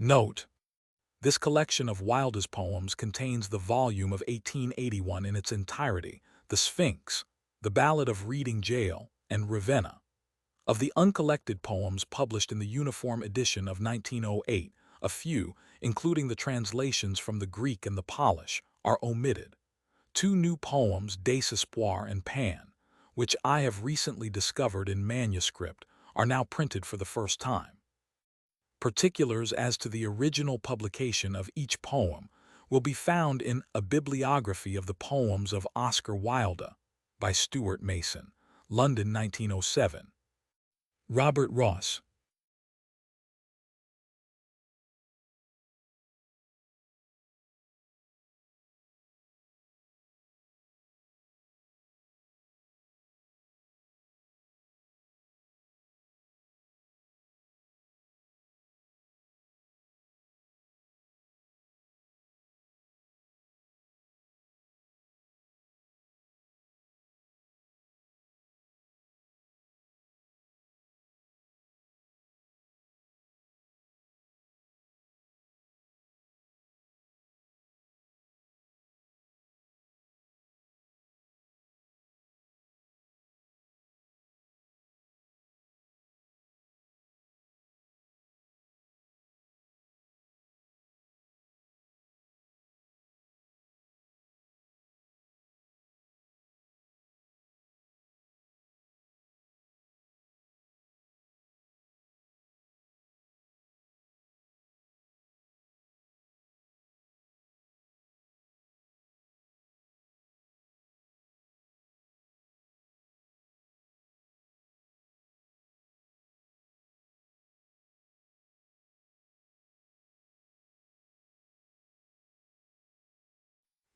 Note: this collection of Wilde's poems contains the volume of 1881 in its entirety, The Sphinx, The Ballad of Reading Gaol, and Ravenna. Of the uncollected poems published in the Uniform Edition of 1908, a few, including the translations from the Greek and the Polish, are omitted. Two new poems, Desespoir and Pan, which I have recently discovered in manuscript, are now printed for the first time. Particulars as to the original publication of each poem will be found in A Bibliography of the Poems of Oscar Wilde by Stuart Mason, London 1907. Robert Ross.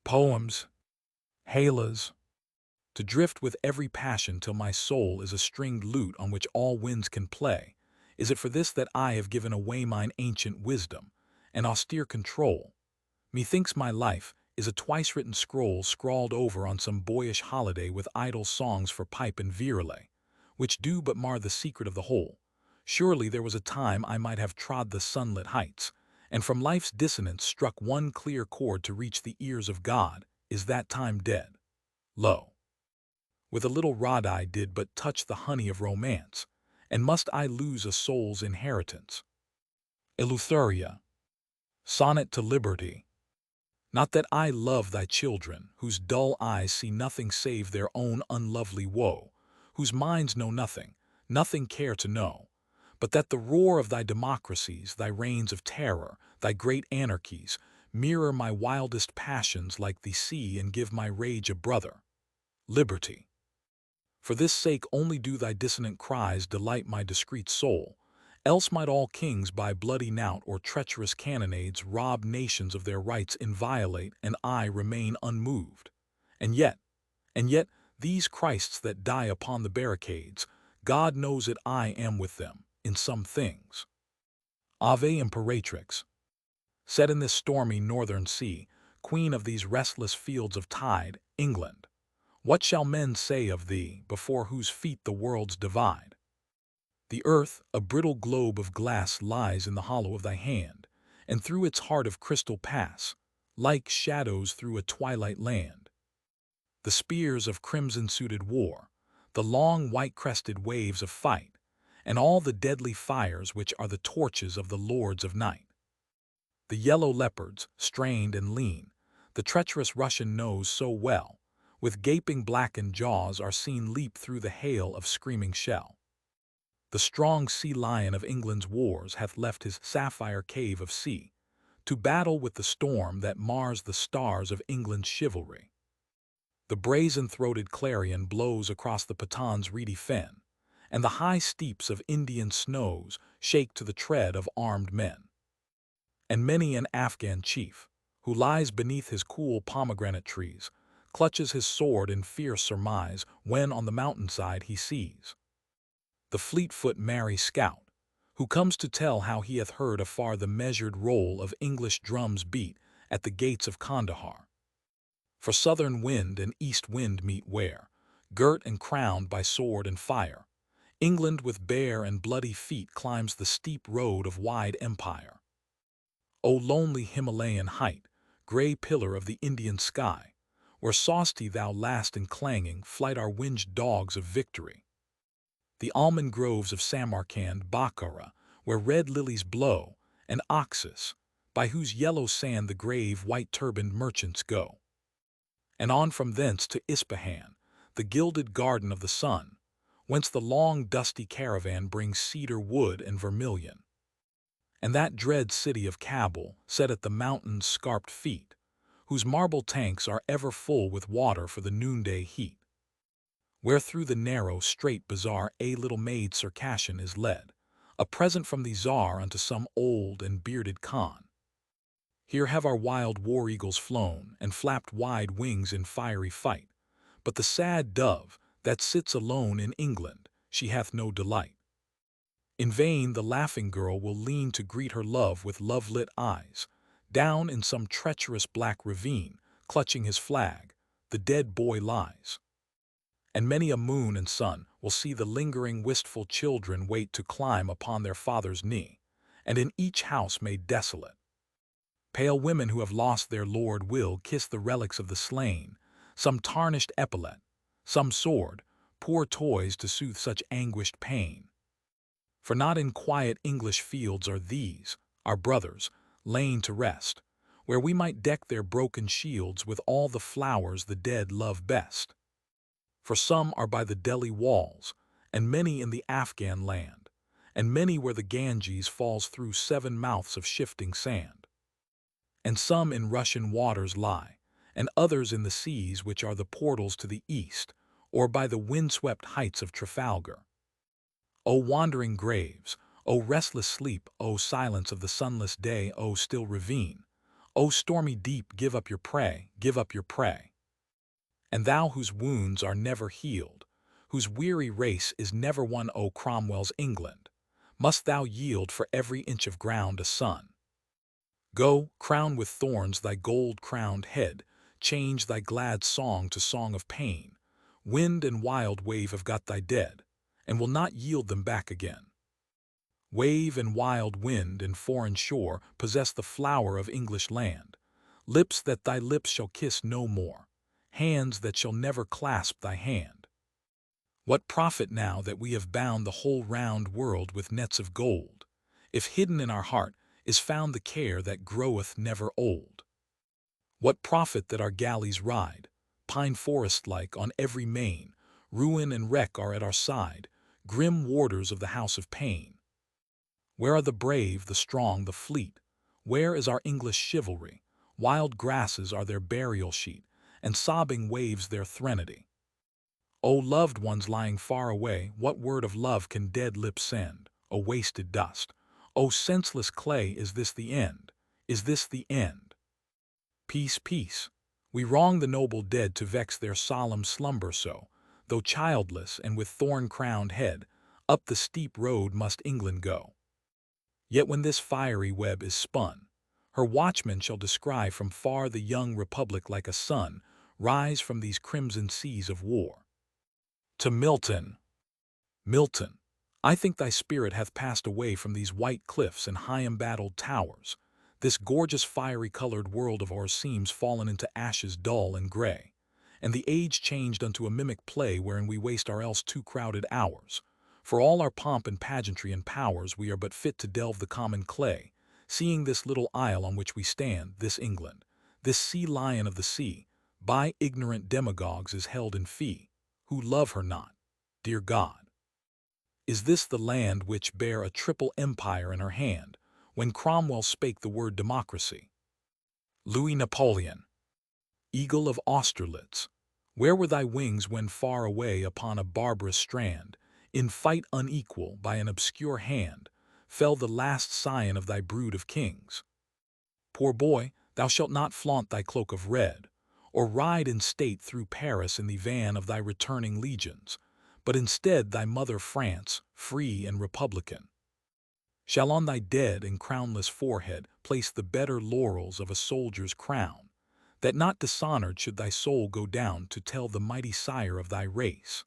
Poems. Hélas. To drift with every passion till my soul is a stringed lute on which all winds can play, is it for this that I have given away mine ancient wisdom, and austere control? Methinks my life is a twice-written scroll scrawled over on some boyish holiday with idle songs for pipe and virelay, which do but mar the secret of the whole. Surely there was a time I might have trod the sunlit heights, and from life's dissonance struck one clear chord to reach the ears of God. Is that time dead? Lo! With a little rod I did but touch the honey of romance, and must I lose a soul's inheritance? Eleutheria. Sonnet to Liberty. Not that I love thy children, whose dull eyes see nothing save their own unlovely woe, whose minds know nothing, nothing care to know, but that the roar of thy democracies, thy reigns of terror, thy great anarchies, mirror my wildest passions like the sea and give my rage a brother. Liberty. For this sake only do thy dissonant cries delight my discreet soul, else might all kings by bloody knout or treacherous cannonades rob nations of their rights inviolate, and I remain unmoved. And yet, these Christs that die upon the barricades, God knows it I am with them, in some things. Ave Imperatrix. Set in this stormy northern sea, queen of these restless fields of tide, England, what shall men say of thee, before whose feet the worlds divide? The earth, a brittle globe of glass, lies in the hollow of thy hand, and through its heart of crystal pass, like shadows through a twilight land. The spears of crimson-suited war, the long white-crested waves of fight, and all the deadly fires which are the torches of the lords of night. The yellow leopards, strained and lean, the treacherous Russian knows so well, with gaping blackened jaws are seen leap through the hail of screaming shell. The strong sea lion of England's wars hath left his sapphire cave of sea, to battle with the storm that mars the stars of England's chivalry. The brazen-throated clarion blows across the Paton's reedy fen, and the high steeps of Indian snows shake to the tread of armed men. And many an Afghan chief, who lies beneath his cool pomegranate trees, clutches his sword in fierce surmise when on the mountainside he sees the fleet-foot merry scout, who comes to tell how he hath heard afar the measured roll of English drums beat at the gates of Kandahar. For southern wind and east wind meet where, girt and crowned by sword and fire, England with bare and bloody feet climbs the steep road of wide empire. O lonely Himalayan height, gray pillar of the Indian sky, where saw'st thou last in clanging flight our winged dogs of victory. The almond groves of Samarcand, Bokhara, where red lilies blow, and Oxus, by whose yellow sand the grave white-turbaned merchants go. And on from thence to Ispahan, the gilded garden of the sun, whence the long dusty caravan brings cedar wood and vermilion. And that dread city of Kabul, set at the mountain's scarped feet, whose marble tanks are ever full with water for the noonday heat. Where through the narrow, straight bazaar a little maid Circassian is led, a present from the Tsar unto some old and bearded Khan. Here have our wild war-eagles flown, and flapped wide wings in fiery fight, but the sad dove, that sits alone in England, she hath no delight. In vain the laughing girl will lean to greet her love with love-lit eyes. Down in some treacherous black ravine, clutching his flag, the dead boy lies. And many a moon and sun will see the lingering wistful children wait to climb upon their father's knee, and in each house made desolate. Pale women who have lost their lord will kiss the relics of the slain, some tarnished epaulet, some sword, poor toys to soothe such anguished pain. For not in quiet English fields are these, our brothers, lain to rest, where we might deck their broken shields with all the flowers the dead love best. For some are by the Delhi walls, and many in the Afghan land, and many where the Ganges falls through 7 mouths of shifting sand. And some in Russian waters lie, and others in the seas which are the portals to the east, or by the windswept heights of Trafalgar. O wandering graves, O restless sleep, O silence of the sunless day, O still ravine, O stormy deep, give up your prey, give up your prey. And thou whose wounds are never healed, whose weary race is never won, O Cromwell's England, must thou yield for every inch of ground a son. Go, crown with thorns thy gold-crowned head, change thy glad song to song of pain. Wind and wild wave have got thy dead, and will not yield them back again. Wave and wild wind and foreign shore possess the flower of English land, lips that thy lips shall kiss no more, hands that shall never clasp thy hand. What profit now that we have bound the whole round world with nets of gold, if hidden in our heart is found the care that groweth never old? What profit that our galleys ride, pine forest-like on every main, ruin and wreck are at our side, grim warders of the house of pain? Where are the brave, the strong, the fleet? Where is our English chivalry? Wild grasses are their burial sheet, and sobbing waves their threnody. O loved ones lying far away, what word of love can dead lips send? O wasted dust, O senseless clay, is this the end? Is this the end? Peace, peace. We wrong the noble dead to vex their solemn slumber so, though childless and with thorn-crowned head, up the steep road must England go. Yet when this fiery web is spun, her watchmen shall descry from far the young republic like a sun rise from these crimson seas of war. To Milton. Milton, I think thy spirit hath passed away from these white cliffs and high embattled towers. This gorgeous fiery-colored world of ours seems fallen into ashes dull and gray, and the age changed unto a mimic play wherein we waste our else too crowded hours. For all our pomp and pageantry and powers, we are but fit to delve the common clay, seeing this little isle on which we stand, this England, this sea lion of the sea, by ignorant demagogues is held in fee, who love her not. Dear God, is this the land which bare a triple empire in her hand, when Cromwell spake the word democracy? Louis Napoleon, eagle of Austerlitz, where were thy wings when far away upon a barbarous strand, in fight unequal by an obscure hand, fell the last scion of thy brood of kings? Poor boy, thou shalt not flaunt thy cloak of red, or ride in state through Paris in the van of thy returning legions, but instead thy mother France, free and republican, shall on thy dead and crownless forehead place the better laurels of a soldier's crown, that not dishonored should thy soul go down to tell the mighty sire of thy race,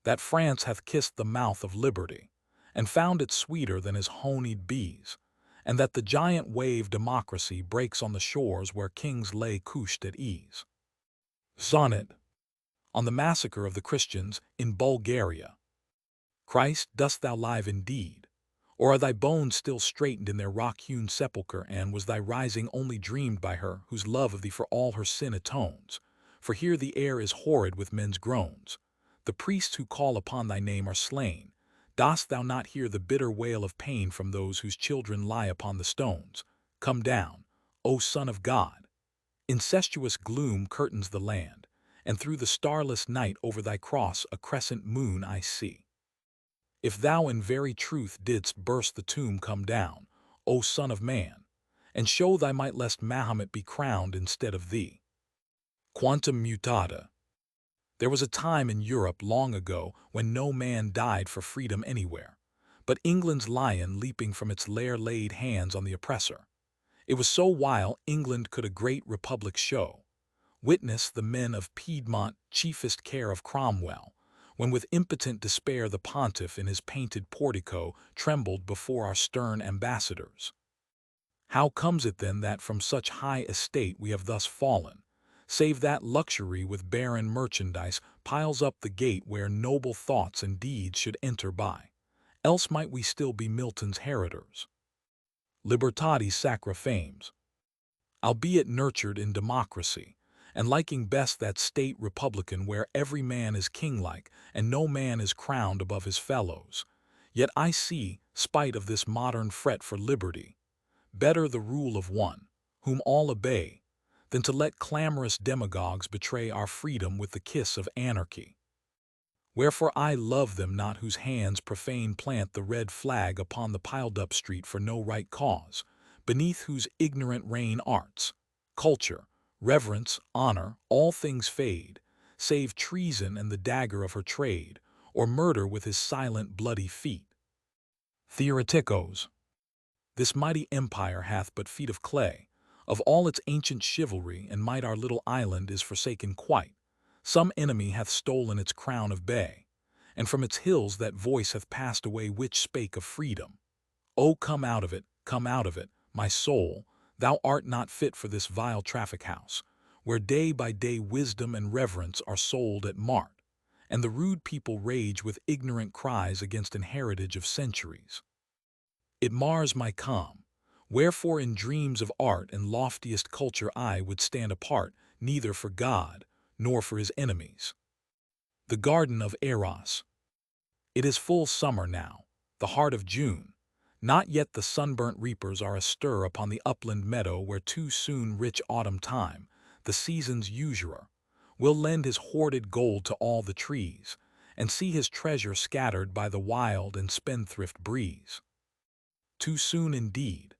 that France hath kissed the mouth of liberty, and found it sweeter than his honeyed bees, and that the giant wave democracy breaks on the shores where kings lay couched at ease. Sonnet on the massacre of the Christians in Bulgaria. Christ, dost thou live indeed? Or are thy bones still straightened in their rock-hewn sepulchre, and was thy rising only dreamed by her whose love of thee for all her sin atones? For here the air is horrid with men's groans. The priests who call upon thy name are slain. Dost thou not hear the bitter wail of pain from those whose children lie upon the stones? Come down, O Son of God! Incestuous gloom curtains the land, and through the starless night over thy cross a crescent moon I see. If thou in very truth didst burst the tomb, come down, O Son of Man, and show thy might lest Mahomet be crowned instead of thee. Quantum mutata. There was a time in Europe long ago when no man died for freedom anywhere, but England's lion leaping from its lair laid hands on the oppressor. It was so while England could a great republic show. Witness the men of Piedmont, chiefest care of Cromwell, when with impotent despair the pontiff in his painted portico trembled before our stern ambassadors. How comes it then that from such high estate we have thus fallen, save that luxury with barren merchandise piles up the gate where noble thoughts and deeds should enter by? Else might we still be Milton's heritors. Libertatis sacra fames. Albeit nurtured in democracy, and liking best that state republican where every man is king-like and no man is crowned above his fellows, yet I see, spite of this modern fret for liberty, better the rule of one, whom all obey, than to let clamorous demagogues betray our freedom with the kiss of anarchy. Wherefore I love them not whose hands profane plant the red flag upon the piled-up street for no right cause, beneath whose ignorant reign arts, culture, reverence, honor, all things fade, save treason and the dagger of her trade, or murder with his silent bloody feet. Theoreticos. This mighty empire hath but feet of clay. Of all its ancient chivalry and might our little island is forsaken quite. Some enemy hath stolen its crown of bay, and from its hills that voice hath passed away which spake of freedom. O come out of it, my soul, thou art not fit for this vile traffic house, where day by day wisdom and reverence are sold at mart, and the rude people rage with ignorant cries against an heritage of centuries. It mars my calm, wherefore in dreams of art and loftiest culture I would stand apart, neither for God nor for his enemies. The Garden of Eros. It is full summer now, the heart of June. Not yet the sunburnt reapers are astir upon the upland meadow where too soon rich autumn time, the season's usurer, will lend his hoarded gold to all the trees, and see his treasure scattered by the wild and spendthrift breeze. Too soon indeed.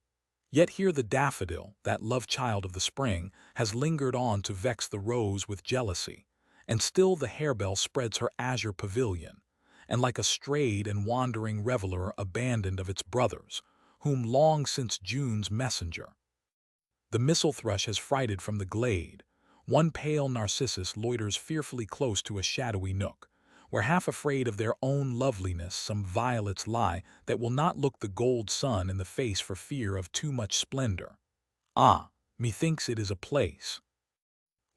Yet here the daffodil, that love-child of the spring, has lingered on to vex the rose with jealousy, and still the harebell spreads her azure pavilion, and like a strayed and wandering reveler abandoned of its brothers, whom long since June's messenger. The missel thrush has frighted from the glade. One pale narcissus loiters fearfully close to a shadowy nook, where half afraid of their own loveliness some violets lie that will not look the gold sun in the face for fear of too much splendor. Ah, methinks it is a place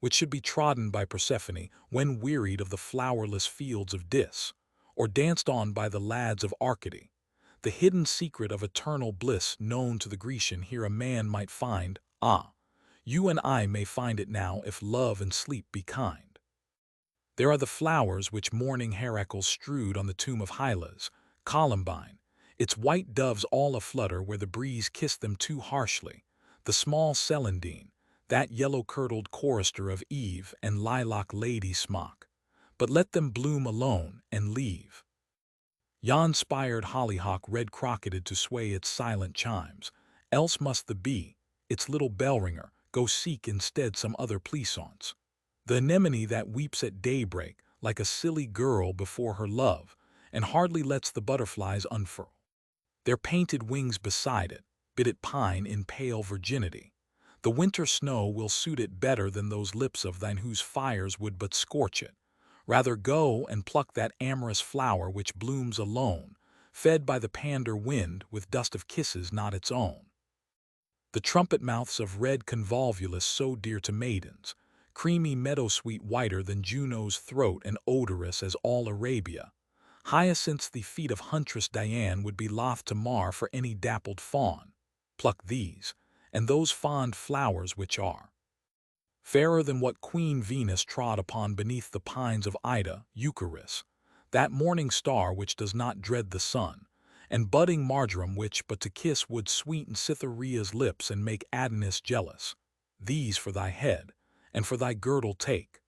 which should be trodden by Persephone when wearied of the flowerless fields of Dis, or danced on by the lads of Arcady. The hidden secret of eternal bliss known to the Grecian here a man might find. Ah, you and I may find it now if love and sleep be kind. There are the flowers which morning heracles strewed on the tomb of Hélas, columbine, its white doves all aflutter where the breeze kissed them too harshly, the small celandine, that yellow-kirtled chorister of Eve and lilac lady smock. But let them bloom alone and leave yon spired hollyhock red-crocketed to sway its silent chimes, else must the bee, its little bell-ringer, go seek instead some other pleasance. The anemone that weeps at daybreak like a silly girl before her love, and hardly lets the butterflies unfurl their painted wings beside it, bid it pine in pale virginity. The winter snow will suit it better than those lips of thine whose fires would but scorch it. Rather go and pluck that amorous flower which blooms alone, fed by the pander wind with dust of kisses not its own. the trumpet mouths of red convolvulus so dear to maidens, creamy meadowsweet whiter than Juno's throat and odorous as all Arabia. Hyacinths the feet of huntress Diane would be loth to mar for any dappled fawn. Pluck these, and those fond flowers which are fairer than what Queen Venus trod upon beneath the pines of Ida, Eucharis, that morning star which does not dread the sun, and budding marjoram which but to kiss would sweeten Cytherea's lips and make Adonis jealous. These for thy head, and for thy girdle take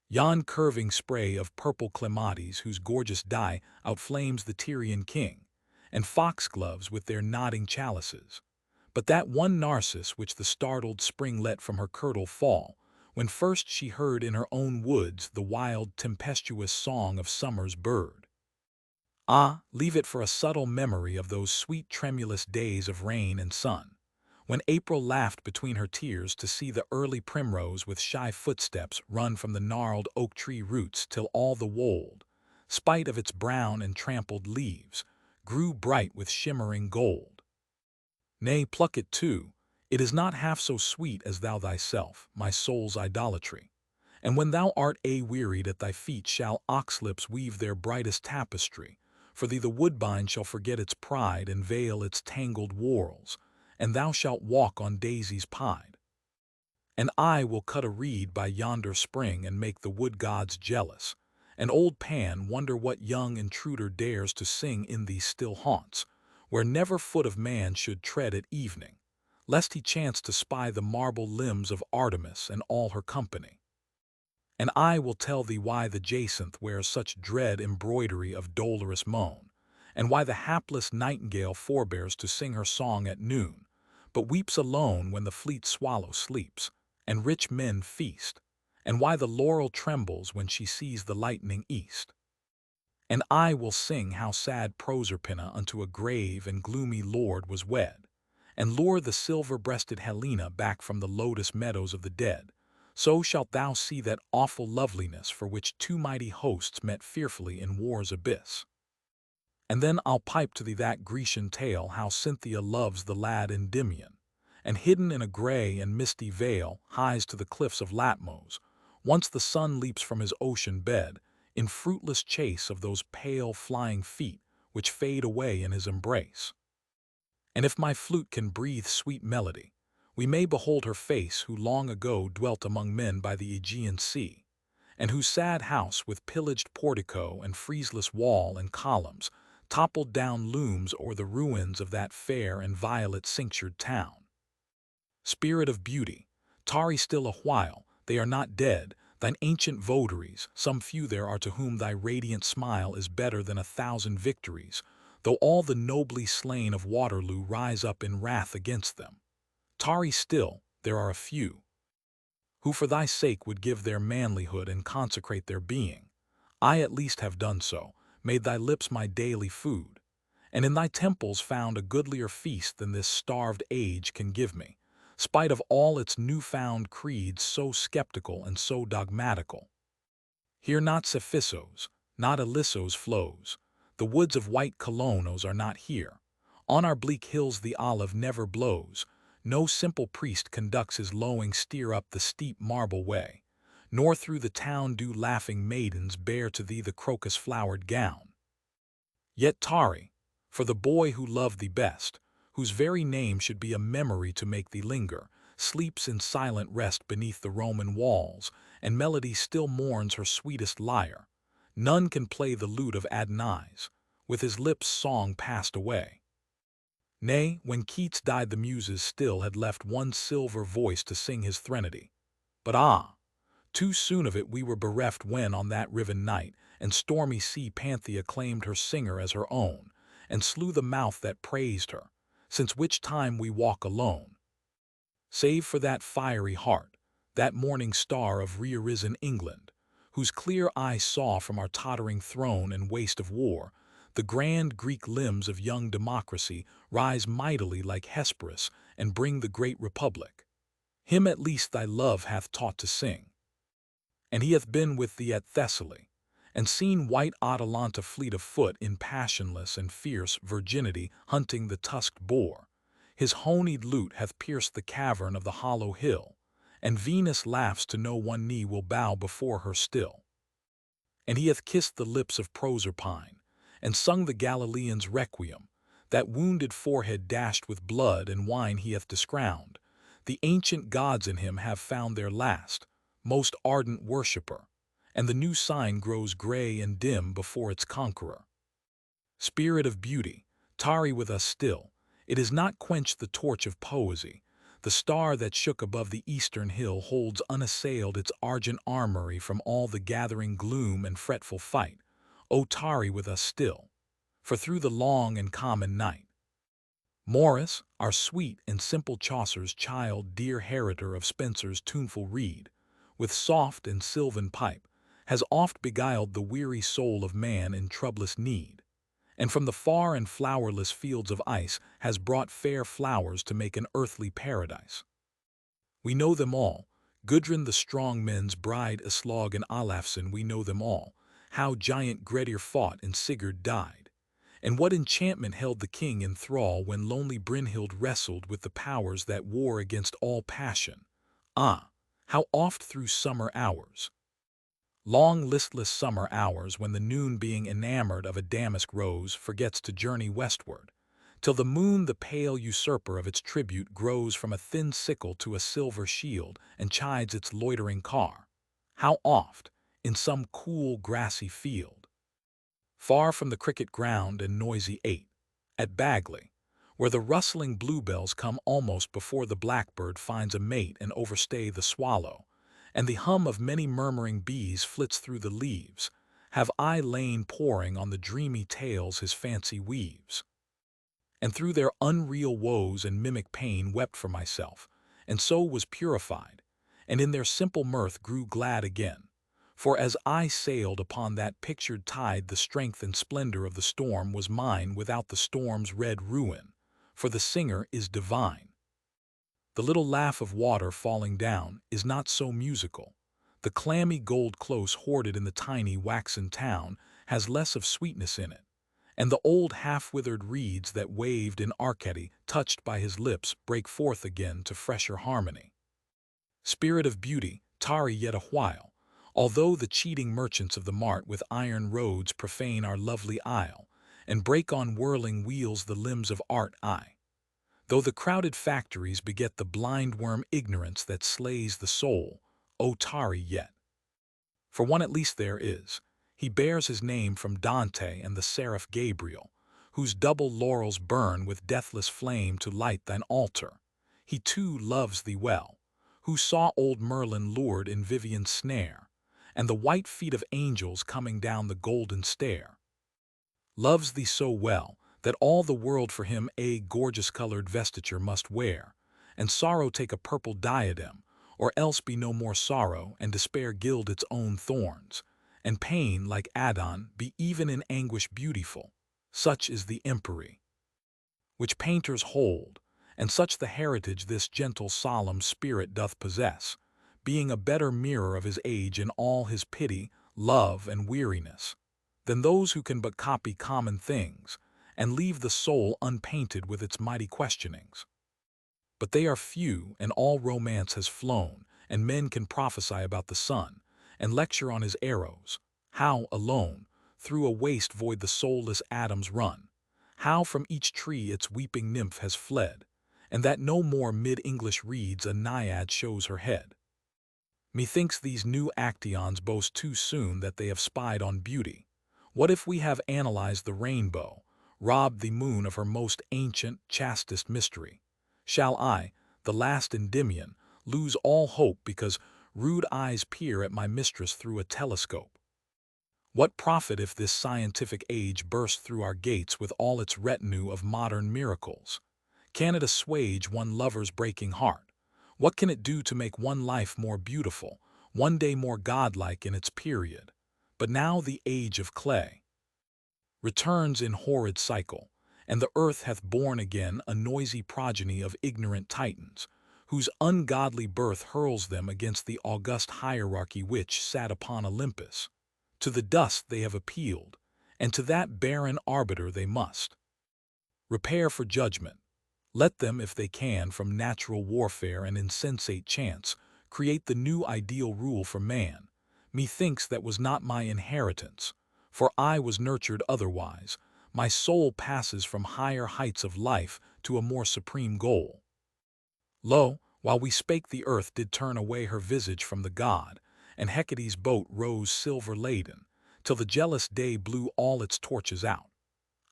yon curving spray of purple clematis whose gorgeous dye outflames the Tyrian king, and foxgloves with their nodding chalices. But that one narcissus which the startled spring let from her kirtle fall, when first she heard in her own woods the wild tempestuous song of summer's bird. Ah, leave it for a subtle memory of those sweet tremulous days of rain and sun, when April laughed between her tears to see the early primrose with shy footsteps run from the gnarled oak tree roots till all the wold, spite of its brown and trampled leaves, grew bright with shimmering gold. Nay, pluck it too, it is not half so sweet as thou thyself, my soul's idolatry. And when thou art wearied at thy feet shall oxlips weave their brightest tapestry, for thee the woodbine shall forget its pride and veil its tangled whorls, and thou shalt walk on daisies pied. And I will cut a reed by yonder spring and make the wood gods jealous, and old Pan wonder what young intruder dares to sing in these still haunts, where never foot of man should tread at evening, lest he chance to spy the marble limbs of Artemis and all her company. And I will tell thee why the jacinth wears such dread embroidery of dolorous moan, and why the hapless nightingale forbears to sing her song at noon, but weeps alone when the fleet swallow sleeps, and rich men feast, and why the laurel trembles when she sees the lightning east. And I will sing how sad Proserpina unto a grave and gloomy lord was wed, and lure the silver-breasted Helena back from the lotus meadows of the dead. So shalt thou see that awful loveliness for which two mighty hosts met fearfully in war's abyss. And then I'll pipe to thee that Grecian tale how Cynthia loves the lad Endymion, and hidden in a gray and misty veil hies to the cliffs of Latmos, once the sun leaps from his ocean bed, in fruitless chase of those pale flying feet which fade away in his embrace. And if my flute can breathe sweet melody, we may behold her face who long ago dwelt among men by the Aegean Sea, and whose sad house with pillaged portico and friezeless wall and columns toppled down looms o'er the ruins of that fair and violet-cinctured town. Spirit of beauty, tarry still a while, they are not dead, thine ancient votaries, some few there are to whom thy radiant smile is better than 1,000 victories, though all the nobly slain of Waterloo rise up in wrath against them. Tarry still, there are a few, who for thy sake would give their manlyhood and consecrate their being. I at least have done so, made thy lips my daily food, and in thy temples found a goodlier feast than this starved age can give me, spite of all its new-found creeds so skeptical and so dogmatical. Here not Cephissos, not Ilyssos flows, the woods of white Colonos are not here, on our bleak hills the olive never blows, no simple priest conducts his lowing steer up the steep marble way, nor through the town do laughing maidens bear to thee the crocus-flowered gown. Yet tarry, for the boy who loved thee best, whose very name should be a memory to make thee linger, sleeps in silent rest beneath the Roman walls, and melody still mourns her sweetest lyre. None can play the lute of Adonis, with his lips song passed away. Nay, when Keats died the muses still had left one silver voice to sing his threnody. But ah, too soon of it we were bereft when on that riven night and stormy sea Panthea claimed her singer as her own, and slew the mouth that praised her, since which time we walk alone. Save for that fiery heart, that morning star of re-arisen England, whose clear eye saw from our tottering throne and waste of war, the grand Greek limbs of young democracy rise mightily like Hesperus and bring the great republic. Him at least thy love hath taught to sing. And he hath been with thee at Thessaly, and seen white Atalanta fleet of foot in passionless and fierce virginity hunting the tusked boar. His honeyed lute hath pierced the cavern of the hollow hill, and Venus laughs to know one knee will bow before her still. And he hath kissed the lips of Proserpine, and sung the Galilean's requiem, that wounded forehead dashed with blood and wine he hath discrowned. The ancient gods in him have found their last, most ardent worshipper, and the new sign grows gray and dim before its conqueror. Spirit of beauty, tarry with us still. It has not quenched the torch of poesy. The star that shook above the eastern hill holds unassailed its argent armory from all the gathering gloom and fretful fight. O tarry with us still, for through the long and common night. Morris, our sweet and simple Chaucer's child, dear heritor of Spenser's tuneful reed, with soft and sylvan pipe, has oft beguiled the weary soul of man in troublous need, and from the far and flowerless fields of ice has brought fair flowers to make an earthly paradise. We know them all, Gudrun the strong men's bride, Aslog and Olafson, we know them all, how giant Grettir fought and Sigurd died, and what enchantment held the king in thrall when lonely Brynhild wrestled with the powers that war against all passion. Ah, how oft through summer hours, long listless summer hours, when the noon, being enamored of a damask rose, forgets to journey westward, till the moon, the pale usurper of its tribute, grows from a thin sickle to a silver shield and chides its loitering car. How oft, in some cool grassy field, far from the cricket ground and noisy ate, at Bagley, where the rustling bluebells come almost before the blackbird finds a mate and overstay the swallow, and the hum of many murmuring bees flits through the leaves, have I lain poring on the dreamy tales his fancy weaves, and through their unreal woes and mimic pain wept for myself, and so was purified, and in their simple mirth grew glad again. For as I sailed upon that pictured tide, the strength and splendor of the storm was mine without the storm's red ruin, for the singer is divine. The little laugh of water falling down is not so musical. The clammy gold close hoarded in the tiny waxen town has less of sweetness in it, and the old half-withered reeds that waved in Arcady, touched by his lips, break forth again to fresher harmony. Spirit of beauty, tarry yet a while, although the cheating merchants of the mart with iron roads profane our lovely isle, and break on whirling wheels the limbs of art, aye, though the crowded factories beget the blind worm ignorance that slays the soul, O tarry yet. For one at least there is, he bears his name from Dante and the seraph Gabriel, whose double laurels burn with deathless flame to light thine altar. He too loves thee well, who saw old Merlin lured in Vivian's snare, and the white feet of angels coming down the golden stair. Loves thee so well, that all the world for him a gorgeous-colored vestiture must wear, and sorrow take a purple diadem, or else be no more sorrow, and despair gild its own thorns, and pain, like Adon, be even in anguish beautiful. Such is the empery which painters hold, and such the heritage this gentle solemn spirit doth possess, being a better mirror of his age in all his pity, love, and weariness, than those who can but copy common things, and leave the soul unpainted with its mighty questionings. But they are few, and all romance has flown, and men can prophesy about the sun, and lecture on his arrows, how, alone, through a waste void the soulless atoms run, how from each tree its weeping nymph has fled, and that no more mid English reeds a naiad shows her head. Methinks these new Acteons boast too soon that they have spied on beauty. What if we have analyzed the rainbow, robbed the moon of her most ancient, chastest mystery? Shall I, the last Endymion, lose all hope because rude eyes peer at my mistress through a telescope? What profit if this scientific age burst through our gates with all its retinue of modern miracles? Can it assuage one lover's breaking heart? What can it do to make one life more beautiful, one day more godlike in its period? But now the age of clay returns in horrid cycle, and the earth hath borne again a noisy progeny of ignorant Titans, whose ungodly birth hurls them against the august hierarchy which sat upon Olympus. To the dust they have appealed, and to that barren arbiter they must repair for judgment. Let them, if they can, from natural warfare and insensate chance, create the new ideal rule for man. Methinks that was not my inheritance, for I was nurtured otherwise. My soul passes from higher heights of life to a more supreme goal. Lo, while we spake the earth did turn away her visage from the god, and Hecate's boat rose silver-laden, till the jealous day blew all its torches out.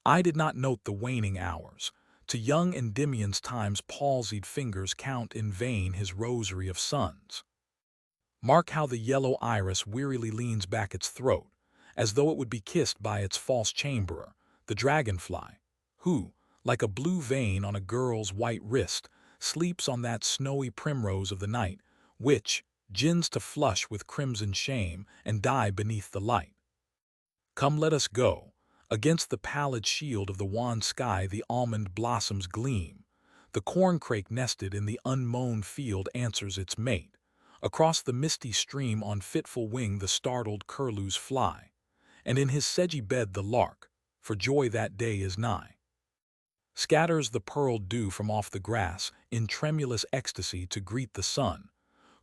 I did not note the waning hours. To young Endymion's time's palsied fingers count in vain his rosary of suns. Mark how the yellow iris wearily leans back its throat, as though it would be kissed by its false chamberer, the dragonfly, who, like a blue vein on a girl's white wrist, sleeps on that snowy primrose of the night, which gins to flush with crimson shame and die beneath the light. Come, let us go. Against the pallid shield of the wan sky the almond blossoms gleam. The corncrake nested in the unmown field answers its mate. Across the misty stream on fitful wing the startled curlews fly, and in his sedgy bed the lark, for joy that day is nigh, scatters the pearled dew from off the grass in tremulous ecstasy to greet the sun,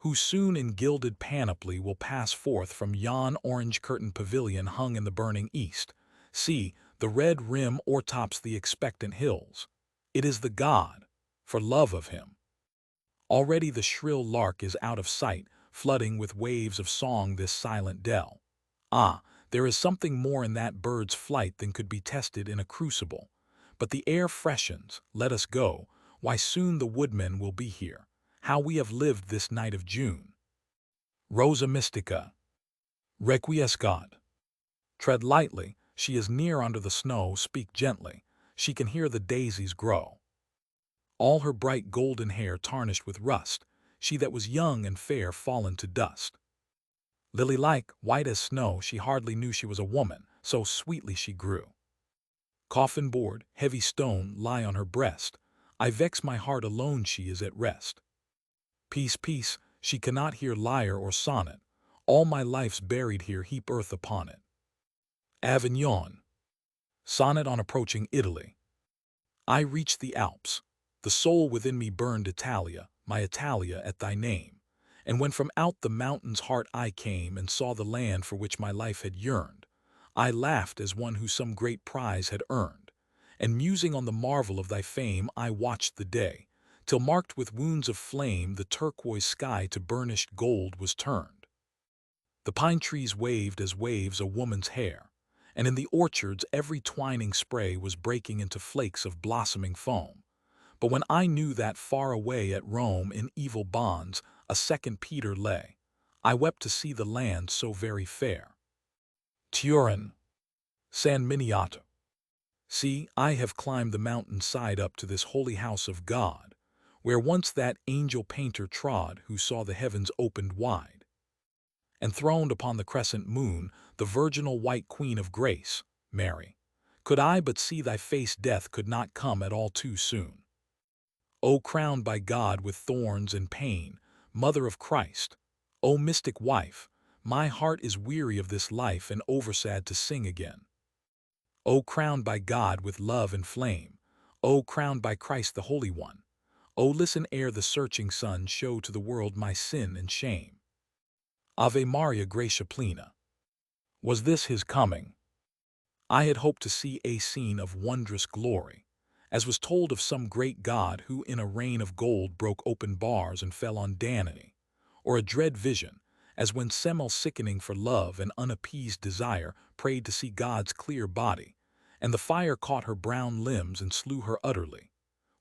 who soon in gilded panoply will pass forth from yon orange-curtained pavilion hung in the burning east. See, the red rim o'ertops the expectant hills. It is the god, for love of him. Already the shrill lark is out of sight, flooding with waves of song this silent dell. Ah, there is something more in that bird's flight than could be tested in a crucible. But the air freshens, let us go, why soon the woodmen will be here. How we have lived this night of June. Rosa Mystica. Requiescat. Tread lightly, she is near under the snow, speak gently, she can hear the daisies grow. All her bright golden hair tarnished with rust, she that was young and fair fallen to dust. Lily-like, white as snow, she hardly knew she was a woman, so sweetly she grew. Coffin board, heavy stone, lie on her breast, I vex my heart alone she is at rest. Peace, peace, she cannot hear lyre or sonnet, all my life's buried here, heap earth upon it. Avignon. Sonnet on approaching Italy. I reached the Alps. The soul within me burned Italia, my Italia, at thy name. And when from out the mountain's heart I came and saw the land for which my life had yearned, I laughed as one who some great prize had earned. And musing on the marvel of thy fame, I watched the day, till marked with wounds of flame the turquoise sky to burnished gold was turned. The pine trees waved as waves a woman's hair, and in the orchards every twining spray was breaking into flakes of blossoming foam. But when I knew that far away at Rome in evil bonds a second Peter lay, I wept to see the land so very fair. Turin. San Miniato. See, I have climbed the mountain side up to this holy house of God, where once that angel painter trod who saw the heavens opened wide. Enthroned upon the crescent moon, the virginal white queen of grace, Mary, could I but see thy face death could not come at all too soon. O crowned by God with thorns and pain, Mother of Christ, O mystic wife, my heart is weary of this life and oversad to sing again. O crowned by God with love and flame, O crowned by Christ the Holy One, O listen ere the searching sun show to the world my sin and shame. Ave Maria Gratia Plena. Was this his coming? I had hoped to see a scene of wondrous glory, as was told of some great god who in a rain of gold broke open bars and fell on Danae, or a dread vision, as when Semele sickening for love and unappeased desire prayed to see God's clear body, and the fire caught her brown limbs and slew her utterly.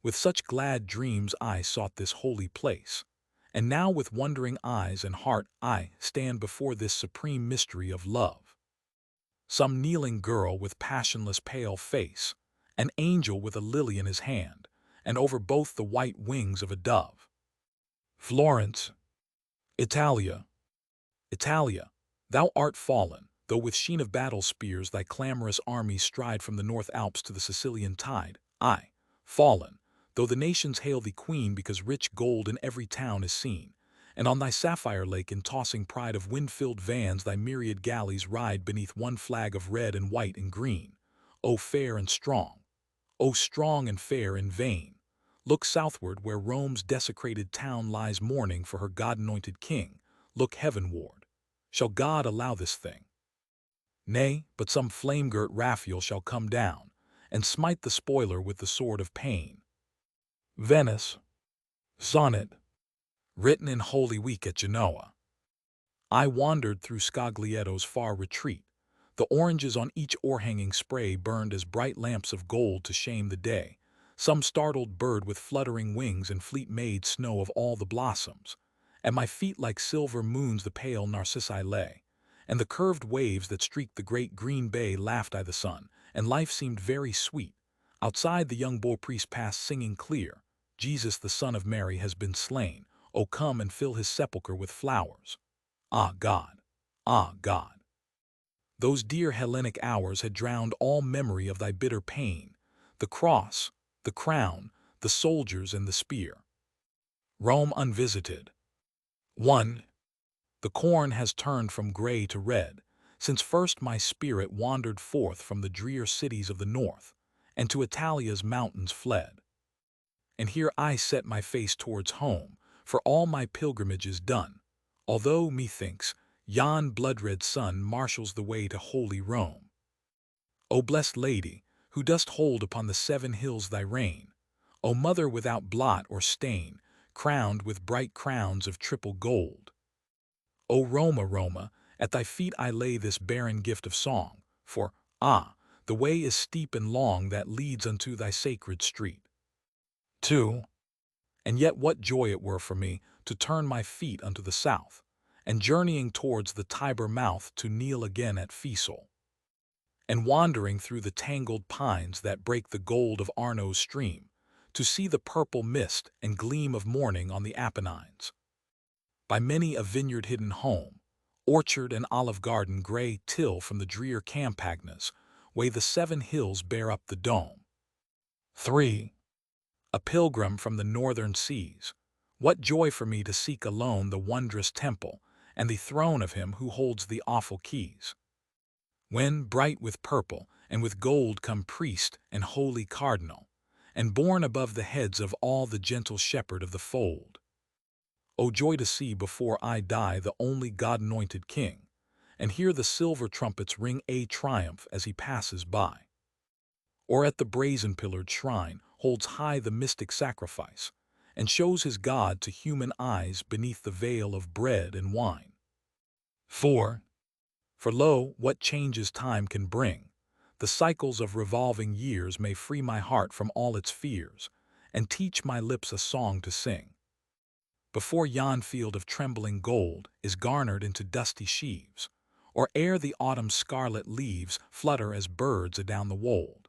With such glad dreams I sought this holy place, and now with wondering eyes and heart I stand before this supreme mystery of love. Some kneeling girl with passionless pale face, an angel with a lily in his hand, and over both the white wings of a dove. Florence. Italia. Italia, thou art fallen, though with sheen of battle spears thy clamorous armies stride from the North Alps to the Sicilian tide. Aye, fallen, though the nations hail thee queen because rich gold in every town is seen, and on thy sapphire lake in tossing pride of wind-filled vans thy myriad galleys ride beneath one flag of red and white and green. O fair and strong, O strong and fair in vain, Look southward where Rome's desecrated town lies mourning for her God-anointed king. Look heavenward. Shall God allow this thing? Nay, but some flame-girt Raphael shall come down, and smite the spoiler with the sword of pain. Venice. Sonnet. Written in Holy Week at Genoa. I wandered through Scoglietto's far retreat. The oranges on each o'erhanging spray burned as bright lamps of gold to shame the day. Some startled bird with fluttering wings and fleet made snow of all the blossoms. At my feet like silver moons the pale narcissi lay, and the curved waves that streaked the great green bay laughed I the sun, and life seemed very sweet. Outside the young boy priest passed singing clear, Jesus the Son of Mary has been slain. O come and fill his sepulchre with flowers. Ah God! Ah God! Those dear Hellenic hours had drowned all memory of thy bitter pain, the cross, the crown, the soldiers and the spear. Rome unvisited. 1. The corn has turned from gray to red, since first my spirit wandered forth from the drear cities of the north, and to Italia's mountains fled. And here I set my face towards home, for all my pilgrimage is done, although, methinks, yon blood-red sun marshals the way to holy Rome. O blessed Lady, who dost hold upon the 7 hills thy reign, O Mother without blot or stain, crowned with bright crowns of triple gold. O Roma, Roma, at thy feet I lay this barren gift of song, for, the way is steep and long that leads unto thy sacred street. 2. And yet what joy it were for me to turn my feet unto the south, and journeying towards the Tiber mouth to kneel again at Fiesole, and wandering through the tangled pines that break the gold of Arno's stream, to see the purple mist and gleam of morning on the Apennines. By many a vineyard hidden home, orchard and olive garden gray till from the drear Campagnas, way the 7 hills bear up the dome. 3. A pilgrim from the northern seas, what joy for me to seek alone the wondrous temple and the throne of him who holds the awful keys. When, bright with purple and with gold come priest and holy cardinal, and borne above the heads of all the gentle shepherd of the fold. O joy to see before I die the only God-anointed King, and hear the silver trumpets ring a triumph as he passes by. Or at the brazen-pillared shrine holds high the mystic sacrifice, and shows his God to human eyes beneath the veil of bread and wine. 4. For lo, what changes time can bring. The cycles of revolving years may free my heart from all its fears, and teach my lips a song to sing. Before yon field of trembling gold is garnered into dusty sheaves, or ere the autumn's scarlet leaves flutter as birds adown the wold.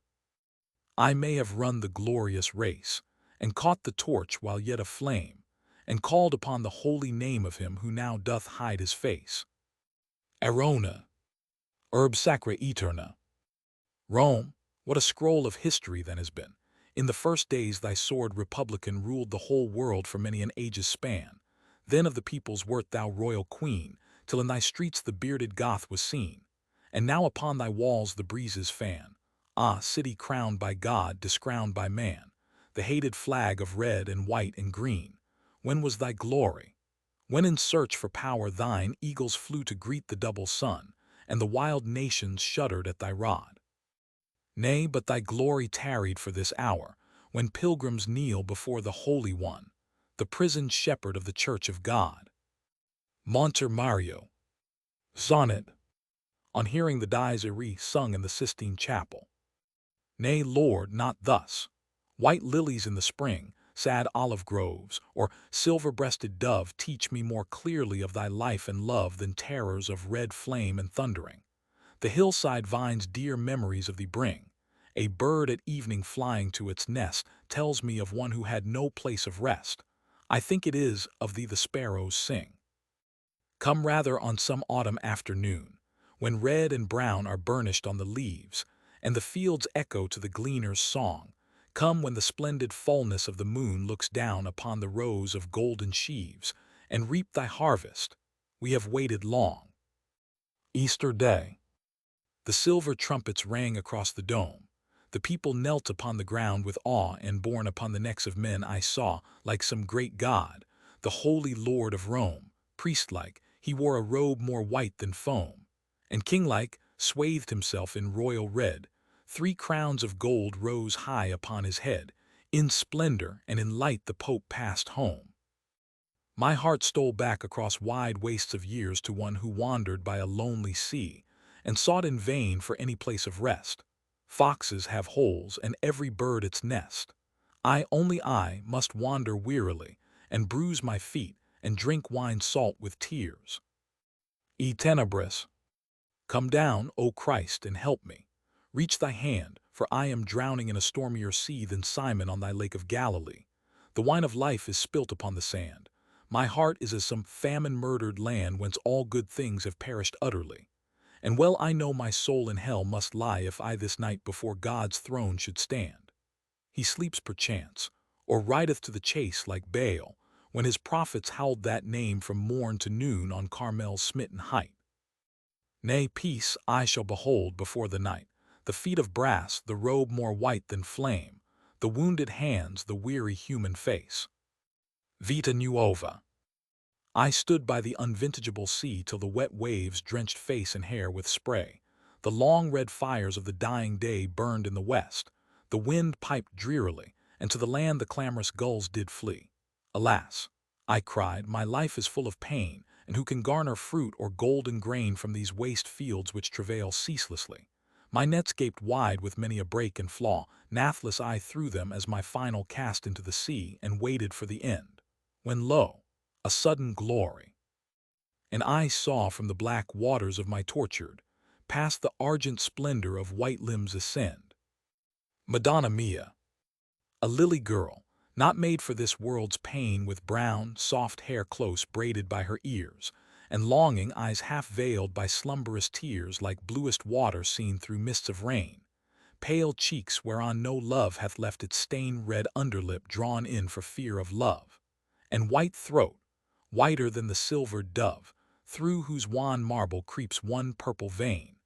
I may have run the glorious race, and caught the torch while yet aflame, and called upon the holy name of him who now doth hide his face. Arona, Urb Sacra Eterna. Rome, what a scroll of history then has been. In the first days thy sword republican ruled the whole world for many an age's span. Then of the peoples wert thou royal queen, till in thy streets the bearded Goth was seen. And now upon thy walls the breezes fan. Ah, city crowned by God, discrowned by man, the hated flag of red and white and green. When was thy glory? When in search for power thine eagles flew to greet the double sun, and the wild nations shuddered at thy rod. Nay, but thy glory tarried for this hour, when pilgrims kneel before the Holy One, the prisoned shepherd of the Church of God. Monter Mario. Sonnet. On hearing the Dies Irae sung in the Sistine Chapel. Nay, Lord, not thus. White lilies in the spring, sad olive groves, or silver-breasted dove teach me more clearly of thy life and love than terrors of red flame and thundering. The hillside vines dear memories of thee bring. A bird at evening flying to its nest tells me of one who had no place of rest. I think it is of thee the sparrows sing. Come rather on some autumn afternoon, when red and brown are burnished on the leaves, and the fields echo to the gleaner's song. Come when the splendid fullness of the moon looks down upon the rows of golden sheaves, and reap thy harvest. We have waited long. Easter Day. The silver trumpets rang across the dome. The people knelt upon the ground with awe, and borne upon the necks of men I saw, like some great god, the holy lord of Rome. Priest-like, he wore a robe more white than foam, and king-like, swathed himself in royal red. 3 crowns of gold rose high upon his head. In splendor and in light the Pope passed home. My heart stole back across wide wastes of years to one who wandered by a lonely sea, and sought in vain for any place of rest. Foxes have holes, and every bird its nest. Only I, must wander wearily, and bruise my feet, and drink wine salt with tears. E tenebris, come down, O Christ, and help me. Reach thy hand, for I am drowning in a stormier sea than Simon on thy lake of Galilee. The wine of life is spilt upon the sand. My heart is as some famine-murdered land whence all good things have perished utterly. And well I know my soul in hell must lie if I this night before God's throne should stand. He sleeps perchance, or rideth to the chase like Baal, when his prophets howled that name from morn to noon on Carmel's smitten height. Nay, peace I shall behold before the night, the feet of brass, the robe more white than flame, the wounded hands, the weary human face. Vita nuova. I stood by the unvintageable sea till the wet waves drenched face and hair with spray. The long red fires of the dying day burned in the west. The wind piped drearily, and to the land the clamorous gulls did flee. Alas, I cried, my life is full of pain, and who can garner fruit or golden grain from these waste fields which travail ceaselessly? My nets gaped wide with many a break and flaw. Nathless I threw them as my final cast into the sea, and waited for the end. When lo, a sudden glory! And I saw from the black waters of my tortured, past the argent splendor of white limbs ascend. Madonna mia! A lily girl, not made for this world's pain, with brown, soft hair close braided by her ears, and longing eyes half veiled by slumberous tears like bluest water seen through mists of rain, pale cheeks whereon no love hath left its stain, red underlip drawn in for fear of love, and white throat, whiter than the silvered dove, through whose wan marble creeps one purple vein.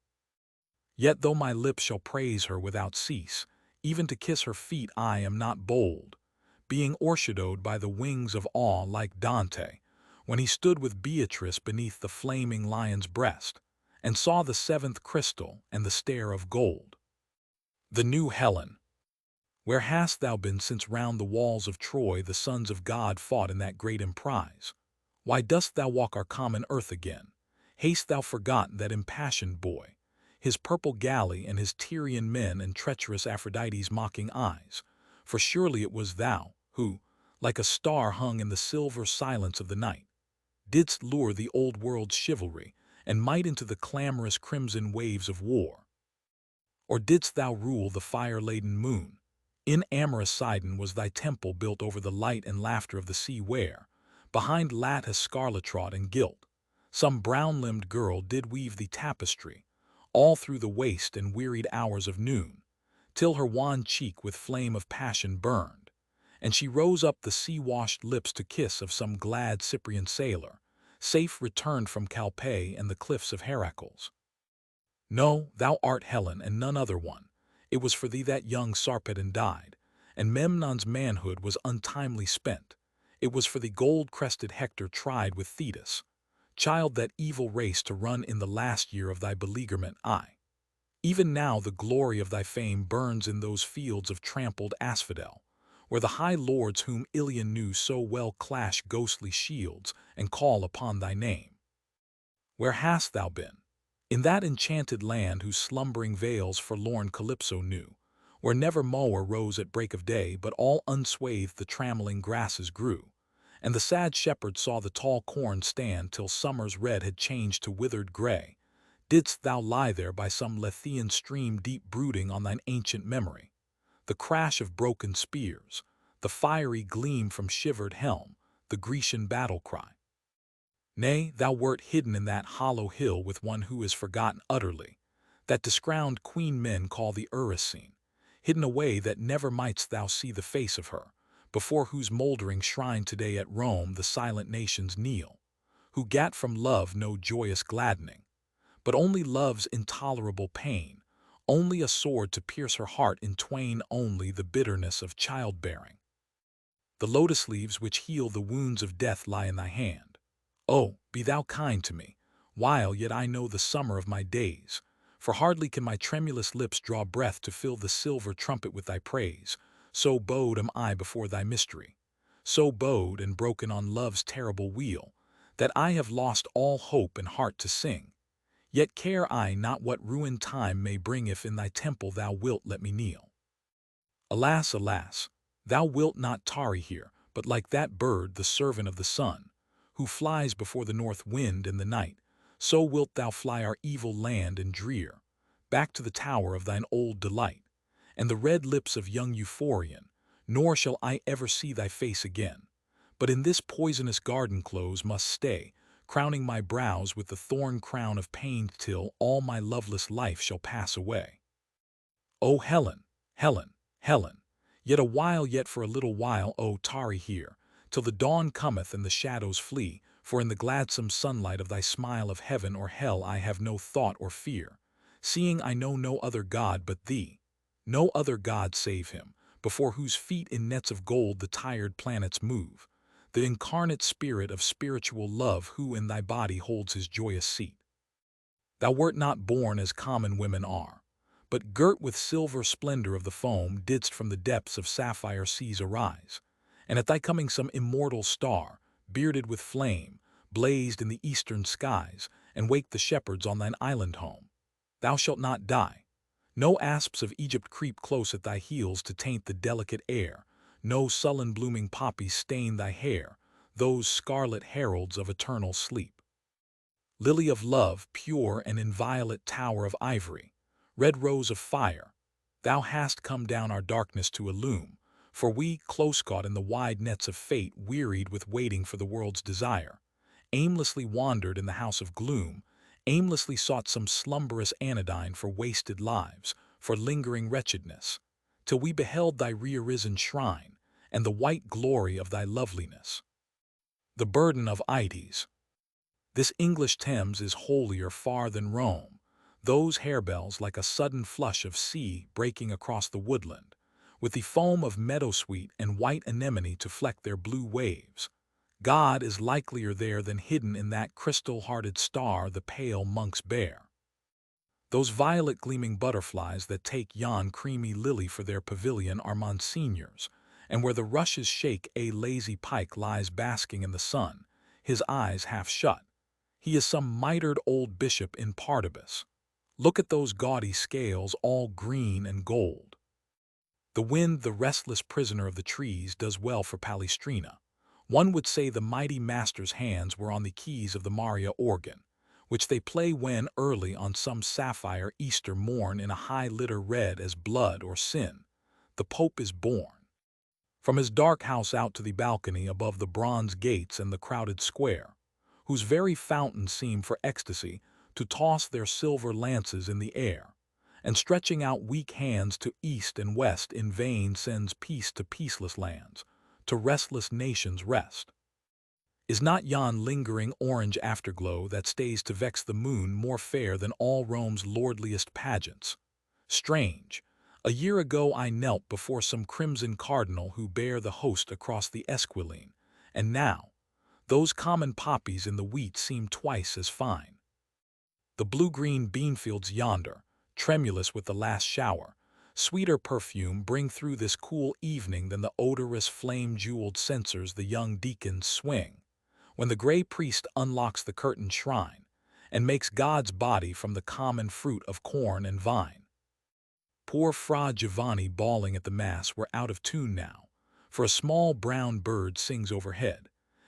Yet though my lips shall praise her without cease, even to kiss her feet I am not bold, being o'ershadowed by the wings of awe like Dante, when he stood with Beatrice beneath the flaming lion's breast, and saw the 7th crystal and the stair of gold. The new Helen. Where hast thou been since round the walls of Troy the sons of God fought in that great emprise? Why dost thou walk our common earth again? Hast thou forgotten that impassioned boy, his purple galley and his Tyrian men and treacherous Aphrodite's mocking eyes? For surely it was thou, who, like a star hung in the silver silence of the night, didst lure the old world's chivalry and might into the clamorous crimson waves of war. Or didst thou rule the fire-laden moon? In amorous Sidon was thy temple built over the light and laughter of the sea where, behind lattice scarlet-wrought and gilt, some brown-limbed girl did weave thee tapestry, all through the waste and wearied hours of noon, till her wan cheek with flame of passion burned, and she rose up the sea-washed lips to kiss of some glad Cyprian sailor, safe returned from Calpe and the cliffs of Heracles. No, thou art Helen, and none other one. It was for thee that young Sarpedon died, and Memnon's manhood was untimely spent. It was for the gold-crested Hector tried with Thetis, child that evil race to run in the last year of thy beleaguerment. Even now the glory of thy fame burns in those fields of trampled asphodel, where the high lords whom Ilion knew so well clash ghostly shields and call upon thy name. Where hast thou been? In that enchanted land whose slumbering vales forlorn Calypso knew, where never mower rose at break of day, but all unswathed the trammeling grasses grew, and the sad shepherd saw the tall corn stand till summer's red had changed to withered gray. Didst thou lie there by some Lethean stream deep brooding on thine ancient memory? The crash of broken spears, the fiery gleam from shivered helm, the Grecian battle cry. Nay, thou wert hidden in that hollow hill with one who is forgotten utterly, that discrowned queen men call the Uracene, hidden away that never mightst thou see the face of her, before whose mouldering shrine today at Rome the silent nations kneel, who gat from love no joyous gladdening, but only love's intolerable pain, only a sword to pierce her heart in twain, only the bitterness of childbearing. The lotus leaves which heal the wounds of death lie in thy hand. Oh, be thou kind to me, while yet I know the summer of my days, for hardly can my tremulous lips draw breath to fill the silver trumpet with thy praise. So bowed am I before thy mystery, so bowed and broken on love's terrible wheel, that I have lost all hope and heart to sing. Yet care I not what ruin time may bring if in thy temple thou wilt let me kneel. Alas, alas, thou wilt not tarry here, but like that bird, the servant of the sun, who flies before the north wind in the night, so wilt thou fly our evil land and drear, back to the tower of thine old delight, and the red lips of young Euphorion, nor shall I ever see thy face again, but in this poisonous garden close must stay, crowning my brows with the thorn crown of pain till all my loveless life shall pass away. O Helen, Helen, Helen, yet a while, yet for a little while, O tarry here, till the dawn cometh and the shadows flee, for in the gladsome sunlight of thy smile of heaven or hell I have no thought or fear, seeing I know no other God but thee, no other God save him, before whose feet in nets of gold the tired planets move, the incarnate spirit of spiritual love who in thy body holds his joyous seat. Thou wert not born as common women are, but girt with silver splendor of the foam didst from the depths of sapphire seas arise, and at thy coming some immortal star, bearded with flame, blazed in the eastern skies, and waked the shepherds on thine island home. Thou shalt not die. No asps of Egypt creep close at thy heels to taint the delicate air, no sullen blooming poppies stain thy hair, those scarlet heralds of eternal sleep. Lily of love, pure and inviolate tower of ivory, red rose of fire, thou hast come down our darkness to illume, for we, close caught in the wide nets of fate, wearied with waiting for the world's desire, aimlessly wandered in the house of gloom, aimlessly sought some slumberous anodyne for wasted lives, for lingering wretchedness, till we beheld thy re-arisen shrine, and the white glory of thy loveliness. The burden of Ides. This English Thames is holier far than Rome, those harebells like a sudden flush of sea breaking across the woodland, with the foam of meadowsweet and white anemone to fleck their blue waves. God is likelier there than hidden in that crystal-hearted star the pale monks bear. Those violet-gleaming butterflies that take yon creamy lily for their pavilion are Monseigneur's, and where the rushes shake a lazy pike lies basking in the sun, his eyes half shut. He is some mitred old bishop in partibus. Look at those gaudy scales, all green and gold. The wind, the restless prisoner of the trees, does well for Palestrina. One would say the mighty master's hands were on the keys of the Maria organ, which they play when, early on some sapphire Easter morn in a high litter red as blood or sin, the Pope is born. From his dark house out to the balcony above the bronze gates and the crowded square, whose very fountains seem for ecstasy to toss their silver lances in the air, and stretching out weak hands to east and west in vain sends peace to peaceless lands, to restless nations rest. Is not yon lingering orange afterglow that stays to vex the moon more fair than all Rome's lordliest pageants? Strange, a year ago I knelt before some crimson cardinal who bare the host across the Esquiline, and now, those common poppies in the wheat seem twice as fine. The blue-green beanfields yonder, tremulous with the last shower, sweeter perfume bring through this cool evening than the odorous flame-jeweled censers the young deacons swing, when the gray priest unlocks the curtained shrine, and makes God's body from the common fruit of corn and vine. Poor Fra Giovanni bawling at the Mass were out of tune now, for a small brown bird sings overhead,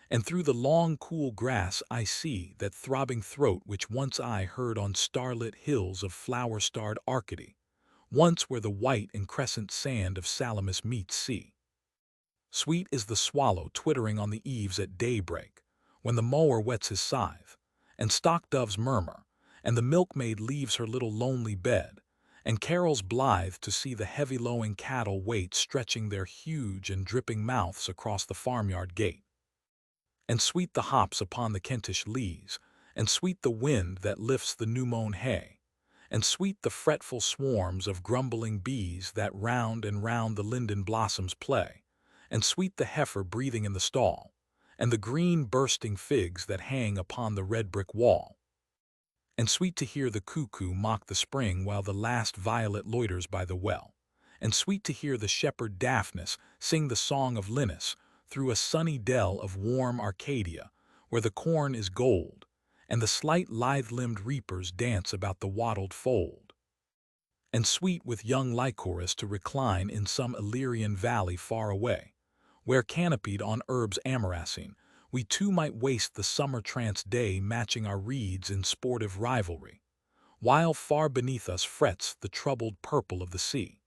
and through the long cool grass I see that throbbing throat which once I heard on starlit hills of flower-starred Arcady, once where the white and crescent sand of Salamis meets sea. Sweet is the swallow twittering on the eaves at daybreak, when the mower whets his scythe, and stock-doves murmur, and the milkmaid leaves her little lonely bed, and carols blithe to see the heavy-lowing cattle wait stretching their huge and dripping mouths across the farmyard gate. And sweet the hops upon the Kentish leas, and sweet the wind that lifts the new-mown hay, and sweet the fretful swarms of grumbling bees that round and round the linden blossoms play, and sweet the heifer breathing in the stall, and the green bursting figs that hang upon the red brick wall, and sweet to hear the cuckoo mock the spring while the last violet loiters by the well, and sweet to hear the shepherd Daphnis sing the song of Linus through a sunny dell of warm Arcadia, where the corn is gold, and the slight lithe-limbed reapers dance about the wattled fold. And sweet with young Lycoris to recline in some Illyrian valley far away, where canopied on herbs amaracine, we too might waste the summer-tranced day matching our reeds in sportive rivalry, while far beneath us frets the troubled purple of the sea.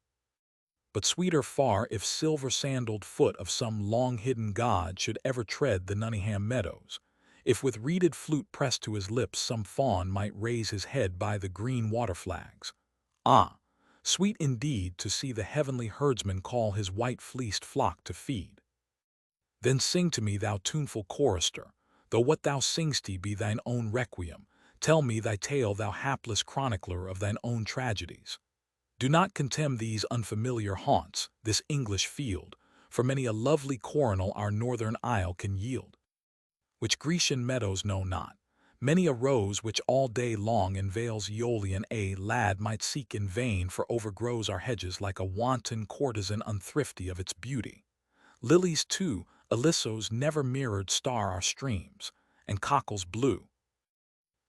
But sweeter far if silver-sandaled foot of some long-hidden god should ever tread the Nunningham meadows, if with reeded flute pressed to his lips some faun might raise his head by the green water-flags. Ah, sweet indeed to see the heavenly herdsman call his white-fleeced flock to feed. Then sing to me, thou tuneful chorister, though what thou sing'st be thine own requiem, tell me thy tale, thou hapless chronicler of thine own tragedies. Do not contemn these unfamiliar haunts, this English field, for many a lovely coronal our northern isle can yield, which Grecian meadows know not, many a rose which all day long in vales Aeolian a lad might seek in vain, for overgrows our hedges like a wanton courtesan unthrifty of its beauty. Lilies too, Alysso's never-mirrored star our streams, and cockles blue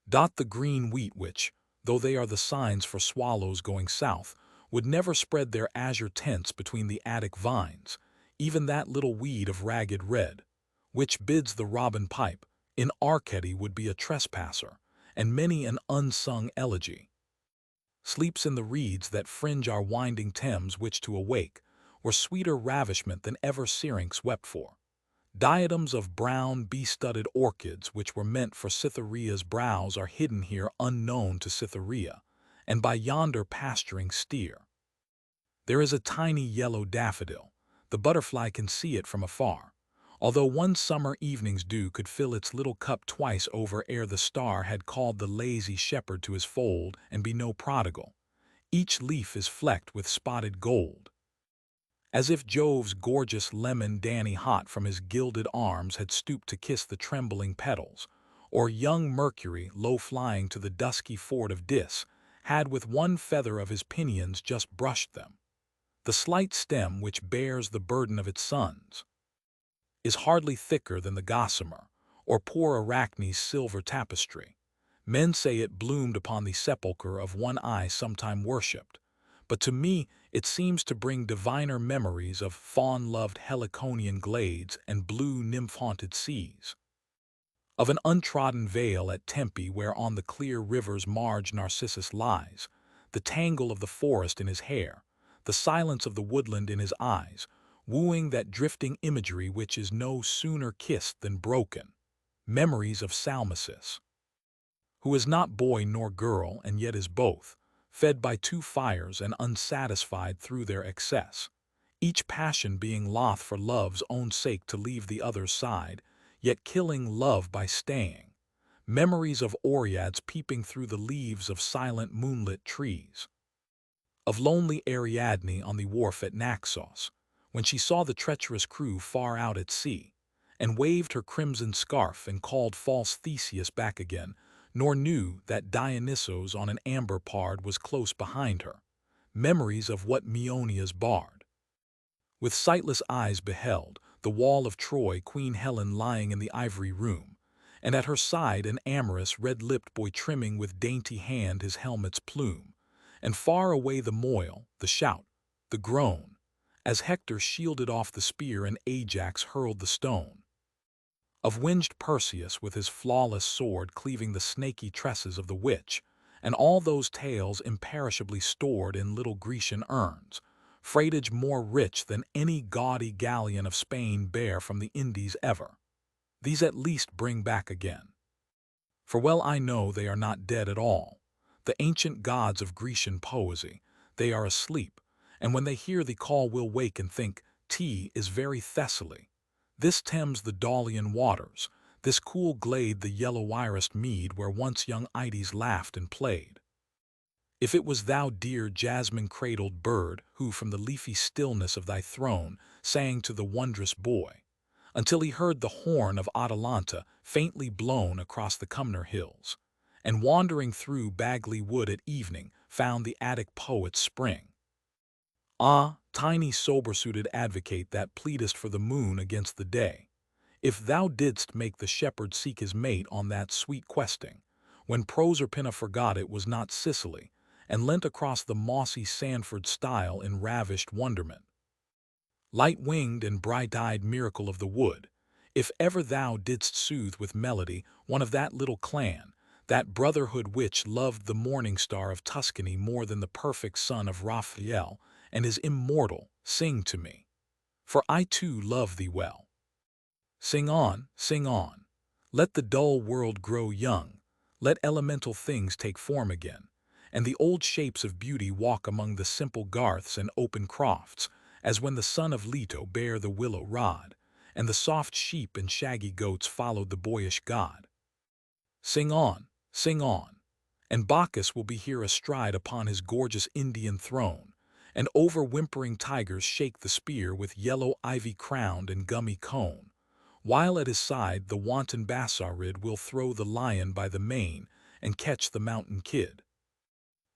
dot the green wheat which, though they are the signs for swallows going south, would never spread their azure tents between the Attic vines, even that little weed of ragged red, which bids the robin pipe, in Arcady would be a trespasser, and many an unsung elegy sleeps in the reeds that fringe our winding Thames, which to awake were sweeter ravishment than ever Syrinx wept for. Diadems of brown bee-studded orchids which were meant for Cytherea's brows are hidden here unknown to Cytherea, and by yonder pasturing steer. There is a tiny yellow daffodil, the butterfly can see it from afar, although one summer evening's dew could fill its little cup twice over ere the star had called the lazy shepherd to his fold and be no prodigal. Each leaf is flecked with spotted gold, as if Jove's gorgeous lemon Danny hot from his gilded arms had stooped to kiss the trembling petals, or young Mercury, low-flying to the dusky ford of Dis, had with one feather of his pinions just brushed them. The slight stem which bears the burden of its sons is hardly thicker than the gossamer, or poor Arachne's silver tapestry. Men say it bloomed upon the sepulchre of one eye sometime worshipped, but to me it seems to bring diviner memories of fawn-loved Heliconian glades and blue nymph-haunted seas, of an untrodden vale at Tempe where on the clear river's marge Narcissus lies, the tangle of the forest in his hair, the silence of the woodland in his eyes, wooing that drifting imagery which is no sooner kissed than broken, memories of Salmacis, who is not boy nor girl and yet is both, fed by two fires and unsatisfied through their excess, each passion being loth for love's own sake to leave the other's side, yet killing love by staying, memories of Oreads peeping through the leaves of silent moonlit trees, of lonely Ariadne on the wharf at Naxos, when she saw the treacherous crew far out at sea, and waved her crimson scarf and called false Theseus back again, nor knew that Dionysos on an amber pard was close behind her, memories of what Maeonia's bard with sightless eyes beheld, the wall of Troy, Queen Helen lying in the ivory room, and at her side an amorous red-lipped boy trimming with dainty hand his helmet's plume, and far away the moil, the shout, the groan, as Hector shielded off the spear and Ajax hurled the stone, of winged Perseus with his flawless sword cleaving the snaky tresses of the witch, and all those tales imperishably stored in little Grecian urns, freightage more rich than any gaudy galleon of Spain bare from the Indies ever. These at least bring back again. For well I know they are not dead at all, the ancient gods of Grecian poesy, they are asleep, and when they hear the call will wake and think, "Tea is very Thessaly. This Thames the Daulian waters, this cool glade the yellow irised mead where once young Ides laughed and played." If it was thou, dear jasmine-cradled bird, who from the leafy stillness of thy throne sang to the wondrous boy, until he heard the horn of Atalanta faintly blown across the Cumnor hills, and wandering through Bagley Wood at evening found the Attic poet's spring. Ah, tiny sober-suited advocate that pleadest for the moon against the day, if thou didst make the shepherd seek his mate on that sweet questing, when Proserpina forgot it was not Sicily, and leant across the mossy Sandford stile in ravished wonderment. Light-winged and bright-eyed miracle of the wood, if ever thou didst soothe with melody one of that little clan, that brotherhood which loved the morning star of Tuscany more than the perfect son of Raphael, and is immortal, sing to me, for I too love thee well. Sing on, sing on. Let the dull world grow young, let elemental things take form again, and the old shapes of beauty walk among the simple garths and open crofts, as when the son of Leto bare the willow rod, and the soft sheep and shaggy goats followed the boyish god. Sing on, and Bacchus will be here astride upon his gorgeous Indian throne, and over whimpering tigers shake the spear with yellow ivy-crowned and gummy cone, while at his side the wanton Bassarid will throw the lion by the mane and catch the mountain kid.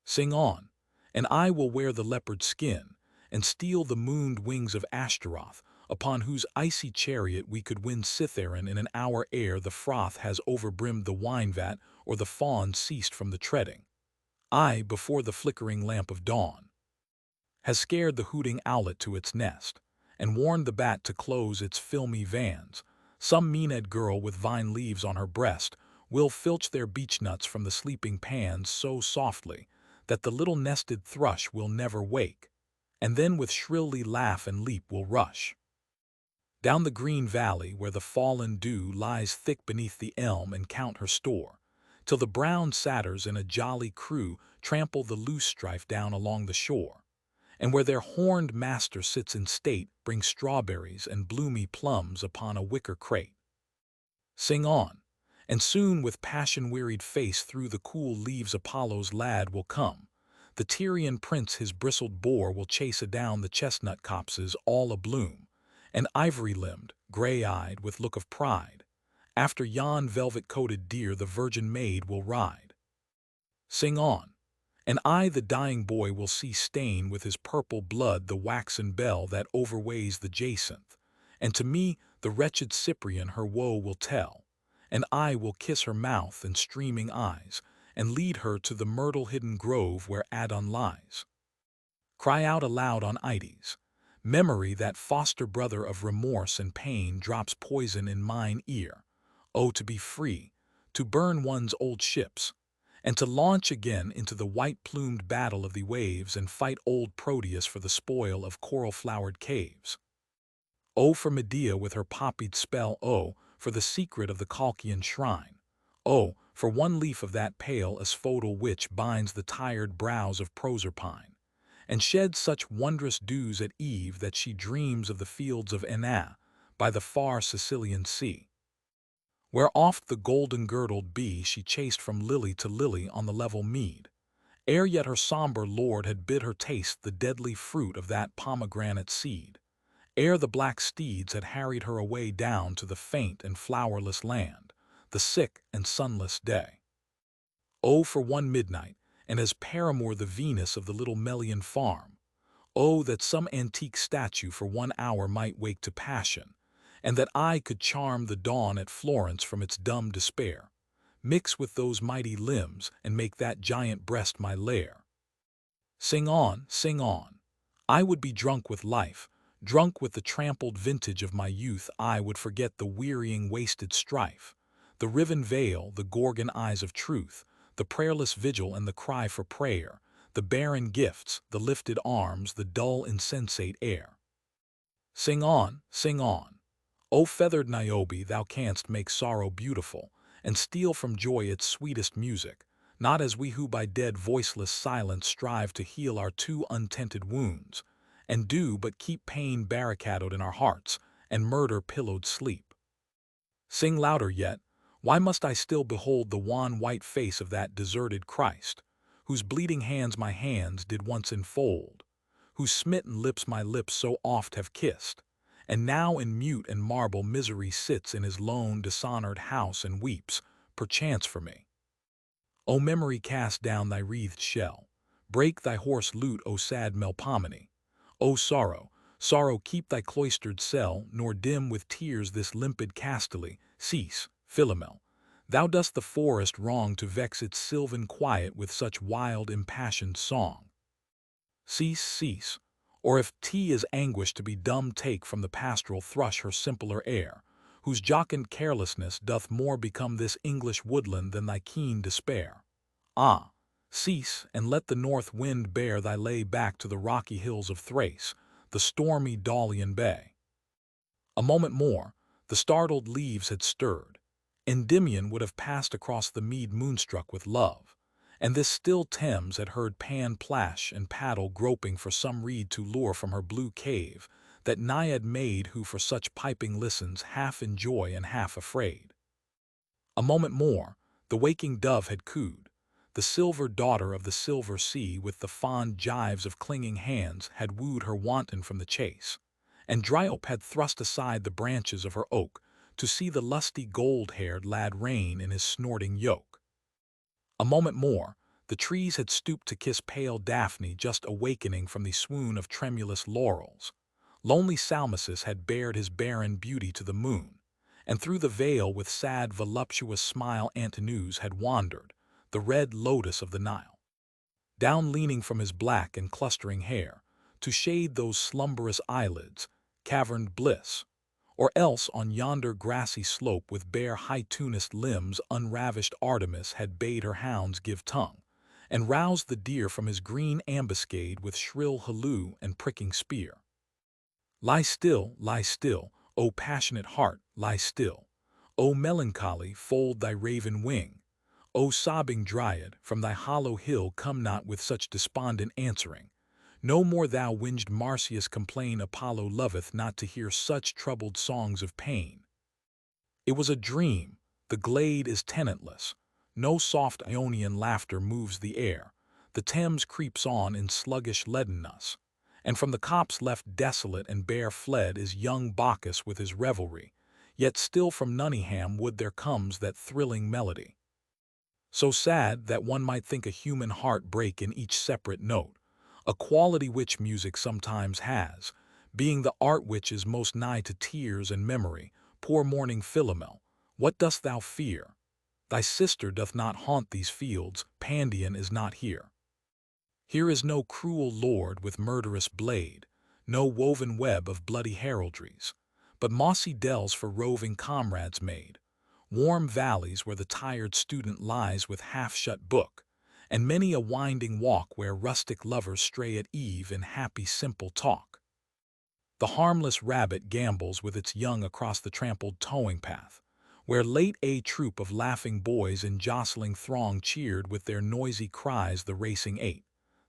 Sing on, and I will wear the leopard skin, and steal the mooned wings of Ashtaroth, upon whose icy chariot we could win Cithaeron in an hour ere the froth has overbrimmed the wine-vat or the fawn ceased from the treading. I, before the flickering lamp of dawn, has scared the hooting owlet to its nest, and warned the bat to close its filmy vans. Some Maenad girl with vine leaves on her breast will filch their beechnuts from the sleeping pans so softly that the little nested thrush will never wake, and then with shrilly laugh and leap will rush down the green valley where the fallen dew lies thick beneath the elm and count her store, till the brown satyrs in a jolly crew trample the loose strife down along the shore, and where their horned master sits in state bring strawberries and bloomy plums upon a wicker crate. Sing on, and soon with passion-wearied face through the cool leaves Apollo's lad will come. The Tyrian prince his bristled boar will chase adown the chestnut copses all abloom, and ivory-limbed, gray-eyed with look of pride, after yon velvet-coated deer the virgin maid will ride. Sing on, and I the dying boy will see stain with his purple blood the waxen bell that overweighs the jacinth, and to me the wretched Cyprian her woe will tell, and I will kiss her mouth and streaming eyes, and lead her to the myrtle-hidden grove where Adon lies. Cry out aloud on Ides. Memory, that foster brother of remorse and pain, drops poison in mine ear. Oh, to be free, to burn one's old ships, and to launch again into the white-plumed battle of the waves and fight old Proteus for the spoil of coral-flowered caves. Oh, for Medea with her poppied spell, oh, for the secret of the Colchian shrine. Oh, for one leaf of that pale asphodel which binds the tired brows of Proserpine, and sheds such wondrous dews at eve that she dreams of the fields of Enna by the far Sicilian sea, where oft the golden-girdled bee she chased from lily to lily on the level mead, ere yet her sombre lord had bid her taste the deadly fruit of that pomegranate seed, ere the black steeds had harried her away down to the faint and flowerless land, the sick and sunless day. Oh, for one midnight, and as paramour the Venus of the little Melian farm. Oh, that some antique statue for 1 hour might wake to passion, and that I could charm the dawn at Florence from its dumb despair, mix with those mighty limbs and make that giant breast my lair. Sing on, I would be drunk with life, drunk with the trampled vintage of my youth. I would forget the wearying wasted strife, the riven veil, the gorgon eyes of truth, the prayerless vigil and the cry for prayer, the barren gifts, the lifted arms, the dull insensate air. Sing on, O feathered Niobe, thou canst make sorrow beautiful, and steal from joy its sweetest music, not as we who by dead voiceless silence strive to heal our too untented wounds, and do but keep pain barricaded in our hearts, and murder pillowed sleep. Sing louder yet, why must I still behold the wan white face of that deserted Christ, whose bleeding hands my hands did once enfold, whose smitten lips my lips so oft have kissed, and now in mute and marble misery sits in his lone dishonored house and weeps, perchance for me. O memory, cast down thy wreathed shell, break thy hoarse lute, O sad Melpomene. O sorrow, sorrow, keep thy cloistered cell, nor dim with tears this limpid Castaly. Cease, Philomel, thou dost the forest wrong to vex its sylvan quiet with such wild impassioned song. Cease, cease, or if tea is anguish to be dumb, take from the pastoral thrush her simpler air, whose jocund carelessness doth more become this English woodland than thy keen despair. Ah, cease, and let the north wind bear thy lay back to the rocky hills of Thrace, the stormy Daulian Bay. A moment more, the startled leaves had stirred. Endymion would have passed across the mead moonstruck with love, and this still Thames had heard Pan plash and paddle, groping for some reed to lure from her blue cave, that Naiad maid who for such piping listens, half in joy and half afraid. A moment more, the waking dove had cooed. The silver daughter of the silver sea, with the fond gyves of clinging hands, had wooed her wanton from the chase, and Dryope had thrust aside the branches of her oak to see the lusty gold-haired lad rein in his snorting yoke. A moment more, the trees had stooped to kiss pale Daphne, just awakening from the swoon of tremulous laurels. Lonely Salmacis had bared his barren beauty to the moon, and through the vale with sad voluptuous smile Antinous had wandered, the red lotus of the Nile, down leaning from his black and clustering hair, to shade those slumberous eyelids, caverned bliss, or else on yonder grassy slope with bare high-tunist limbs unravished Artemis had bade her hounds give tongue, and roused the deer from his green ambuscade with shrill halloo and pricking spear. Lie still, O passionate heart, lie still. O melancholy, fold thy raven wing. O sobbing Dryad, from thy hollow hill come not with such despondent answering. No more thou winged Marsyas complain, Apollo loveth not to hear such troubled songs of pain. It was a dream, the glade is tenantless, no soft Ionian laughter moves the air, the Thames creeps on in sluggish leadenness, and from the copse left desolate and bare fled is young Bacchus with his revelry, yet still from Nunningham wood there comes that thrilling melody. So sad that one might think a human heart break in each separate note, a quality which music sometimes has, being the art which is most nigh to tears and memory. Poor mourning Philomel, what dost thou fear? Thy sister doth not haunt these fields, Pandion is not here. Here is no cruel lord with murderous blade, no woven web of bloody heraldries, but mossy dells for roving comrades made, warm valleys where the tired student lies with half-shut book, and many a winding walk where rustic lovers stray at eve in happy simple talk. The harmless rabbit gambols with its young across the trampled towing path, where late a troop of laughing boys in jostling throng cheered with their noisy cries the racing eight.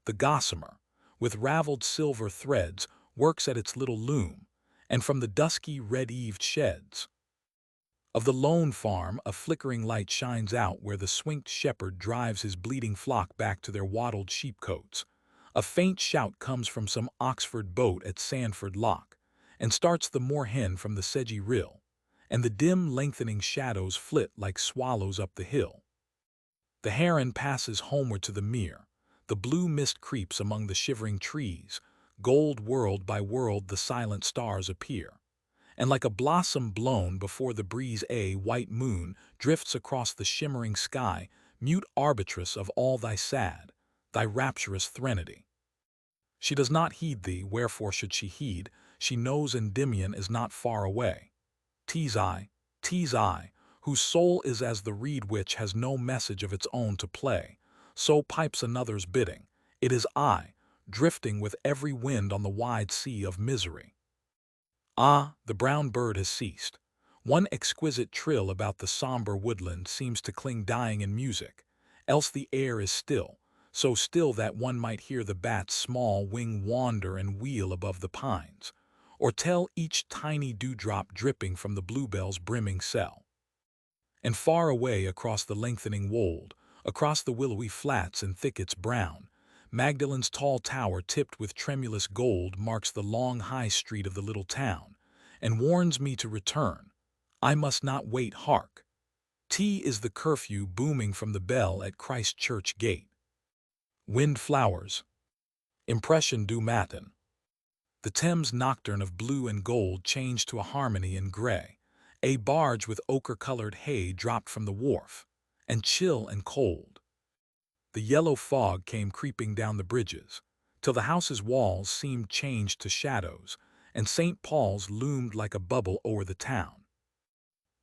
The gossamer, with raveled silver threads, works at its little loom, and from the dusky red-eaved sheds of the lone farm a flickering light shines out where the swinked shepherd drives his bleating flock back to their wattled sheepcotes. A faint shout comes from some Oxford boat at Sandford Lock, and starts the moor hen from the sedgy rill, and the dim lengthening shadows flit like swallows up the hill. The heron passes homeward to the mere, the blue mist creeps among the shivering trees, gold world by world the silent stars appear, and like a blossom blown before the breeze a white moon drifts across the shimmering sky, mute arbitress of all thy sad, thy rapturous threnody. She does not heed thee, wherefore should she heed? She knows Endymion is not far away. 'Tis I, whose soul is as the reed which has no message of its own to play, so pipes another's bidding. It is I, drifting with every wind on the wide sea of misery. Ah, the brown bird has ceased. One exquisite trill about the somber woodland seems to cling dying in music, else the air is still, so still that one might hear the bat's small wing wander and wheel above the pines, or tell each tiny dewdrop dripping from the bluebell's brimming cell. And far away across the lengthening wold, Across the willowy flats and thickets brown, Magdalen's tall tower tipped with tremulous gold marks the long high street of the little town, and warns me to return. I must not wait, hark! T is the curfew booming from the bell at Christ Church gate. Wind flowers. Impression du matin. The Thames nocturne of blue and gold changed to a harmony in gray. A barge with ochre-colored hay dropped from the wharf, and chill and cold. The yellow fog came creeping down the bridges, till the house's walls seemed changed to shadows, and St. Paul's loomed like a bubble o'er the town.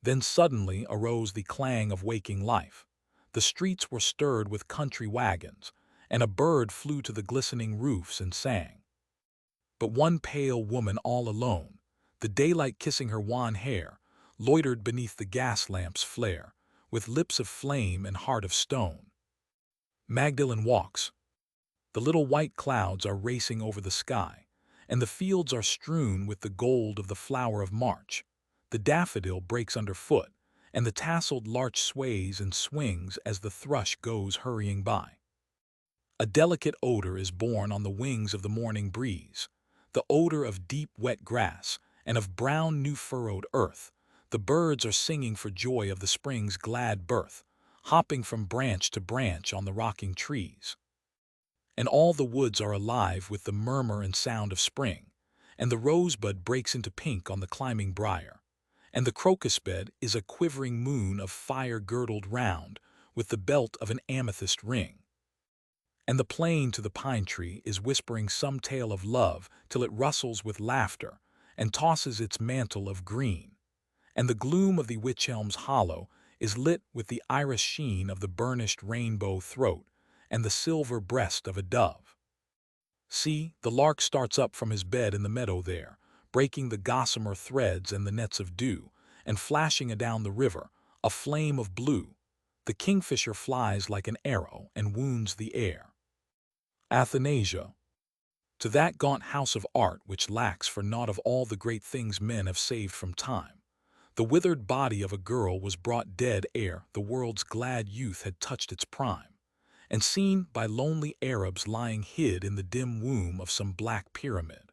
Then suddenly arose the clang of waking life. The streets were stirred with country wagons, and a bird flew to the glistening roofs and sang. But one pale woman all alone, the daylight kissing her wan hair, loitered beneath the gas lamp's flare, with lips of flame and heart of stone. Magdalen walks. The little white clouds are racing over the sky, and the fields are strewn with the gold of the flower of March. The daffodil breaks underfoot, and the tasseled larch sways and swings as the thrush goes hurrying by. A delicate odor is borne on the wings of the morning breeze, the odor of deep wet grass and of brown new-furrowed earth. The birds are singing for joy of the spring's glad birth, hopping from branch to branch on the rocking trees. And all the woods are alive with the murmur and sound of spring, and the rosebud breaks into pink on the climbing briar, and the crocus bed is a quivering moon of fire girdled round with the belt of an amethyst ring. And the plain to the pine tree is whispering some tale of love till it rustles with laughter and tosses its mantle of green, and the gloom of the wych elm's hollow is lit with the iris sheen of the burnished rainbow throat and the silver breast of a dove. See, the lark starts up from his bed in the meadow there, breaking the gossamer threads and the nets of dew, and flashing adown the river, a flame of blue. The kingfisher flies like an arrow and wounds the air. Athanasia. To that gaunt house of art which lacks for naught of all the great things men have saved from time, the withered body of a girl was brought dead ere the world's glad youth had touched its prime, and seen by lonely Arabs lying hid in the dim womb of some black pyramid.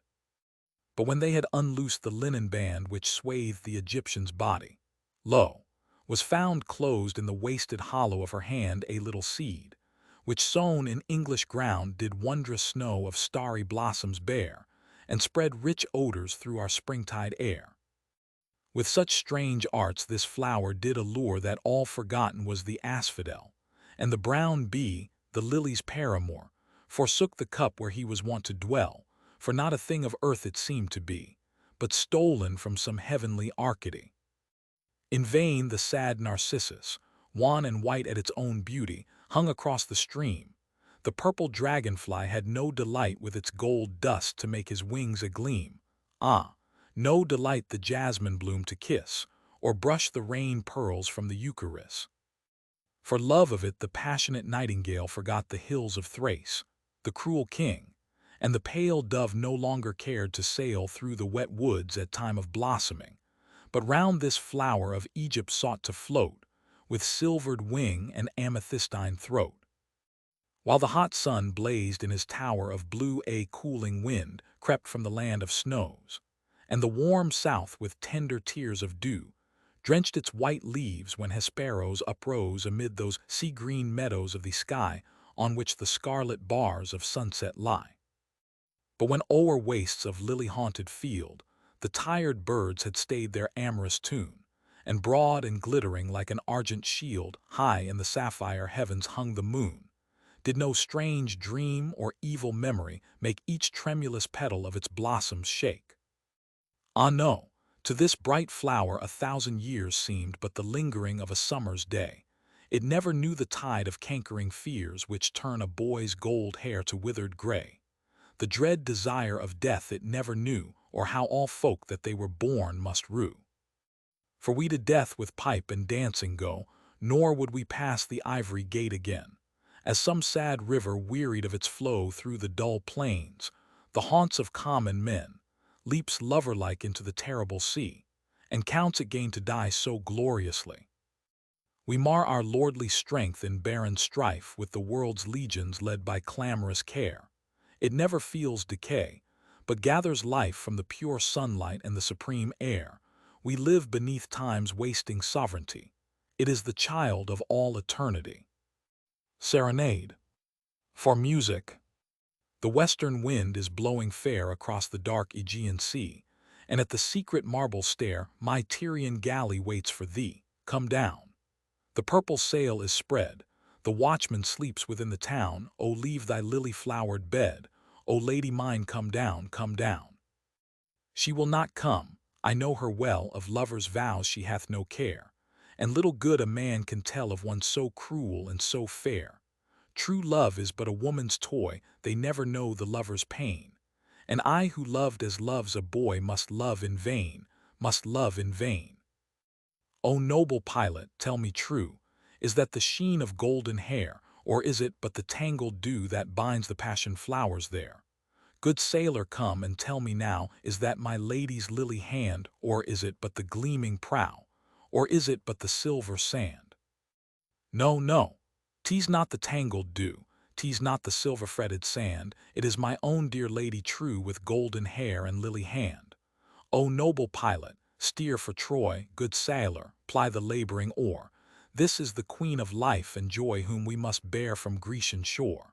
But when they had unloosed the linen band which swathed the Egyptian's body, lo, was found closed in the wasted hollow of her hand a little seed, which sown in English ground did wondrous snow of starry blossoms bear, and spread rich odors through our springtide air. With such strange arts this flower did allure that all forgotten was the asphodel, and the brown bee, the lily's paramour, forsook the cup where he was wont to dwell, for not a thing of earth it seemed to be, but stolen from some heavenly Arcady. In vain the sad narcissus, wan and white at its own beauty, hung across the stream. The purple dragonfly had no delight with its gold dust to make his wings a gleam. Ah, no delight the jasmine bloom to kiss, or brush the rain pearls from the eucharis. For love of it the passionate nightingale forgot the hills of Thrace, the cruel king, and the pale dove no longer cared to sail through the wet woods at time of blossoming, but round this flower of Egypt sought to float, with silvered wing and amethystine throat. While the hot sun blazed in his tower of blue, a cooling wind crept from the land of snows, and the warm south with tender tears of dew drenched its white leaves when Hesperos uprose amid those sea-green meadows of the sky on which the scarlet bars of sunset lie. But when o'er wastes of lily-haunted field the tired birds had stayed their amorous tune, and broad and glittering like an argent shield high in the sapphire heavens hung the moon, did no strange dream or evil memory make each tremulous petal of its blossoms shake? Ah no, to this bright flower 1,000 years seemed but the lingering of a summer's day. It never knew the tide of cankering fears which turn a boy's gold hair to withered gray. The dread desire of death it never knew, or how all folk that they were born must rue. For we to death with pipe and dancing go, nor would we pass the ivory gate again, as some sad river wearied of its flow through the dull plains, the haunts of common men, leaps lover-like into the terrible sea, and counts it gain to die so gloriously. We mar our lordly strength in barren strife with the world's legions led by clamorous care. It never feels decay, but gathers life from the pure sunlight and the supreme air. We live beneath time's wasting sovereignty. It is the child of all eternity. Serenade. For music. The western wind is blowing fair across the dark Aegean Sea, and at the secret marble stair my Tyrian galley waits for thee. Come down. The purple sail is spread. The watchman sleeps within the town. O leave thy lily-flowered bed. O lady mine, come down, come down. She will not come. I know her well. Of lovers' vows she hath no care, and little good a man can tell of one so cruel and so fair. True love is but a woman's toy. They never know the lover's pain. And I who loved as loves a boy must love in vain, must love in vain. O noble pilot, tell me true, is that the sheen of golden hair, or is it but the tangled dew that binds the passion flowers there? Good sailor, come and tell me now, is that my lady's lily hand, or is it but the gleaming prow, or is it but the silver sand? No, no, 'tis not the tangled dew, 'tis not the silver-fretted sand, it is my own dear lady true with golden hair and lily hand. O noble pilot, steer for Troy, good sailor, ply the laboring oar. This is the queen of life and joy whom we must bear from Grecian shore.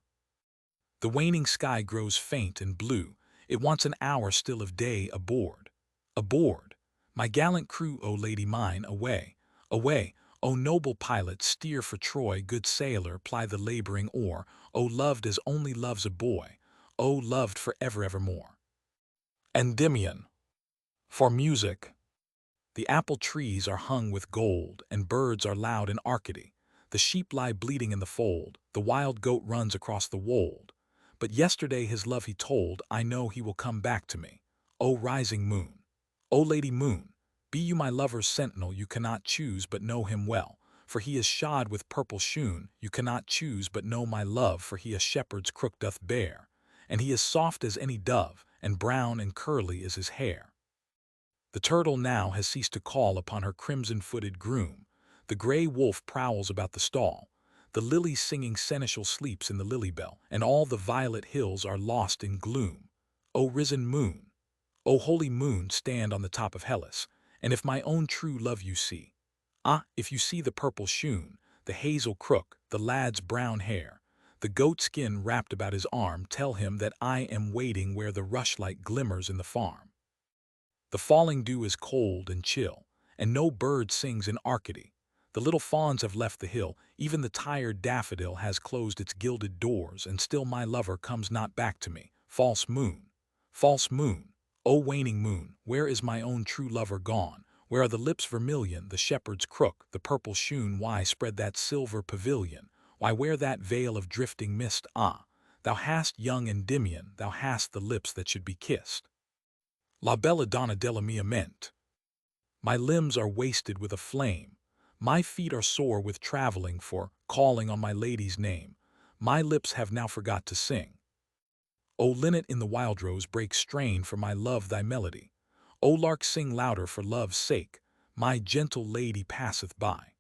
The waning sky grows faint and blue. It wants an hour still of day aboard. Aboard! My gallant crew, O lady mine, away, away! O noble pilot, steer for Troy, good sailor, ply the laboring oar. O loved as only loves a boy, O loved for ever evermore. Endymion. For music. The apple trees are hung with gold, and birds are loud in Arcady. The sheep lie bleating in the fold, the wild goat runs across the wold. But yesterday his love he told, I know he will come back to me. O rising moon! O lady moon! Be you my lover's sentinel, you cannot choose but know him well, for he is shod with purple shoon. You cannot choose but know my love, for he a shepherd's crook doth bear, and he is soft as any dove, and brown and curly is his hair. The turtle now has ceased to call upon her crimson-footed groom. The gray wolf prowls about the stall. The lily singing seneschal sleeps in the lily bell, and all the violet hills are lost in gloom. O risen moon! O holy moon, stand on the top of Hélas, and if my own true love you see, if you see the purple shoon, the hazel crook, the lad's brown hair, the goat skin wrapped about his arm, tell him that I am waiting where the rushlight glimmers in the farm. The falling dew is cold and chill, and no bird sings in Arcady. The little fawns have left the hill, even the tired daffodil has closed its gilded doors, and still my lover comes not back to me. False moon! False moon! O waning moon, where is my own true lover gone? Where are the lips vermilion, the shepherd's crook, the purple shoon? Why spread that silver pavilion? Why wear that veil of drifting mist? Ah, thou hast, young Endymion, thou hast the lips that should be kissed. La bella donna della mia mente. My limbs are wasted with a flame. My feet are sore with traveling, for, calling on my lady's name, my lips have now forgot to sing. O linnet in the wildrose, break strain for my love thy melody. O lark, sing louder for love's sake, my gentle lady passeth by.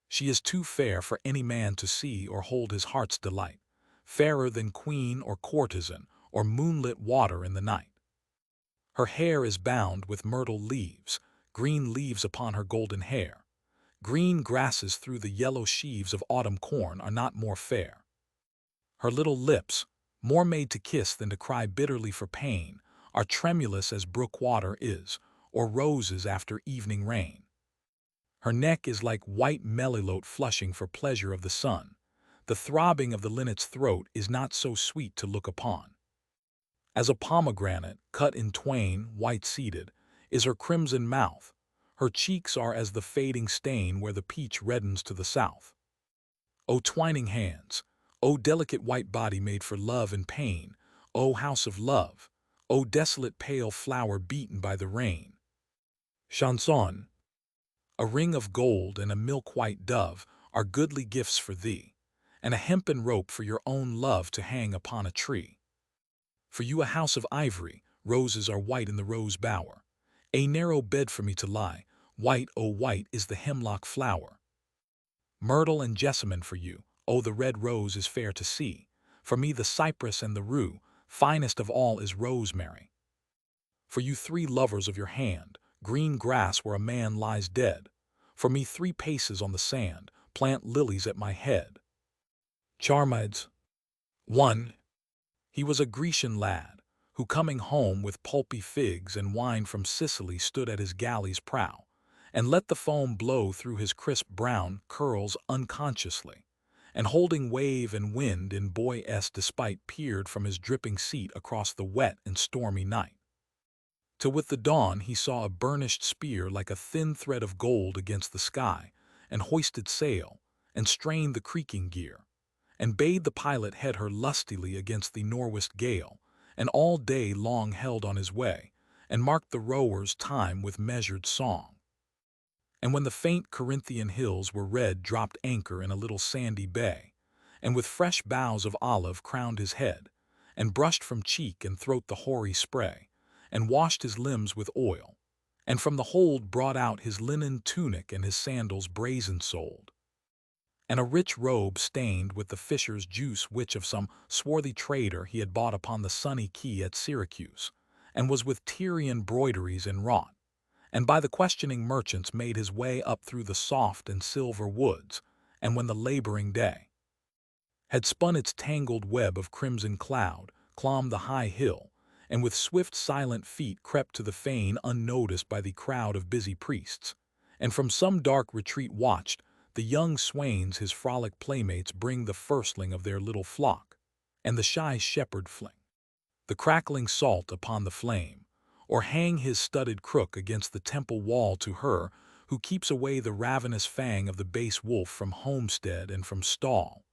She is too fair for any man to see or hold his heart's delight, fairer than queen or courtesan or moonlit water in the night. Her hair is bound with myrtle leaves, green leaves upon her golden hair. Green grasses through the yellow sheaves of autumn corn are not more fair. Her little lips, more made to kiss than to cry bitterly for pain, are tremulous as brook water is, or roses after evening rain. Her neck is like white melilote flushing for pleasure of the sun. The throbbing of the linnet's throat is not so sweet to look upon. As a pomegranate, cut in twain, white-seeded, is her crimson mouth. Her cheeks are as the fading stain where the peach reddens to the south. O twining hands! O delicate white body made for love and pain! O house of love! O desolate pale flower beaten by the rain! Chanson. A ring of gold and a milk-white dove are goodly gifts for thee, and a hempen rope for your own love to hang upon a tree. For you a house of ivory, roses are white in the rose bower. A narrow bed for me to lie, white, oh white, is the hemlock flower. Myrtle and jessamine for you, oh, the red rose is fair to see. For me the cypress and the rue, finest of all is rosemary. For you 3 lovers of your hand, green grass where a man lies dead. For me 3 paces on the sand, plant lilies at my head. Charmides. 1. He was a Grecian lad, who coming home with pulpy figs and wine from Sicily stood at his galley's prow, and let the foam blow through his crisp brown curls unconsciously, and holding wave and wind in boy-esque despite peered from his dripping seat across the wet and stormy night. Till with the dawn he saw a burnished spear like a thin thread of gold against the sky, and hoisted sail, and strained the creaking gear, and bade the pilot head her lustily against the nor'west gale, and all day long held on his way, and marked the rowers' time with measured song. And when the faint Corinthian hills were red, dropped anchor in a little sandy bay, and with fresh boughs of olive crowned his head, and brushed from cheek and throat the hoary spray, and washed his limbs with oil, and from the hold brought out his linen tunic and his sandals brazen-soled, and a rich robe stained with the fisher's juice which of some swarthy trader he had bought upon the sunny quay at Syracuse, and was with Tyrian broideries enwrought, and by the questioning merchants made his way up through the soft and silver woods, and when the laboring day had spun its tangled web of crimson cloud, clomb the high hill, and with swift silent feet crept to the fane unnoticed by the crowd of busy priests, and from some dark retreat watched the young swains his frolic playmates bring the firstling of their little flock, and the shy shepherd fling the crackling salt upon the flame, or hang his studded crook against the temple wall to her who keeps away the ravenous fang of the base wolf from homestead and from stall.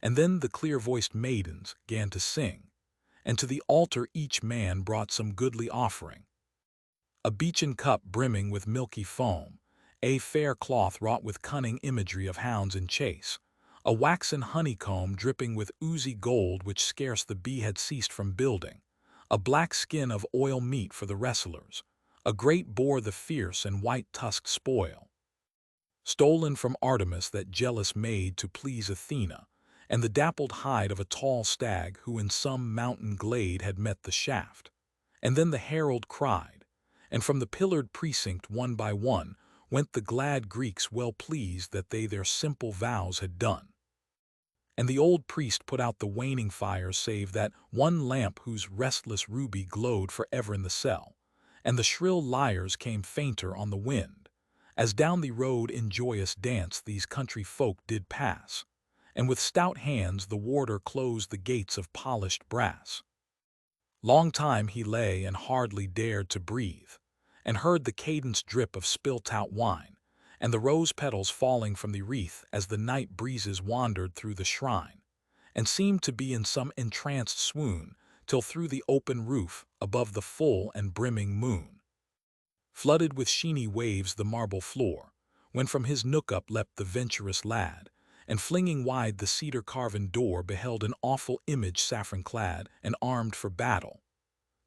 And then the clear-voiced maidens 'gan to sing, and to the altar each man brought some goodly offering. A beechen cup brimming with milky foam, a fair cloth wrought with cunning imagery of hounds in chase, a waxen honeycomb dripping with oozy gold which scarce the bee had ceased from building, a black skin of oil meat for the wrestlers, a great boar the fierce and white-tusked spoil, stolen from Artemis that jealous maid to please Athena, and the dappled hide of a tall stag who in some mountain glade had met the shaft. And then the herald cried, and from the pillared precinct one by one went the glad Greeks well pleased that they their simple vows had done. And the old priest put out the waning fire save that one lamp whose restless ruby glowed forever in the cell, and the shrill lyres came fainter on the wind, as down the road in joyous dance these country folk did pass, and with stout hands the warder closed the gates of polished brass. Long time he lay and hardly dared to breathe, and heard the cadence drip of spilt-out wine, and the rose petals falling from the wreath as the night breezes wandered through the shrine, and seemed to be in some entranced swoon, till through the open roof, above the full and brimming moon, flooded with sheeny waves the marble floor, when from his nook up leapt the venturous lad, and flinging wide the cedar-carven door beheld an awful image saffron-clad and armed for battle.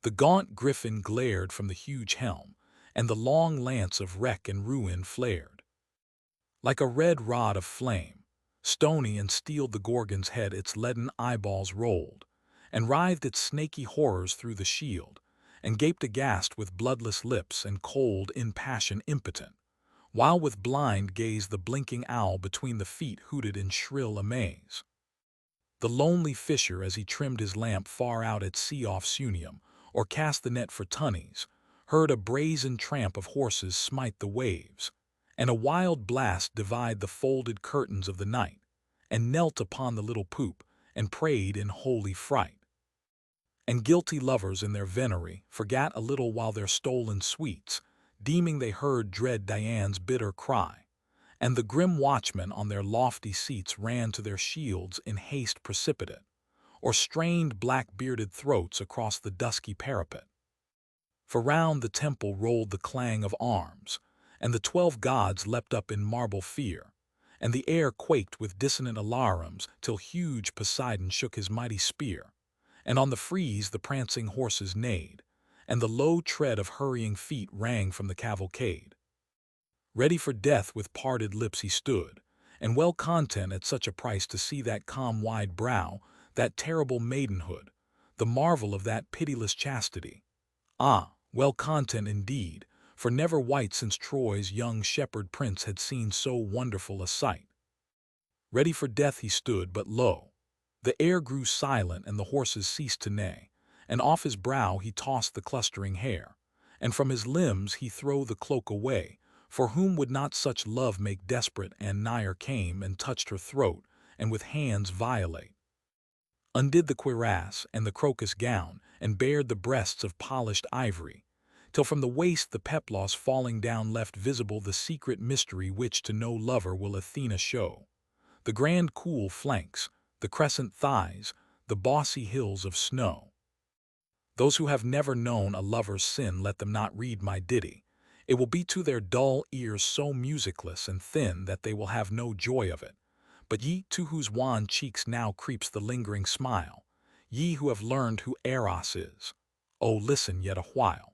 The gaunt griffin glared from the huge helm, and the long lance of wreck and ruin flared like a red rod of flame. Stony and steeled the Gorgon's head its leaden eyeballs rolled, and writhed its snaky horrors through the shield, and gaped aghast with bloodless lips and cold in passion impotent, while with blind gaze the blinking owl between the feet hooted in shrill amaze. The lonely fisher, as he trimmed his lamp far out at sea off Sunium, or cast the net for tunnies, heard a brazen tramp of horses smite the waves, and a wild blast divide the folded curtains of the night, and knelt upon the little poop, and prayed in holy fright. And guilty lovers in their venery forgat a little while their stolen sweets, deeming they heard dread Dian's bitter cry, and the grim watchmen on their lofty seats ran to their shields in haste precipitate, or strained black-bearded throats across the dusky parapet. For round the temple rolled the clang of arms, and the 12 gods leapt up in marble fear, and the air quaked with dissonant alarums till huge Poseidon shook his mighty spear, and on the frieze the prancing horses neighed, and the low tread of hurrying feet rang from the cavalcade. Ready for death with parted lips he stood, and well content at such a price to see that calm wide brow, that terrible maidenhood, the marvel of that pitiless chastity. Ah, well content indeed, for never wight since Troy's young shepherd prince had seen so wonderful a sight. Ready for death he stood, but lo! The air grew silent and the horses ceased to neigh, and off his brow he tossed the clustering hair, and from his limbs he threw the cloak away, for whom would not such love make desperate? And nigher came and touched her throat, and with hands violate undid the cuirass and the crocus gown, and bared the breasts of polished ivory, till from the waist the peplos falling down left visible the secret mystery which to no lover will Athena show. The grand cool flanks, the crescent thighs, the bossy hills of snow. Those who have never known a lover's sin, let them not read my ditty. It will be to their dull ears so musicless and thin that they will have no joy of it. But ye, to whose wan cheeks now creeps the lingering smile, ye who have learned who Eros is, oh, listen yet a while.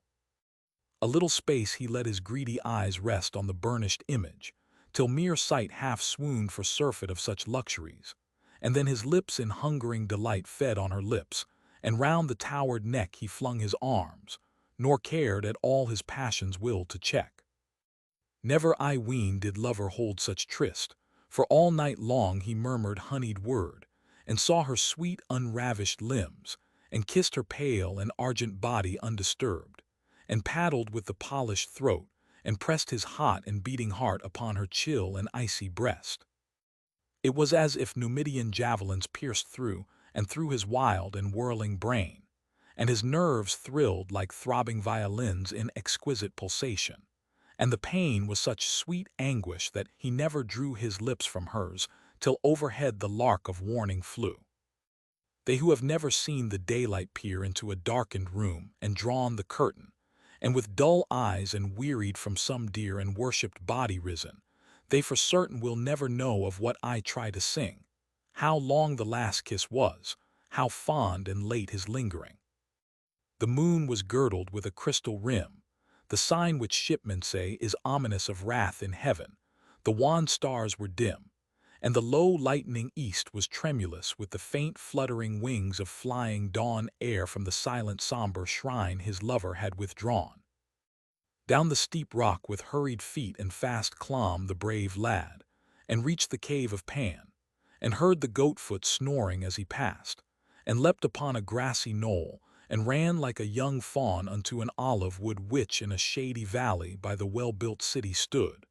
A little space he let his greedy eyes rest on the burnished image, till mere sight half swooned for surfeit of such luxuries, and then his lips in hungering delight fed on her lips, and round the towered neck he flung his arms, nor cared at all his passion's will to check. Never, I ween, did lover hold such tryst, for all night long he murmured honeyed word, and saw her sweet unravished limbs, and kissed her pale and argent body undisturbed, and paddled with the polished throat, and pressed his hot and beating heart upon her chill and icy breast. It was as if Numidian javelins pierced through and through his wild and whirling brain, and his nerves thrilled like throbbing violins in exquisite pulsation, and the pain was such sweet anguish that he never drew his lips from hers till overhead the lark of warning flew. They who have never seen the daylight peer into a darkened room and drawn the curtain, and with dull eyes and wearied from some dear and worshipped body risen, they for certain will never know of what I try to sing, how long the last kiss was, how fond and late his lingering. The moon was girdled with a crystal rim, the sign which shipmen say is ominous of wrath in heaven. The wan stars were dim, and the low lightening east was tremulous with the faint fluttering wings of flying dawn air from the silent somber shrine his lover had withdrawn. Down the steep rock with hurried feet and fast clomb the brave lad, and reached the cave of Pan, and heard the goat-foot snoring as he passed, and leapt upon a grassy knoll, and ran like a young fawn unto an olive wood which in a shady valley by the well-built city stood,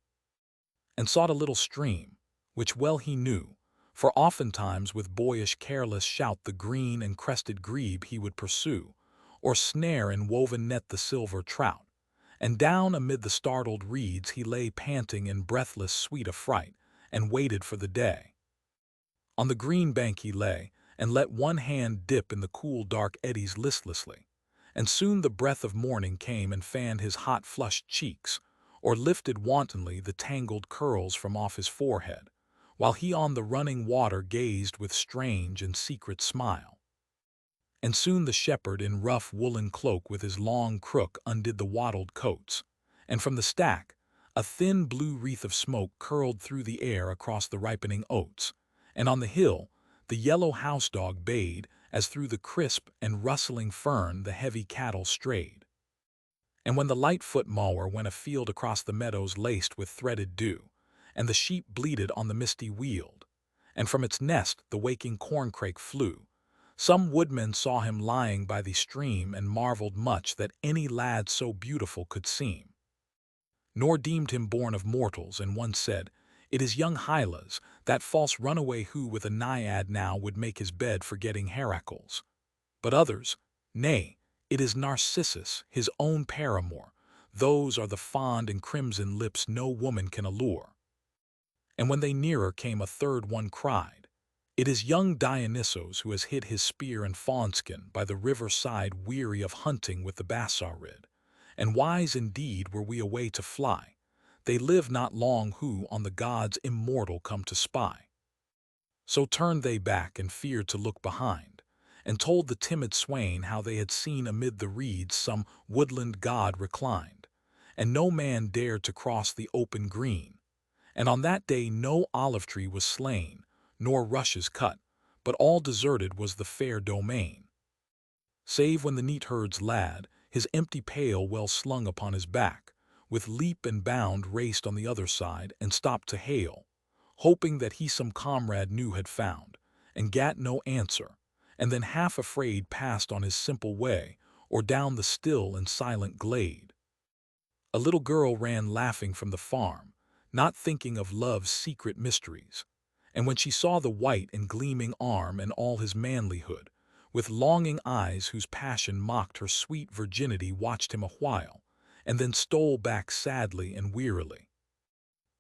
and sought a little stream, which well he knew, for oftentimes with boyish careless shout the green and crested grebe he would pursue, or snare in woven net the silver trout, and down amid the startled reeds he lay panting in breathless sweet affright, and waited for the day. On the green bank he lay, and let one hand dip in the cool dark eddies listlessly, and soon the breath of morning came and fanned his hot flushed cheeks, or lifted wantonly the tangled curls from off his forehead, while he on the running water gazed with strange and secret smile. And soon the shepherd in rough woolen cloak with his long crook undid the wattled coats, and from the stack a thin blue wreath of smoke curled through the air across the ripening oats, and on the hill the yellow house-dog bayed as through the crisp and rustling fern the heavy cattle strayed. And when the light-foot mower went afield across the meadows laced with threaded dew, and the sheep bleated on the misty weald, and from its nest the waking corncrake flew, some woodmen saw him lying by the stream and marveled much that any lad so beautiful could seem, nor deemed him born of mortals, and one said, "It is young Hélas, that false runaway who with a naiad now would make his bed forgetting Heracles." But others, "Nay, it is Narcissus, his own paramour, those are the fond and crimson lips no woman can allure." And when they nearer came a third one cried, "It is young Dionysos who has hid his spear and fawnskin by the river side weary of hunting with the Bassarid, and wise indeed were we away to fly. They live not long who on the gods immortal come to spy." So turned they back and feared to look behind, and told the timid swain how they had seen amid the reeds some woodland god reclined, and no man dared to cross the open green, And on that day no olive tree was slain, nor rushes cut, but all deserted was the fair domain. Save when the neat-herd's lad, his empty pail well slung upon his back, with leap and bound raced on the other side and stopped to hail, hoping that he some comrade new had found, and gat no answer, and then half afraid passed on his simple way, or down the still and silent glade. A little girl ran laughing from the farm, not thinking of love's secret mysteries, and when she saw the white and gleaming arm and all his manlyhood, with longing eyes whose passion mocked her sweet virginity, watched him a while, and then stole back sadly and wearily.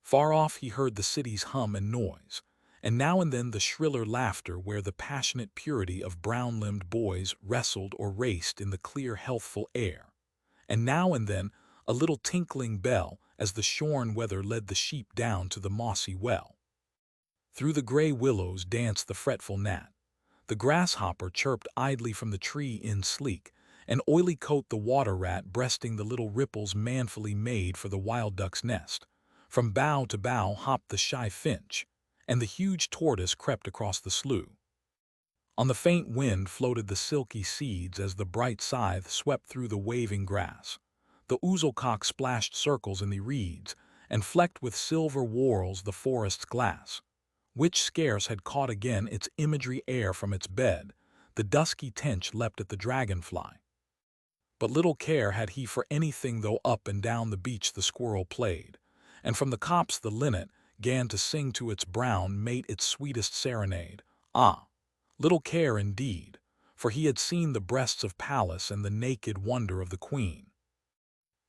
Far off he heard the city's hum and noise, and now and then the shriller laughter where the passionate purity of brown-limbed boys wrestled or raced in the clear healthful air, and now and then a little tinkling bell as the shorn wether led the sheep down to the mossy well. Through the gray willows danced the fretful gnat, the grasshopper chirped idly from the tree in sleek, and oily coat the water rat breasting the little ripples manfully made for the wild duck's nest. From bough to bough hopped the shy finch, and the huge tortoise crept across the slough. On the faint wind floated the silky seeds as the bright scythe swept through the waving grass. The ouzelcock splashed circles in the reeds, and flecked with silver whorls the forest's glass, which scarce had caught again its imagery air from its bed. The dusky tench leapt at the dragonfly. But little care had he for anything, though up and down the beach the squirrel played, and from the copse the linnet 'gan to sing to its brown mate its sweetest serenade. Ah, little care indeed, for he had seen the breasts of Pallas and the naked wonder of the queen.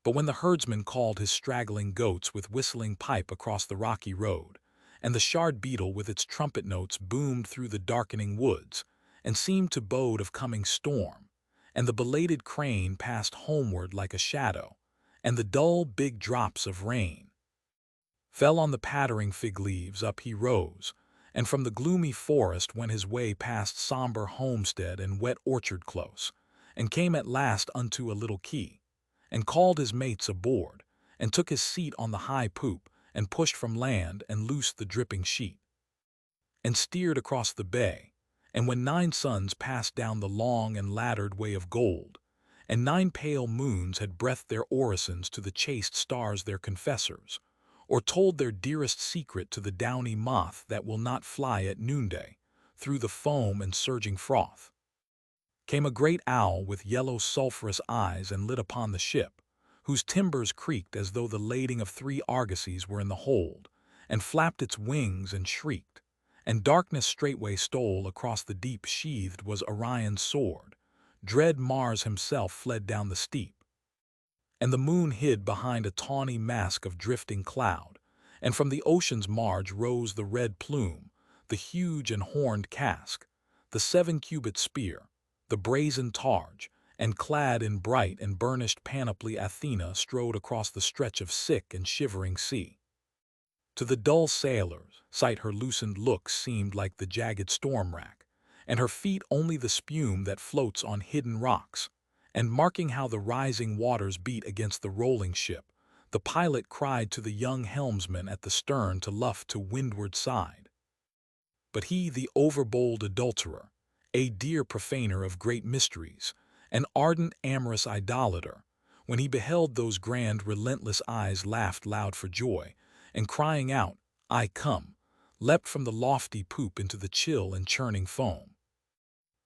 But when the herdsman called his straggling goats with whistling pipe across the rocky road, and the shard beetle with its trumpet notes boomed through the darkening woods, and seemed to bode of coming storm, and the belated crane passed homeward like a shadow, and the dull big drops of rain fell on the pattering fig leaves, up he rose, and from the gloomy forest went his way past somber homestead and wet orchard close, and came at last unto a little quay, and called his mates aboard, and took his seat on the high poop, and pushed from land and loosed the dripping sheet, and steered across the bay. And when 9 suns passed down the long and laddered way of gold, and 9 pale moons had breathed their orisons to the chaste stars their confessors, or told their dearest secret to the downy moth that will not fly at noonday, through the foam and surging froth, came a great owl with yellow sulphurous eyes and lit upon the ship, whose timbers creaked as though the lading of 3 argosies were in the hold, and flapped its wings and shrieked, and darkness straightway stole across the deep. Sheathed was Orion's sword, dread Mars himself fled down the steep, and the moon hid behind a tawny mask of drifting cloud, and from the ocean's marge rose the red plume, the huge and horned casque, the 7-cubit spear, the brazen targe, and clad in bright and burnished panoply Athena strode across the stretch of sick and shivering sea. To the dull sailor's sight her loosened looks seemed like the jagged storm rack, and her feet only the spume that floats on hidden rocks, and marking how the rising waters beat against the rolling ship, the pilot cried to the young helmsman at the stern to luff to windward side. But he, the overbold adulterer, a dear profaner of great mysteries, an ardent amorous idolater, when he beheld those grand relentless eyes laughed loud for joy, and crying out, "I come," leapt from the lofty poop into the chill and churning foam.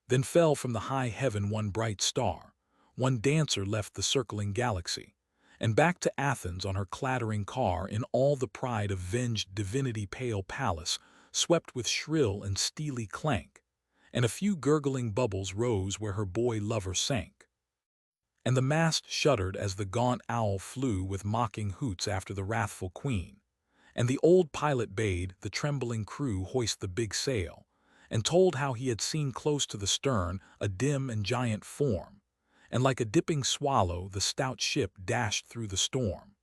Then fell from the high heaven one bright star, one dancer left the circling galaxy, and back to Athens on her clattering car in all the pride of venged divinity. Pale Pallas swept with shrill and steely clank, and a few gurgling bubbles rose where her boy lover sank. And the mast shuddered as the gaunt owl flew with mocking hoots after the wrathful queen, and the old pilot bade the trembling crew hoist the big sail, and told how he had seen close to the stern a dim and giant form, and like a dipping swallow the stout ship dashed through the storm.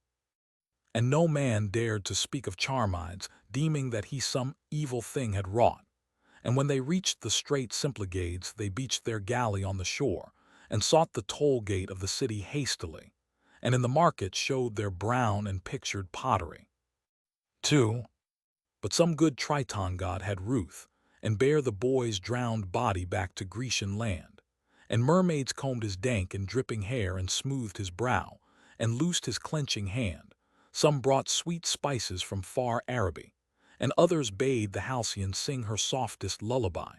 And no man dared to speak of Charmides, deeming that he some evil thing had wrought. And when they reached the strait Symplegades, they beached their galley on the shore, and sought the toll gate of the city hastily, and in the market showed their brown and pictured pottery. 2. But some good Triton god had ruth, and bare the boy's drowned body back to Grecian land. And mermaids combed his dank and dripping hair and smoothed his brow, and loosed his clenching hand. Some brought sweet spices from far Araby, and others bade the Halcyon sing her softest lullaby.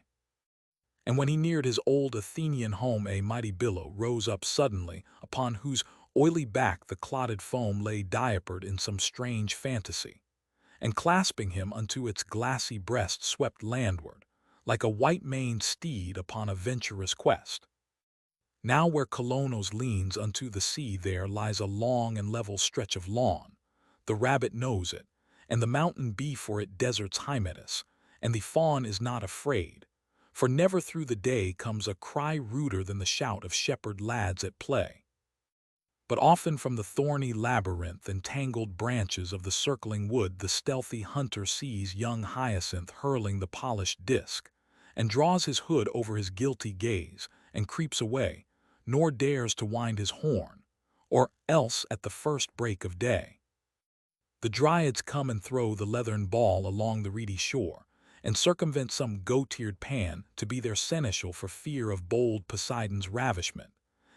And when he neared his old Athenian home, a mighty billow rose up suddenly, upon whose oily back the clotted foam lay diapered in some strange fantasy, and clasping him unto its glassy breast swept landward, like a white-maned steed upon a venturous quest. Now where Colonos leans unto the sea, there lies a long and level stretch of lawn. The rabbit knows it, and the mountain bee for it desert's Hymettus, and the fawn is not afraid, for never through the day comes a cry ruder than the shout of shepherd lads at play. But often from the thorny labyrinth and tangled branches of the circling wood the stealthy hunter sees young Hyacinth hurling the polished disk, and draws his hood over his guilty gaze, and creeps away, nor dares to wind his horn, or else at the first break of day. The dryads come and throw the leathern ball along the reedy shore, and circumvent some goat-eared Pan to be their seneschal for fear of bold Poseidon's ravishment,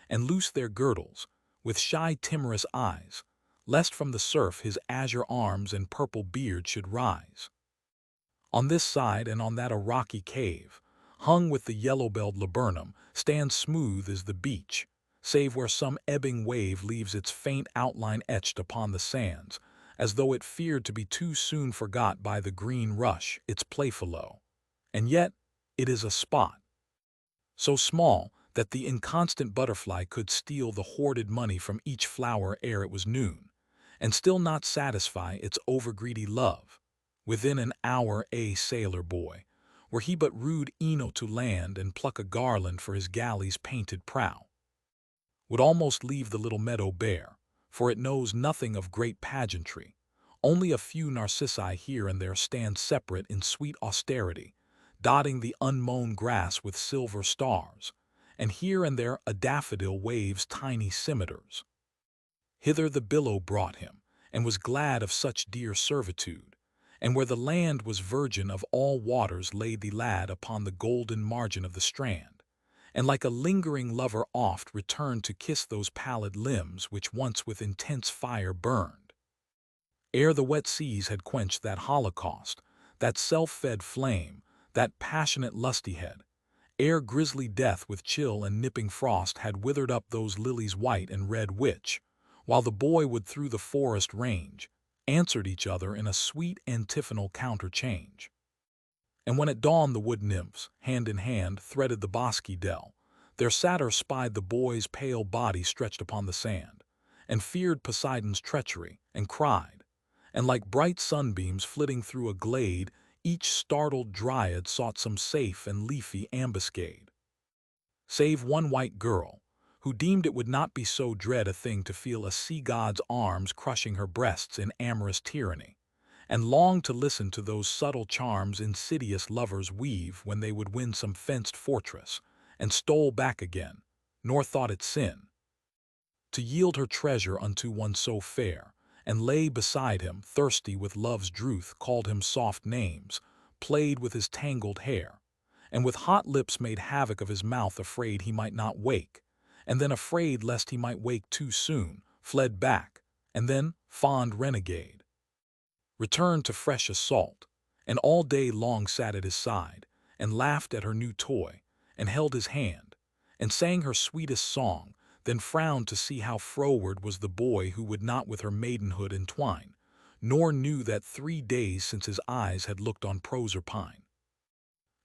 and loose their girdles, with shy timorous eyes, lest from the surf his azure arms and purple beard should rise. On this side and on that a rocky cave, hung with the yellow-belled laburnum, stands smooth as the beach, save where some ebbing wave leaves its faint outline etched upon the sands, as though it feared to be too soon forgot by the green rush, its playfellow. And yet it is a spot so small that the inconstant butterfly could steal the hoarded money from each flower ere it was noon, and still not satisfy its overgreedy love. Within an hour a sailor boy, were he but rude Eno to land and pluck a garland for his galley's painted prow, would almost leave the little meadow bare, for it knows nothing of great pageantry. Only a few narcissi here and there stand separate in sweet austerity, dotting the unmown grass with silver stars, and here and there a daffodil waves tiny scimitars. Hither the billow brought him, and was glad of such dear servitude, and where the land was virgin of all waters laid the lad upon the golden margin of the strand, and like a lingering lover oft returned to kiss those pallid limbs which once with intense fire burned. Ere the wet seas had quenched that holocaust, that self-fed flame, that passionate lustihead, ere grisly death with chill and nipping frost had withered up those lilies white and red which, while the boy would through the forest range, answered each other in a sweet antiphonal counterchange. And when at dawn the wood nymphs, hand in hand, threaded the bosky dell, their satyr spied the boy's pale body stretched upon the sand, and feared Poseidon's treachery, and cried, and like bright sunbeams flitting through a glade, each startled dryad sought some safe and leafy ambuscade. Save one white girl, who deemed it would not be so dread a thing to feel a sea-god's arms crushing her breasts in amorous tyranny, and longed to listen to those subtle charms insidious lovers weave when they would win some fenced fortress, and stole back again, nor thought it sin to yield her treasure unto one so fair, and lay beside him, thirsty with love's drouth, called him soft names, played with his tangled hair, and with hot lips made havoc of his mouth, afraid he might not wake, and then afraid lest he might wake too soon, fled back, and then, fond renegade, returned to fresh assault, and all day long sat at his side, and laughed at her new toy, and held his hand, and sang her sweetest song, then frowned to see how froward was the boy who would not with her maidenhood entwine, nor knew that 3 days since his eyes had looked on Proserpine,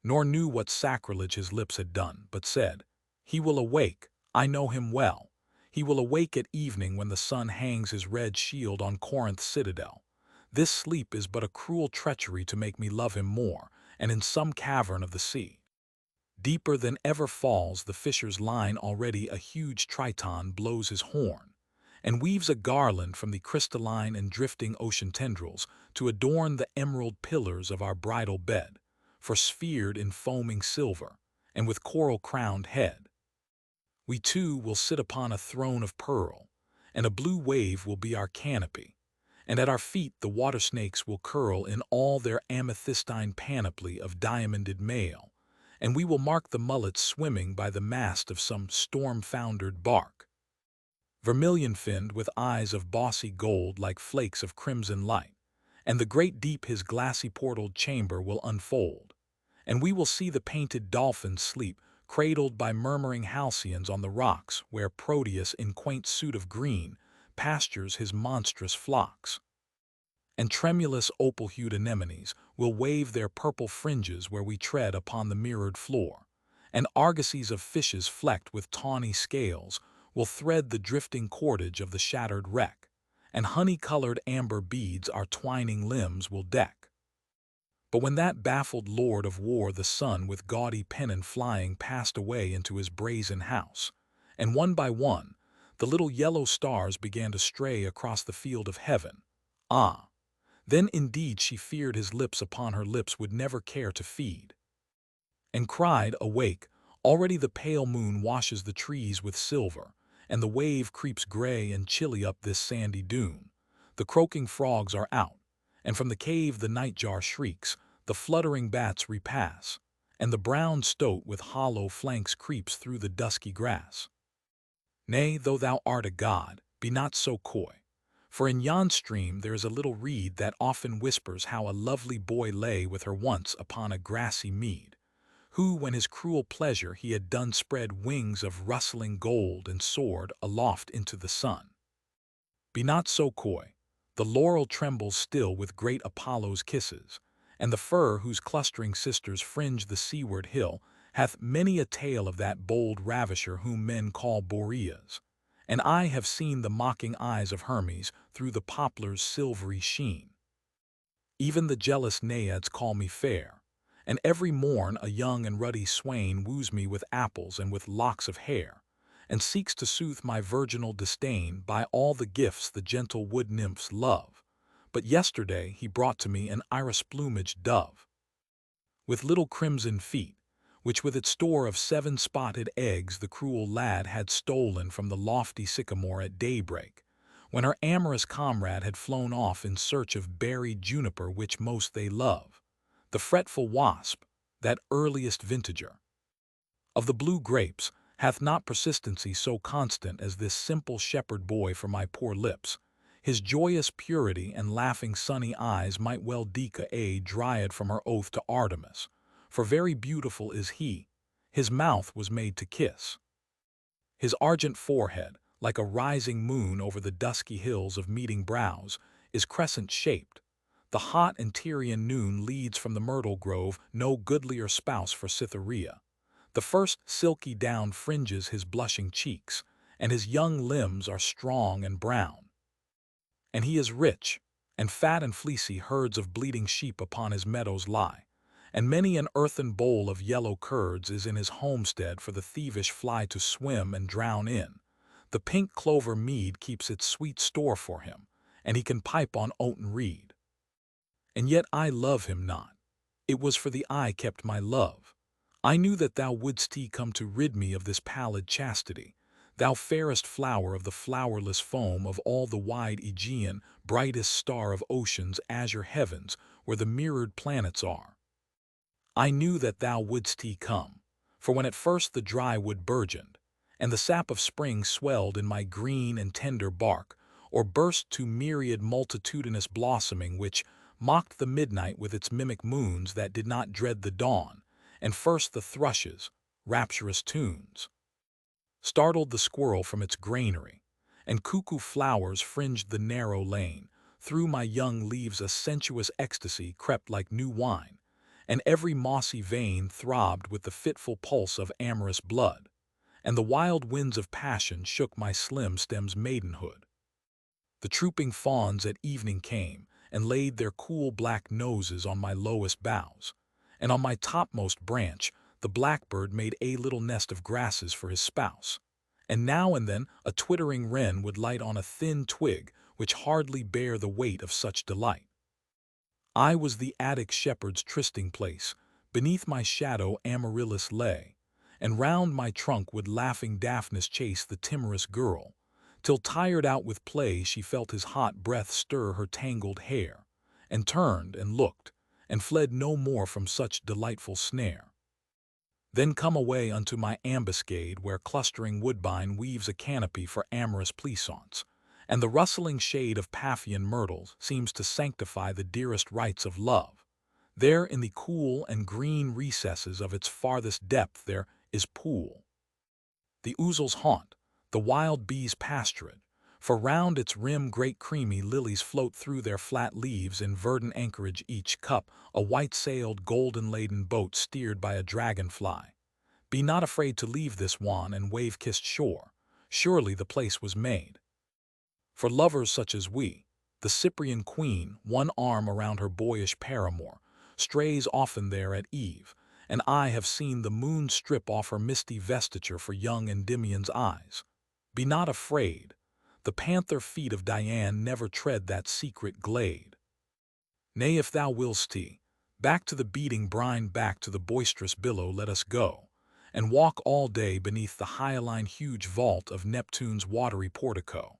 nor knew what sacrilege his lips had done, but said, "He will awake, I know him well, he will awake at evening when the sun hangs his red shield on Corinth's citadel. This sleep is but a cruel treachery to make me love him more, and in some cavern of the sea, deeper than ever falls the fisher's line, already a huge Triton blows his horn, and weaves a garland from the crystalline and drifting ocean tendrils to adorn the emerald pillars of our bridal bed, for sphered in foaming silver, and with coral-crowned head, we two will sit upon a throne of pearl, and a blue wave will be our canopy, and at our feet the water snakes will curl in all their amethystine panoply of diamonded mail, and we will mark the mullets swimming by the mast of some storm-foundered bark. Vermilion-finned with eyes of bossy gold like flakes of crimson light, and the great deep his glassy portaled chamber will unfold, and we will see the painted dolphins sleep, cradled by murmuring halcyons on the rocks where Proteus in quaint suit of green pastures his monstrous flocks. And tremulous opal-hued anemones will wave their purple fringes where we tread upon the mirrored floor, and argosies of fishes flecked with tawny scales will thread the drifting cordage of the shattered wreck, and honey-colored amber beads our twining limbs will deck. But when that baffled lord of war the sun with gaudy pennon flying passed away into his brazen house, and one by one the little yellow stars began to stray across the field of heaven, then indeed she feared his lips upon her lips would never care to feed, and cried, "Awake, already the pale moon washes the trees with silver, and the wave creeps gray and chilly up this sandy dune. The croaking frogs are out, and from the cave the nightjar shrieks, the fluttering bats repass, and the brown stoat with hollow flanks creeps through the dusky grass. Nay, though thou art a god, be not so coy. For in yon stream there is a little reed that often whispers how a lovely boy lay with her once upon a grassy mead, who, when his cruel pleasure he had done, spread wings of rustling gold and soared aloft into the sun. Be not so coy. The laurel trembles still with great Apollo's kisses, and the fir whose clustering sisters fringe the seaward hill hath many a tale of that bold ravisher whom men call Boreas, and I have seen the mocking eyes of Hermes through the poplar's silvery sheen. Even the jealous naiads call me fair, and every morn a young and ruddy swain woos me with apples and with locks of hair, and seeks to soothe my virginal disdain by all the gifts the gentle wood-nymphs love. But yesterday he brought to me an iris-plumaged dove, with little crimson feet, which with its store of 7 spotted eggs the cruel lad had stolen from the lofty sycamore at daybreak, when her amorous comrade had flown off in search of berried juniper which most they love, the fretful wasp, that earliest vintager of the blue grapes, hath not persistency so constant as this simple shepherd boy for my poor lips. His joyous purity and laughing sunny eyes might well deca a dryad from her oath to Artemis, for very beautiful is he. His mouth was made to kiss. His argent forehead, like a rising moon over the dusky hills of meeting brows, is crescent-shaped. The hot and Tyrian noon leads from the myrtle grove no goodlier spouse for Cytherea. The first silky down fringes his blushing cheeks, and his young limbs are strong and brown. And he is rich, and fat and fleecy herds of bleating sheep upon his meadows lie, and many an earthen bowl of yellow curds is in his homestead for the thievish fly to swim and drown in. The pink clover mead keeps its sweet store for him, and he can pipe on oaten reed. And yet I love him not. It was for the eye kept my love. I knew that thou wouldst come to rid me of this pallid chastity, thou fairest flower of the flowerless foam of all the wide Aegean, brightest star of ocean's azure heavens where the mirrored planets are. I knew that thou wouldst come, for when at first the dry wood burgeoned, and the sap of spring swelled in my green and tender bark, or burst to myriad multitudinous blossoming which mocked the midnight with its mimic moons that did not dread the dawn, and first the thrushes, rapturous tunes, startled the squirrel from its granary, and cuckoo flowers fringed the narrow lane. Through my young leaves a sensuous ecstasy crept like new wine, and every mossy vein throbbed with the fitful pulse of amorous blood, and the wild winds of passion shook my slim stem's maidenhood. The trooping fawns at evening came, and laid their cool black noses on my lowest boughs, and on my topmost branch the blackbird made a little nest of grasses for his spouse, and now and then a twittering wren would light on a thin twig which hardly bare the weight of such delight. I was the Attic shepherd's trysting place, beneath my shadow Amaryllis lay, and round my trunk would laughing Daphnis chase the timorous girl, till tired out with play she felt his hot breath stir her tangled hair, and turned and looked, and fled no more from such delightful snare. Then come away unto my ambuscade, where clustering woodbine weaves a canopy for amorous pleasaunce, and the rustling shade of Paphian myrtles seems to sanctify the dearest rites of love. There in the cool and green recesses of its farthest depth there is pool, the ouzel's haunt, the wild bee's pasturage, for round its rim great creamy lilies float through their flat leaves in verdant anchorage, each cup a white-sailed, golden-laden boat steered by a dragonfly. Be not afraid to leave this wan and wave-kissed shore. Surely the place was made for lovers such as we. The Cyprian queen, one arm around her boyish paramour, strays often there at eve, and I have seen the moon strip off her misty vestiture for young Endymion's eyes. Be not afraid. The panther feet of Diane never tread that secret glade. Nay, if thou willst, back to the beating brine, back to the boisterous billow let us go, and walk all day beneath the hyaline huge vault of Neptune's watery portico,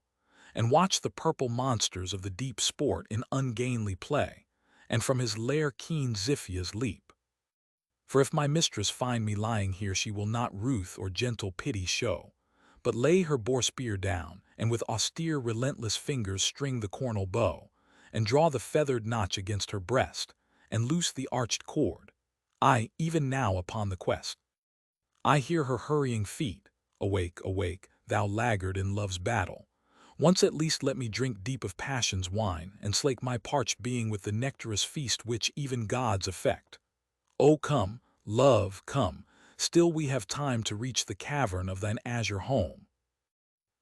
and watch the purple monsters of the deep sport in ungainly play, and from his lair keen Xiphias leap. For if my mistress find me lying here, she will not ruth or gentle pity show, but lay her boar spear down, and with austere relentless fingers string the cornel bow, and draw the feathered notch against her breast, and loose the arched cord. I, even now upon the quest, I hear her hurrying feet. Awake, awake, thou laggard in love's battle. Once at least let me drink deep of passion's wine, and slake my parched being with the nectarous feast which even gods affect. O come, love, come, still we have time to reach the cavern of thine azure home.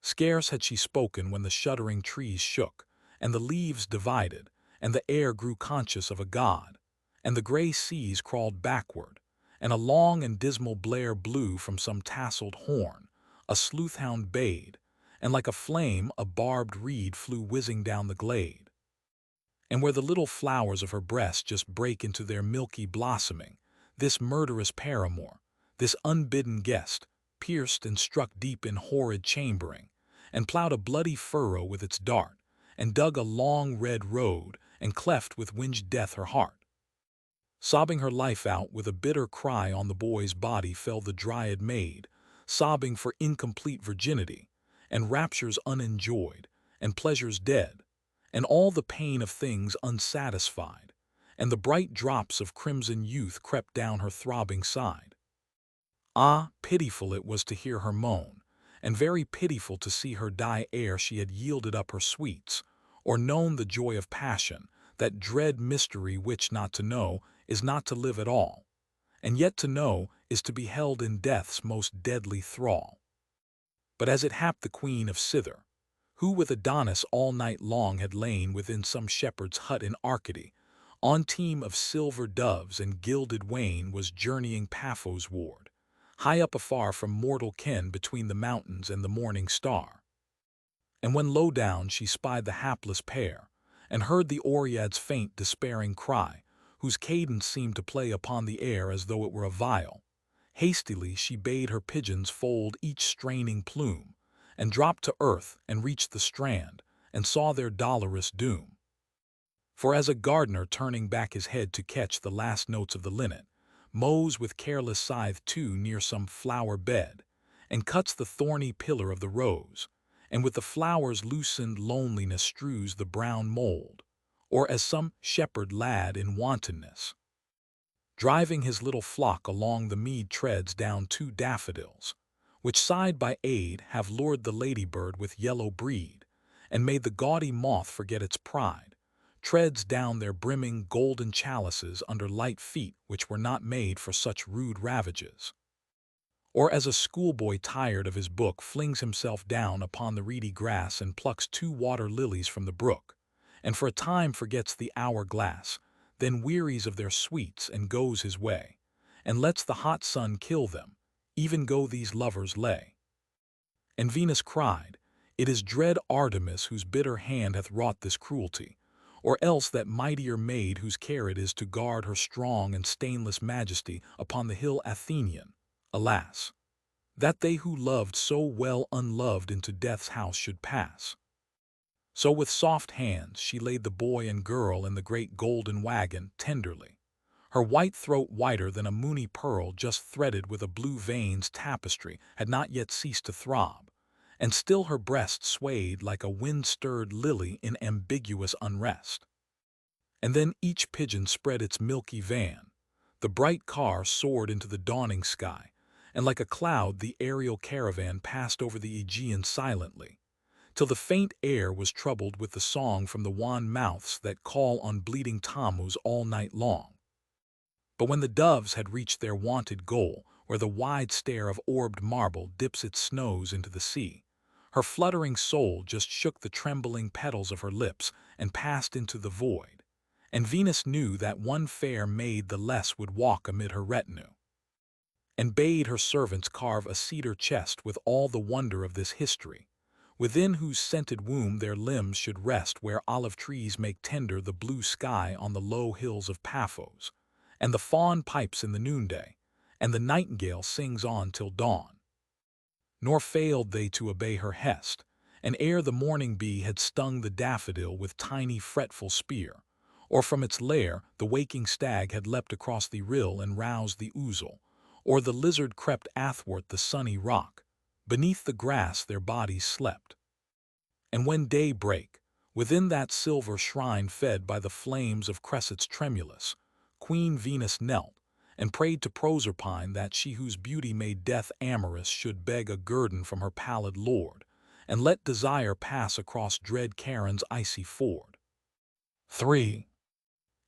Scarce had she spoken when the shuddering trees shook, and the leaves divided, and the air grew conscious of a god, and the gray seas crawled backward, and a long and dismal blare blew from some tasseled horn, a sleuth-hound bayed, and like a flame a barbed reed flew whizzing down the glade. And where the little flowers of her breast just break into their milky blossoming, this murderous paramour, this unbidden guest, pierced and struck deep in horrid chambering, and ploughed a bloody furrow with its dart, and dug a long red road, and cleft with winged death her heart. Sobbing her life out with a bitter cry on the boy's body fell the dryad maid, sobbing for incomplete virginity, and raptures unenjoyed, and pleasures dead, and all the pain of things unsatisfied, and the bright drops of crimson youth crept down her throbbing side. Ah, pitiful it was to hear her moan, and very pitiful to see her die ere she had yielded up her sweets, or known the joy of passion, that dread mystery which not to know is not to live at all, and yet to know is to be held in death's most deadly thrall. But as it happed the queen of Scyther, who with Adonis all night long had lain within some shepherd's hut in Arcady, on team of silver doves and gilded wain was journeying Paphos ward, high up afar from mortal ken between the mountains and the morning star. And when low down she spied the hapless pair, and heard the Oread's faint despairing cry, whose cadence seemed to play upon the air as though it were a viol, hastily she bade her pigeons fold each straining plume, and dropped to earth and reached the strand, and saw their dolorous doom. For as a gardener turning back his head to catch the last notes of the linnet, mows with careless scythe too near some flower bed, and cuts the thorny pillar of the rose, and with the flower's loosened loneliness strews the brown mold, or as some shepherd lad in wantonness, driving his little flock along the mead treads down 2 daffodils, which side by aid have lured the ladybird with yellow breed, and made the gaudy moth forget its pride, treads down their brimming golden chalices under light feet which were not made for such rude ravages. Or as a schoolboy tired of his book flings himself down upon the reedy grass and plucks 2 water lilies from the brook, and for a time forgets the hour-glass, then wearies of their sweets and goes his way, and lets the hot sun kill them, even go these lovers lay. And Venus cried, "It is dread Artemis whose bitter hand hath wrought this cruelty, or else that mightier maid whose care it is to guard her strong and stainless majesty upon the hill Athenian. Alas! that they who loved so well unloved into death's house should pass. So with soft hands she laid the boy and girl in the great golden wagon tenderly, her white throat whiter than a moony pearl just threaded with a blue veins tapestry had not yet ceased to throb, and still her breast swayed like a wind-stirred lily in ambiguous unrest. And then each pigeon spread its milky van, the bright car soared into the dawning sky, and like a cloud the aerial caravan passed over the Aegean silently, till the faint air was troubled with the song from the wan mouths that call on bleeding Tammuz all night long. But when the doves had reached their wonted goal, where the wide stare of orbed marble dips its snows into the sea, her fluttering soul just shook the trembling petals of her lips and passed into the void, and Venus knew that one fair maid the less would walk amid her retinue, and bade her servants carve a cedar chest with all the wonder of this history, within whose scented womb their limbs should rest, where olive trees make tender the blue sky on the low hills of Paphos, and the fawn pipes in the noonday, and the nightingale sings on till dawn. Nor failed they to obey her hest, and ere the morning bee had stung the daffodil with tiny fretful spear, or from its lair the waking stag had leapt across the rill and roused the ouzel, or the lizard crept athwart the sunny rock, beneath the grass their bodies slept. And when day brake, within that silver shrine fed by the flames of cressets tremulous, Queen Venus knelt, and prayed to Proserpine that she whose beauty made death amorous should beg a guerdon from her pallid lord, and let desire pass across dread Charon's icy ford. 3.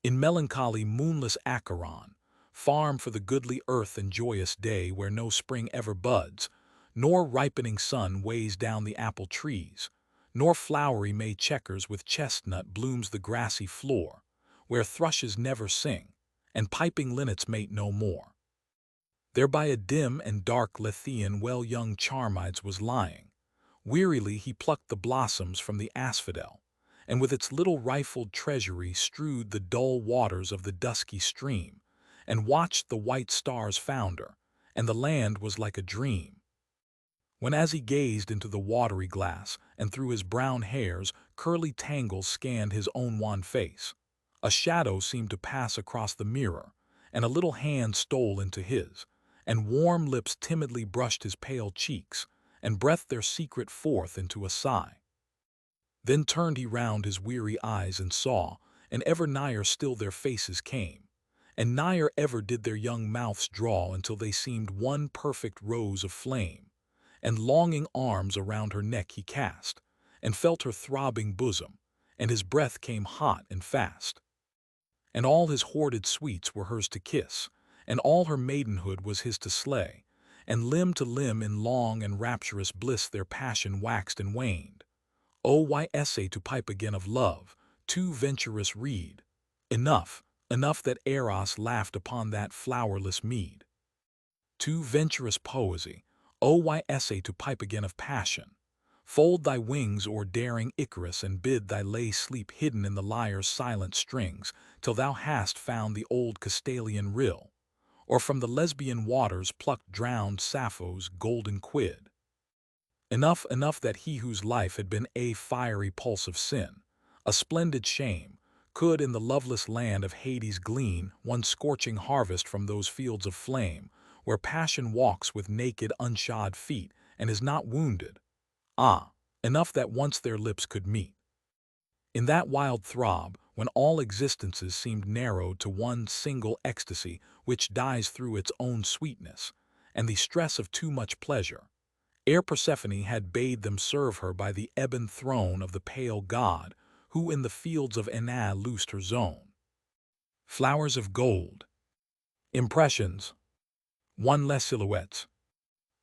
In melancholy moonless Acheron, farm for the goodly earth and joyous day where no spring ever buds, nor ripening sun weighs down the apple trees, nor flowery May checkers with chestnut blooms the grassy floor, where thrushes never sing, and piping linnets mate no more. There by a dim and dark Lethean well young Charmides was lying. Wearily he plucked the blossoms from the asphodel, and with its little rifled treasury strewed the dull waters of the dusky stream, and watched the white stars founder, and the land was like a dream. When as he gazed into the watery glass, and through his brown hair's curly tangles scanned his own wan face, a shadow seemed to pass across the mirror, and a little hand stole into his, and warm lips timidly brushed his pale cheeks, and breathed their secret forth into a sigh. Then turned he round his weary eyes and saw, and ever nigher still their faces came, and nigher ever did their young mouths draw until they seemed one perfect rose of flame, and longing arms around her neck he cast, and felt her throbbing bosom, and his breath came hot and fast. And all his hoarded sweets were hers to kiss, and all her maidenhood was his to slay, and limb to limb in long and rapturous bliss their passion waxed and waned. Oh, why essay to pipe again of love, too venturous reed? Enough, enough that Eros laughed upon that flowerless mead. Too venturous poesy, oh, why essay to pipe again of passion? Fold thy wings o'er daring Icarus and bid thy lay sleep hidden in the lyre's silent strings, till thou hast found the old Castalian rill, or from the Lesbian waters plucked drowned Sappho's golden quid. Enough, enough that he whose life had been a fiery pulse of sin, a splendid shame, could in the loveless land of Hades glean one scorching harvest from those fields of flame, where passion walks with naked unshod feet and is not wounded. Ah, enough that once their lips could meet. In that wild throb, when all existences seemed narrowed to one single ecstasy which dies through its own sweetness, and the stress of too much pleasure, ere Persephone had bade them serve her by the ebon throne of the pale god, who in the fields of Enna loosed her zone. Flowers of gold. Impressions. One less silhouettes.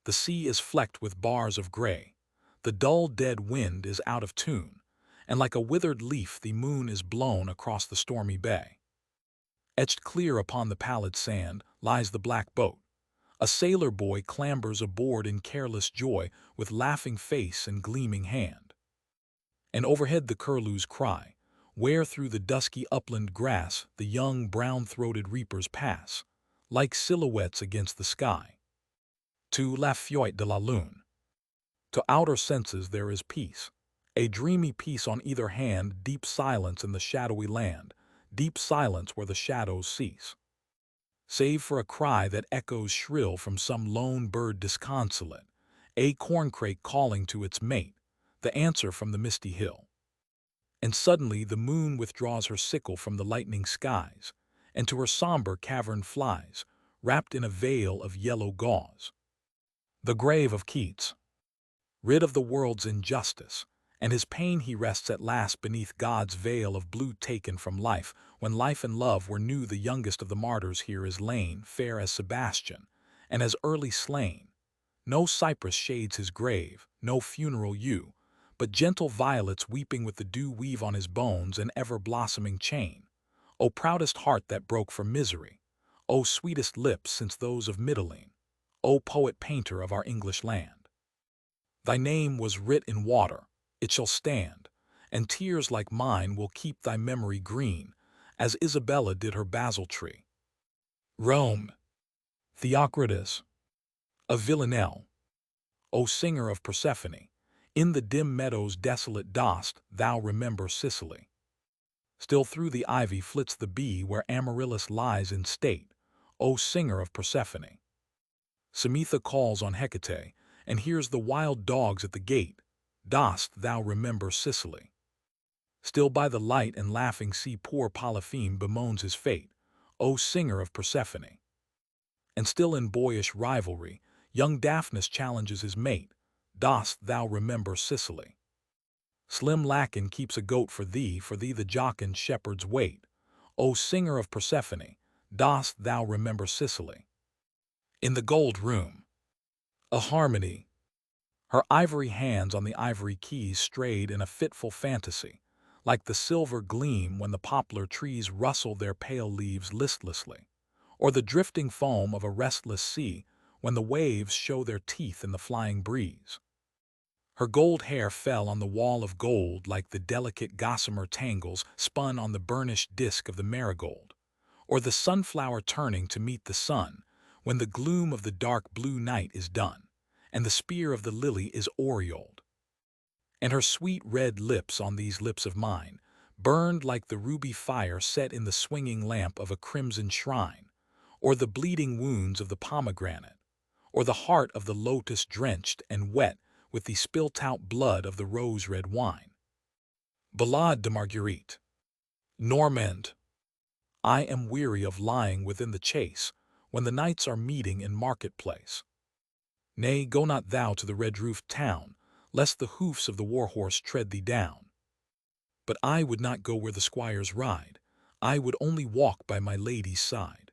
The sea is flecked with bars of gray. The dull dead wind is out of tune, and like a withered leaf the moon is blown across the stormy bay. Etched clear upon the pallid sand lies the black boat. A sailor boy clambers aboard in careless joy with laughing face and gleaming hand. And overhead the curlews cry, where through the dusky upland grass the young brown-throated reapers pass, like silhouettes against the sky. To la feuille de la lune. To outer senses there is peace, a dreamy peace on either hand, deep silence in the shadowy land, deep silence where the shadows cease. Save for a cry that echoes shrill from some lone bird disconsolate, a corncrake calling to its mate, the answer from the misty hill. And suddenly the moon withdraws her sickle from the lightning skies, and to her somber cavern flies, wrapped in a veil of yellow gauze. The grave of Keats. Rid of the world's injustice, and his pain he rests at last beneath God's veil of blue taken from life, when life and love were new. The youngest of the martyrs here is lain, fair as Sebastian, and as early slain. No cypress shades his grave, no funeral yew, but gentle violets weeping with the dew weave on his bones an ever-blossoming chain. O proudest heart that broke for misery! O sweetest lips since those of Mitylene! O poet-painter of our English land! Thy name was writ in water, it shall stand, and tears like mine will keep thy memory green, as Isabella did her basil tree. Rome, Theocritus, of Villanelle, O singer of Persephone, in the dim meadows desolate dost thou remember Sicily. Still through the ivy flits the bee where Amaryllis lies in state, O singer of Persephone. Samitha calls on Hecate, and hears the wild dogs at the gate, dost thou remember Sicily. Still by the light and laughing sea poor Polypheme bemoans his fate, O singer of Persephone. And still in boyish rivalry, young Daphnis challenges his mate, dost thou remember Sicily. Slim Lacon keeps a goat for thee the jocund shepherds wait, O singer of Persephone, dost thou remember Sicily. In the gold room. A harmony. Her ivory hands on the ivory keys strayed in a fitful fantasy, like the silver gleam when the poplar trees rustle their pale leaves listlessly, or the drifting foam of a restless sea when the waves show their teeth in the flying breeze. Her gold hair fell on the wall of gold like the delicate gossamer tangles spun on the burnished disk of the marigold, or the sunflower turning to meet the sun when the gloom of the dark blue night is done, and the spear of the lily is aureoled. And her sweet red lips on these lips of mine burned like the ruby fire set in the swinging lamp of a crimson shrine, or the bleeding wounds of the pomegranate, or the heart of the lotus drenched and wet with the spilt-out blood of the rose-red wine. Ballade de Marguerite. Normand. I am weary of lying within the chase when the knights are meeting in market-place. Nay, go not thou to the red-roofed town, lest the hoofs of the war-horse tread thee down. But I would not go where the squires ride, I would only walk by my lady's side.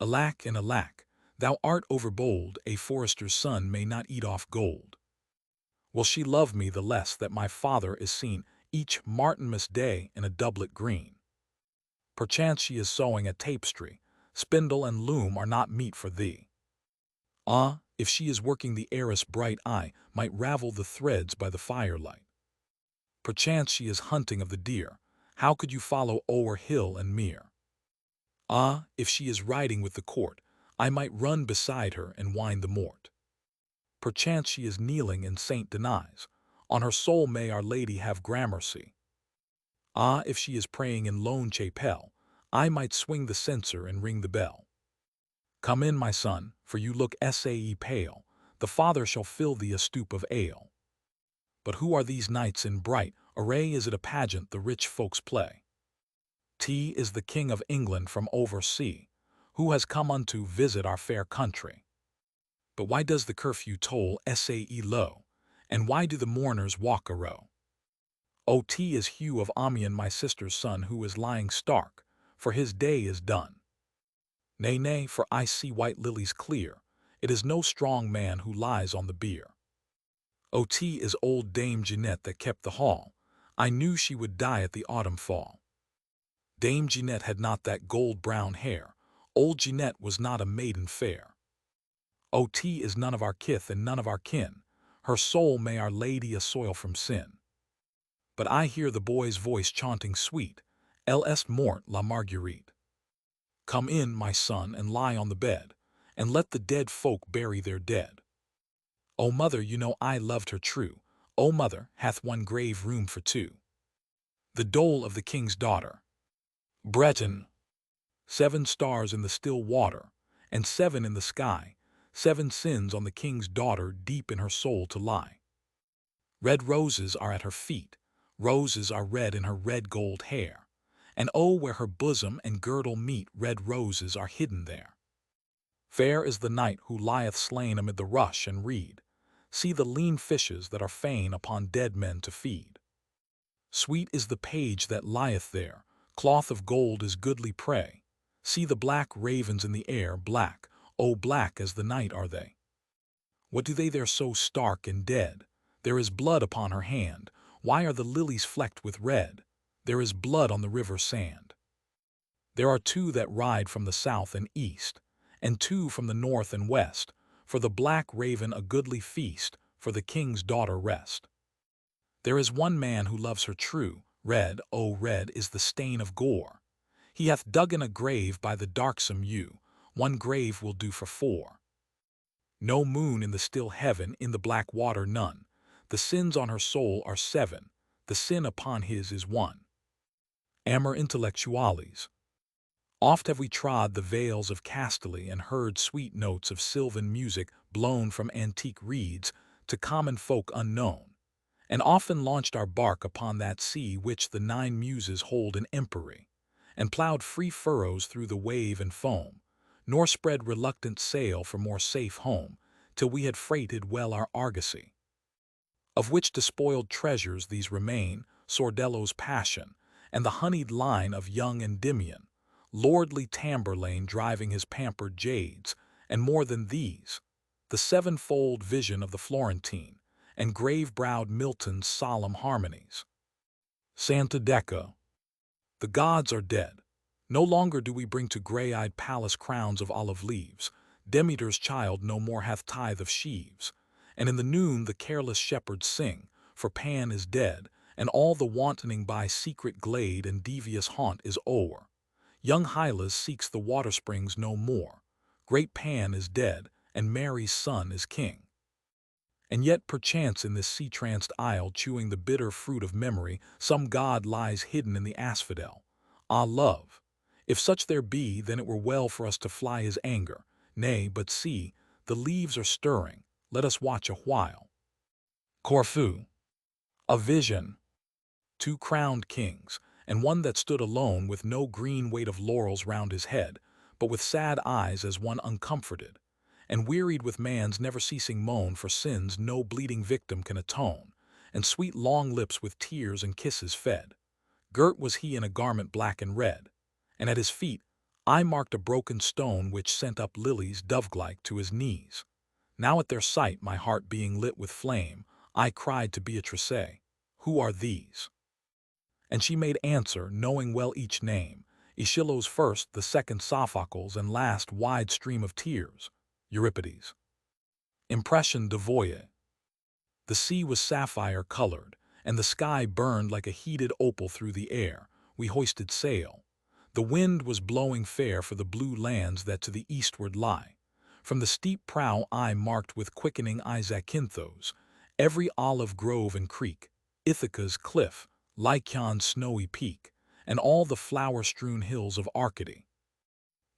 Alack and alack, thou art overbold, a forester's son may not eat off gold. Will she love me the less that my father is seen each Martinmas day in a doublet green? Perchance she is sewing a tapestry, spindle and loom are not meet for thee. Ah, if she is working the heiress bright eye might ravel the threads by the firelight. Perchance she is hunting of the deer, how could you follow o'er hill and mere? Ah, if she is riding with the court, I might run beside her and wind the mort. Perchance she is kneeling in Saint Denis, on her soul may Our Lady have gramercy. Ah, if she is praying in lone chapelle, I might swing the censer and ring the bell. Come in, my son, for you look sae pale, the father shall fill thee a stoup of ale. But who are these knights in bright array? Is it a pageant the rich folks play? T is the King of England from over sea, who has come unto visit our fair country. But why does the curfew toll sae low, and why do the mourners walk a row? O T is Hugh of Amiens, my sister's son, who is lying stark, for his day is done. Nay, nay, for I see white lilies clear, it is no strong man who lies on the bier. O T is old Dame Jeanette that kept the hall, I knew she would die at the autumn fall. Dame Jeanette had not that gold-brown hair, old Jeanette was not a maiden fair. O T is none of our kith and none of our kin, her soul may Our Lady assoil from sin. But I hear the boy's voice chaunting sweet, Elle est morte la Marguerite. Come in, my son, and lie on the bed, and let the dead folk bury their dead. O mother, you know I loved her true. O mother, hath one grave room for two. The dole of the king's daughter. Breton. 7 stars in the still water, and 7 in the sky, 7 sins on the king's daughter deep in her soul to lie. Red roses are at her feet, roses are red in her red gold hair, and oh, where her bosom and girdle meet, red roses are hidden there. Fair is the knight who lieth slain amid the rush and reed. See the lean fishes that are fain upon dead men to feed. Sweet is the page that lieth there, cloth of gold is goodly prey. See the black ravens in the air, black, oh black as the night are they. What do they there so stark and dead? There is blood upon her hand. Why are the lilies flecked with red? There is blood on the river sand. There are 2 that ride from the south and east, and 2 from the north and west, for the black raven a goodly feast, for the king's daughter rest. There is one man who loves her true, red, oh red is the stain of gore. He hath dug in a grave by the darksome yew, one grave will do for 4. No moon in the still heaven, in the black water none. The sins on her soul are 7, the sin upon his is 1. Amor intellectualis. Oft have we trod the vales of Castaly and heard sweet notes of sylvan music blown from antique reeds to common folk unknown, and often launched our bark upon that sea which the 9 muses hold in empery, and ploughed free furrows through the wave and foam, nor spread reluctant sail for more safe home, till we had freighted well our argosy. Of which despoiled treasures these remain, Sordello's passion, and the honeyed line of young Endymion, lordly Tamburlaine driving his pampered jades, and more than these, the 7-fold vision of the Florentine, and grave-browed Milton's solemn harmonies. Santa Deca. The gods are dead. No longer do we bring to gray-eyed palace crowns of olive leaves. Demeter's child no more hath tithe of sheaves. And in the noon the careless shepherds sing, for Pan is dead, and all the wantoning by secret glade and devious haunt is o'er. Young Hylas seeks the water springs no more. Great Pan is dead, and Mary's son is king. And yet perchance in this sea-tranced isle, chewing the bitter fruit of memory, some god lies hidden in the asphodel. Ah, love! If such there be, then it were well for us to fly his anger. Nay, but see, the leaves are stirring. Let us watch a while. Corfu. A vision. 2 crowned kings, and one that stood alone with no green weight of laurels round his head, but with sad eyes as one uncomforted, and wearied with man's never-ceasing moan for sins no bleeding victim can atone, and sweet long lips with tears and kisses fed. Girt was he in a garment black and red, and at his feet I marked a broken stone which sent up lilies dove-like to his knees. Now at their sight, my heart being lit with flame, I cried to Beatrice, "Who are these?" And she made answer, knowing well each name, Aeschylus first, the second Sophocles, and last wide stream of tears, Euripides. Impression de voye. The sea was sapphire-colored, and the sky burned like a heated opal through the air. We hoisted sail. The wind was blowing fair for the blue lands that to the eastward lie. From the steep prow I marked with quickening eye Zakynthos, every olive grove and creek, Ithaca's cliff, Lycaon's snowy peak, and all the flower-strewn hills of Arcady.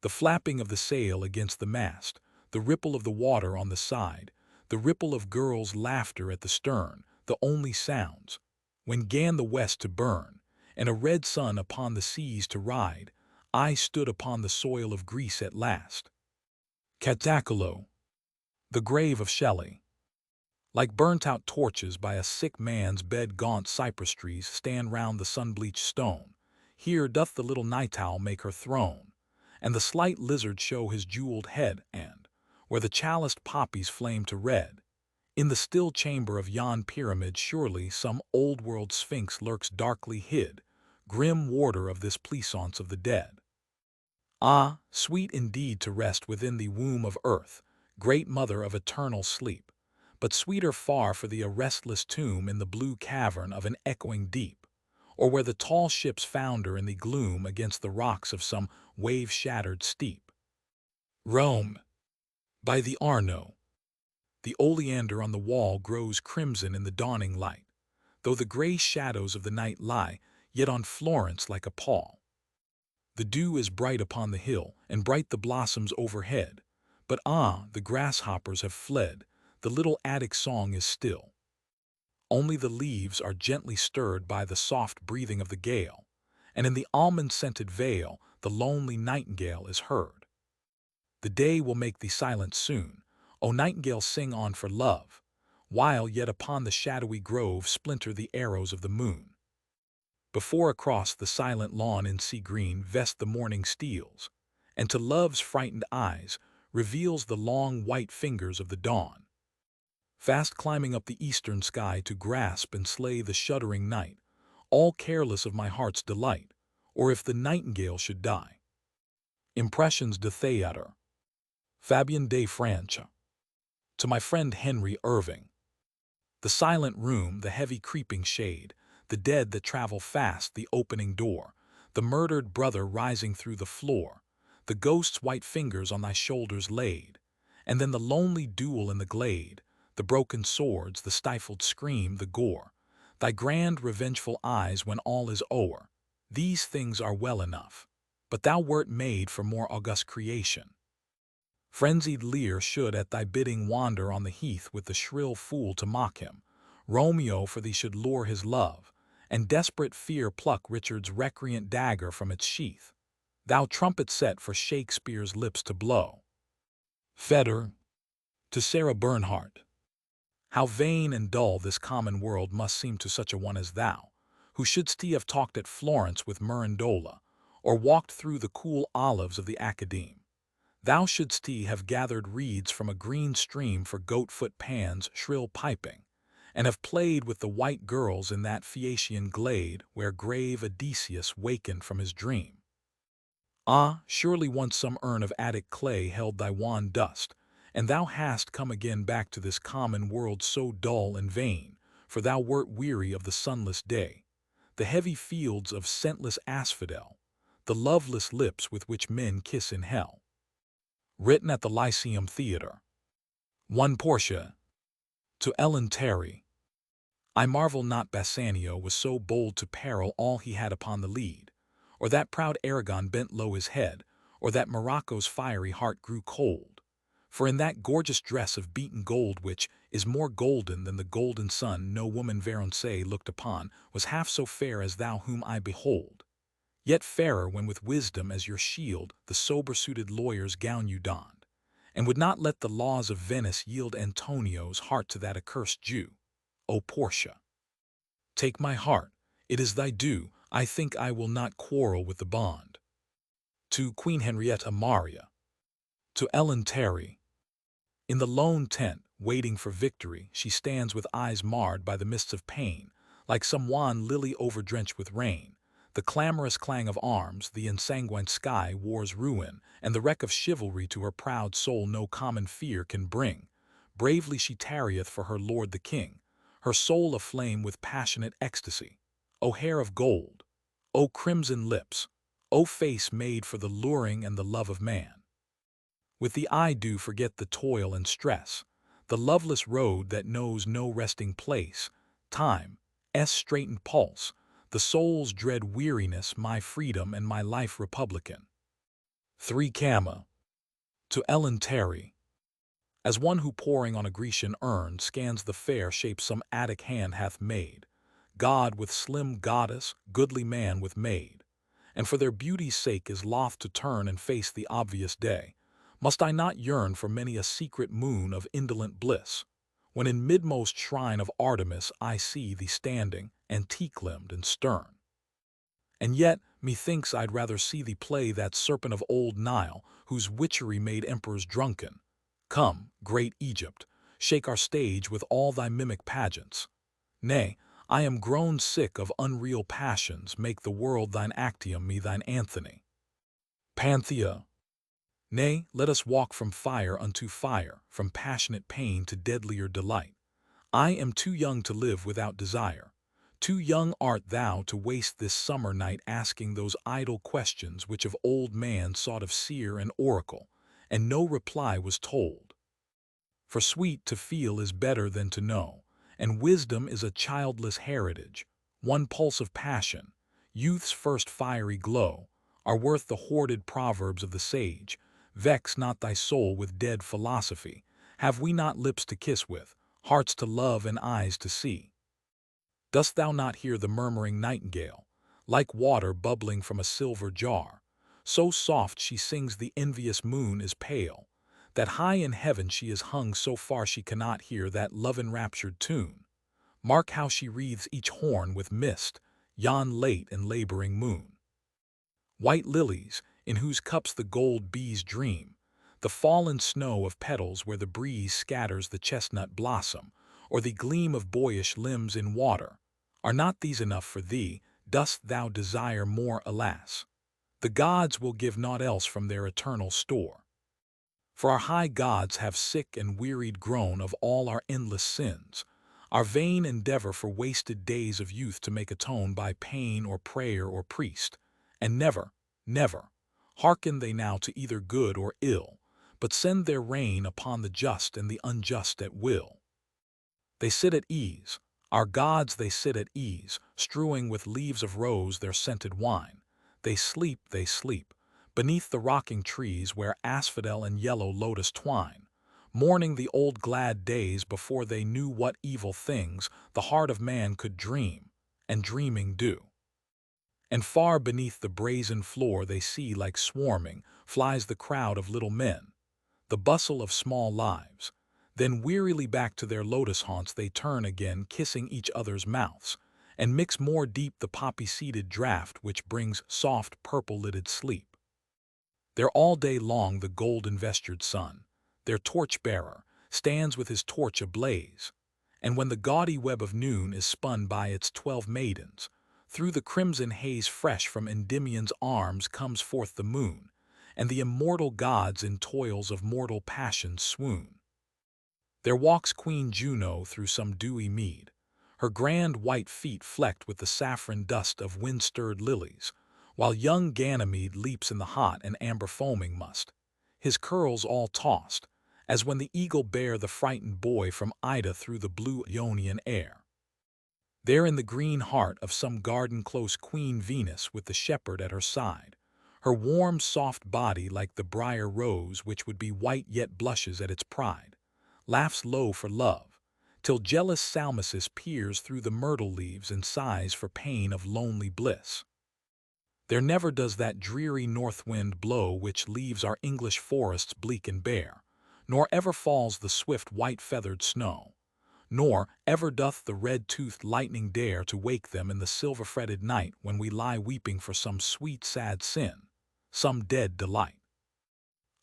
The flapping of the sail against the mast, the ripple of the water on the side, the ripple of girls' laughter at the stern, the only sounds, when 'gan the west to burn, and a red sun upon the seas to ride, I stood upon the soil of Greece at last. Catacolo. The grave of Shelley. Like burnt-out torches by a sick man's bed, gaunt cypress trees stand round the sun-bleached stone. Here doth the little night owl make her throne, and the slight lizard show his jeweled head, and, where the chaliced poppies flame to red, in the still chamber of yon pyramid surely some old-world Sphinx lurks darkly hid, grim warder of this pleasance of the dead. Ah, sweet indeed to rest within the womb of earth, great mother of eternal sleep, but sweeter far for the restless tomb in the blue cavern of an echoing deep, or where the tall ships founder in the gloom against the rocks of some wave-shattered steep. Rome. By the Arno, the oleander on the wall grows crimson in the dawning light, though the gray shadows of the night lie yet on Florence like a pall. The dew is bright upon the hill, and bright the blossoms overhead, but the grasshoppers have fled, the little attic song is still. Only the leaves are gently stirred by the soft breathing of the gale, and in the almond-scented vale the lonely nightingale is heard. The day will make thee silent soon, O nightingale, sing on for love, while yet upon the shadowy grove splinter the arrows of the moon. Before across the silent lawn in sea green vest the morning steals, and to love's frightened eyes reveals the long white fingers of the dawn. Fast climbing up the eastern sky to grasp and slay the shuddering night, all careless of my heart's delight, or if the nightingale should die. Impressions de Theatre. Fabien de Francia. To my friend Henry Irving. The silent room, the heavy creeping shade, the dead that travel fast, the opening door, the murdered brother rising through the floor, the ghost's white fingers on thy shoulders laid, and then the lonely duel in the glade, the broken swords, the stifled scream, the gore, thy grand revengeful eyes when all is o'er. These things are well enough, but thou wert made for more august creation. Frenzied Lear should at thy bidding wander on the heath with the shrill fool to mock him. Romeo for thee should lure his love, and desperate fear pluck Richard's recreant dagger from its sheath. Thou trumpet set for Shakespeare's lips to blow. Feder. To Sarah Bernhardt. How vain and dull this common world must seem to such a one as thou, who shouldst have talked at Florence with Mirandola, or walked through the cool olives of the Academe. Thou shouldst have gathered reeds from a green stream for goat-foot Pan's shrill piping, and have played with the white girls in that Phaeacian glade where grave Odysseus wakened from his dream. Surely once some urn of Attic clay held thy wan dust, and thou hast come again back to this common world so dull and vain, for thou wert weary of the sunless day, the heavy fields of scentless asphodel, the loveless lips with which men kiss in hell. Written at the Lyceum Theatre. 1 Portia. To Eleutheria. I marvel not Bassanio was so bold to peril all he had upon the lead, or that proud Aragon bent low his head, or that Morocco's fiery heart grew cold. For in that gorgeous dress of beaten gold which is more golden than the golden sun no woman Veronese looked upon was half so fair as thou whom I behold. Yet fairer when with wisdom as your shield the sober-suited lawyer's gown you donned, and would not let the laws of Venice yield Antonio's heart to that accursed Jew. O Portia! Take my heart, it is thy due, I think I will not quarrel with the bond. To Queen Henrietta Maria. To Eleutheria. In the lone tent, waiting for victory, she stands with eyes marred by the mists of pain, like some wan lily overdrenched with rain. The clamorous clang of arms, the ensanguined sky, war's ruin, and the wreck of chivalry to her proud soul no common fear can bring. Bravely she tarrieth for her lord the king, her soul aflame with passionate ecstasy. O hair of gold! O crimson lips! O face made for the luring and the love of man! With the eye do forget the toil and stress, the loveless road that knows no resting place, time's straitened pulse, the soul's dread weariness, my freedom and my life republican. 3 Camma. To Eleutheria. As one who pouring on a Grecian urn scans the fair shape some Attic hand hath made, God with slim goddess, goodly man with maid, and for their beauty's sake is loth to turn and face the obvious day, must I not yearn for many a secret moon of indolent bliss, when in midmost shrine of Artemis I see thee standing, antique-limbed and stern? And yet, methinks I'd rather see thee play that serpent of old Nile, whose witchery made emperors drunken. Come, great Egypt, shake our stage with all thy mimic pageants. Nay, I am grown sick of unreal passions, make the world thine Actium, me thine Anthony. Panthea. Nay, let us walk from fire unto fire, from passionate pain to deadlier delight. I am too young to live without desire. Too young art thou to waste this summer night asking those idle questions which of old man sought of seer and oracle, and no reply was told. For sweet to feel is better than to know, and wisdom is a childless heritage, one pulse of passion, youth's first fiery glow, are worth the hoarded proverbs of the sage. Vex not thy soul with dead philosophy. Have we not lips to kiss with, hearts to love and eyes to see? Dost thou not hear the murmuring nightingale, like water bubbling from a silver jar? So soft she sings the envious moon is pale, that high in heaven she is hung so far she cannot hear that love-enraptured tune. Mark how she wreathes each horn with mist, yon late and laboring moon. White lilies, in whose cups the gold bees dream, the fallen snow of petals where the breeze scatters the chestnut blossom, or the gleam of boyish limbs in water, are not these enough for thee? Dost thou desire more? Alas, the gods will give naught else from their eternal store. For our high gods have sick and wearied grown of all our endless sins, our vain endeavor for wasted days of youth to make atone by pain or prayer or priest, and never, never, hearken they now to either good or ill, but send their rain upon the just and the unjust at will. They sit at ease, our gods they sit at ease, strewing with leaves of rose their scented wine. They sleep, beneath the rocking trees where asphodel and yellow lotus twine, mourning the old glad days before they knew what evil things the heart of man could dream, and dreaming do. And far beneath the brazen floor they see like swarming flies the crowd of little men, the bustle of small lives. Then wearily back to their lotus haunts they turn again, kissing each other's mouths, and mix more deep the poppy-seeded draught which brings soft purple-lidded sleep. There all day long the gold-vestured sun, their torch-bearer, stands with his torch ablaze, and when the gaudy web of noon is spun by its 12 maidens, through the crimson haze fresh from Endymion's arms comes forth the moon, and the immortal gods in toils of mortal passion swoon. There walks Queen Juno through some dewy mead, her grand white feet flecked with the saffron dust of wind-stirred lilies, while young Ganymede leaps in the hot and amber foaming must, his curls all tossed, as when the eagle bare the frightened boy from Ida through the blue Ionian air. There in the green heart of some garden close Queen Venus with the shepherd at her side, her warm soft body like the briar rose which would be white yet blushes at its pride, laughs low for love, till jealous Salmacis peers through the myrtle leaves and sighs for pain of lonely bliss. There never does that dreary north wind blow which leaves our English forests bleak and bare, nor ever falls the swift white-feathered snow, nor ever doth the red-toothed lightning dare to wake them in the silver-fretted night when we lie weeping for some sweet sad sin, some dead delight.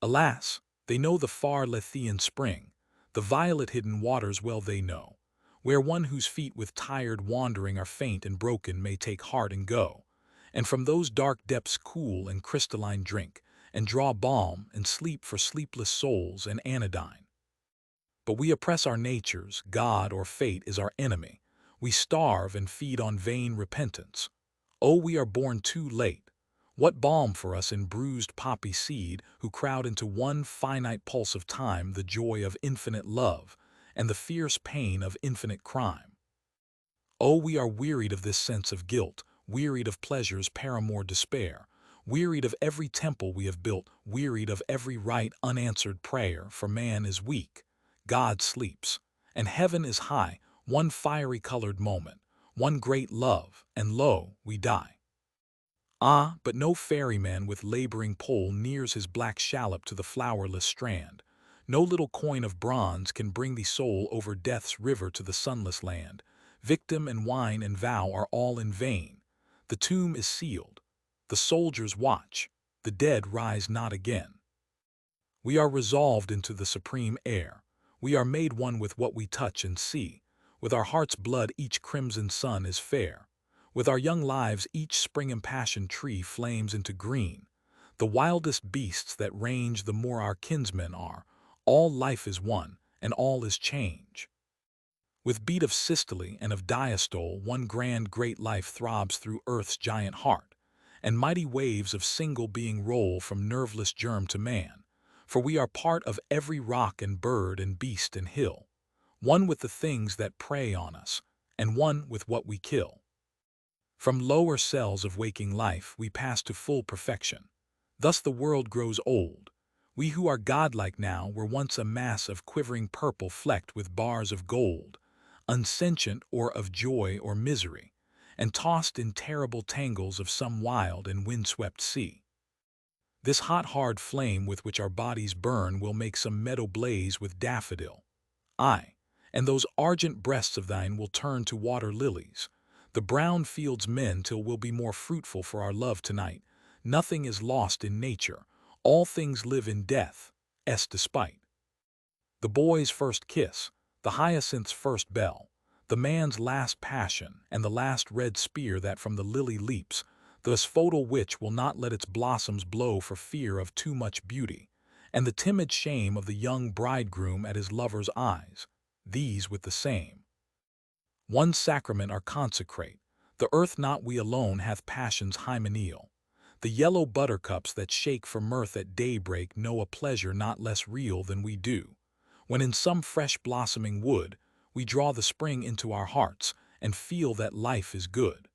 Alas, they know the far Lethean spring, the violet-hidden waters well they know, where one whose feet with tired wandering are faint and broken may take heart and go, and from those dark depths cool and crystalline drink, and draw balm and sleep for sleepless souls and anodyne. But we oppress our natures, God or fate is our enemy, we starve and feed on vain repentance. Oh, we are born too late. What balm for us in bruised poppy seed who crowd into one finite pulse of time the joy of infinite love and the fierce pain of infinite crime. Oh, we are wearied of this sense of guilt, wearied of pleasure's paramour despair, wearied of every temple we have built, wearied of every right unanswered prayer, for man is weak, God sleeps, and heaven is high, one fiery-colored moment, one great love, and lo, we die. Ah, but no ferryman with laboring pole nears his black shallop to the flowerless strand. No little coin of bronze can bring the soul over death's river to the sunless land. Victim and wine and vow are all in vain. The tomb is sealed. The soldiers watch. The dead rise not again. We are resolved into the supreme air. We are made one with what we touch and see. With our heart's blood each crimson sun is fair. With our young lives each spring-impassioned tree flames into green. The wildest beasts that range the more our kinsmen are. All life is one, and all is change. With beat of systole and of diastole one grand great life throbs through earth's giant heart, and mighty waves of single being roll from nerveless germ to man, For we are part of every rock and bird and beast and hill, one with the things that prey on us, and one with what we kill. From lower cells of waking life we pass to full perfection. Thus the world grows old. We who are godlike now were once a mass of quivering purple flecked with bars of gold, unsentient or of joy or misery, and tossed in terrible tangles of some wild and windswept sea. This hot hard flame with which our bodies burn will make some meadow blaze with daffodil. Aye, and those argent breasts of thine will turn to water lilies. The brown fields men till we'll be more fruitful for our love tonight. Nothing is lost in nature. All things live in death, despite. The boy's first kiss, the hyacinth's first bell, the man's last passion, and the last red spear that from the lily leaps, the asphodel witch will not let its blossoms blow for fear of too much beauty, and the timid shame of the young bridegroom at his lover's eyes, these with the same one sacrament are consecrate. The earth not we alone hath passions hymeneal. The yellow buttercups that shake for mirth at daybreak know a pleasure not less real than we do, when in some fresh blossoming wood we draw the spring into our hearts and feel that life is good.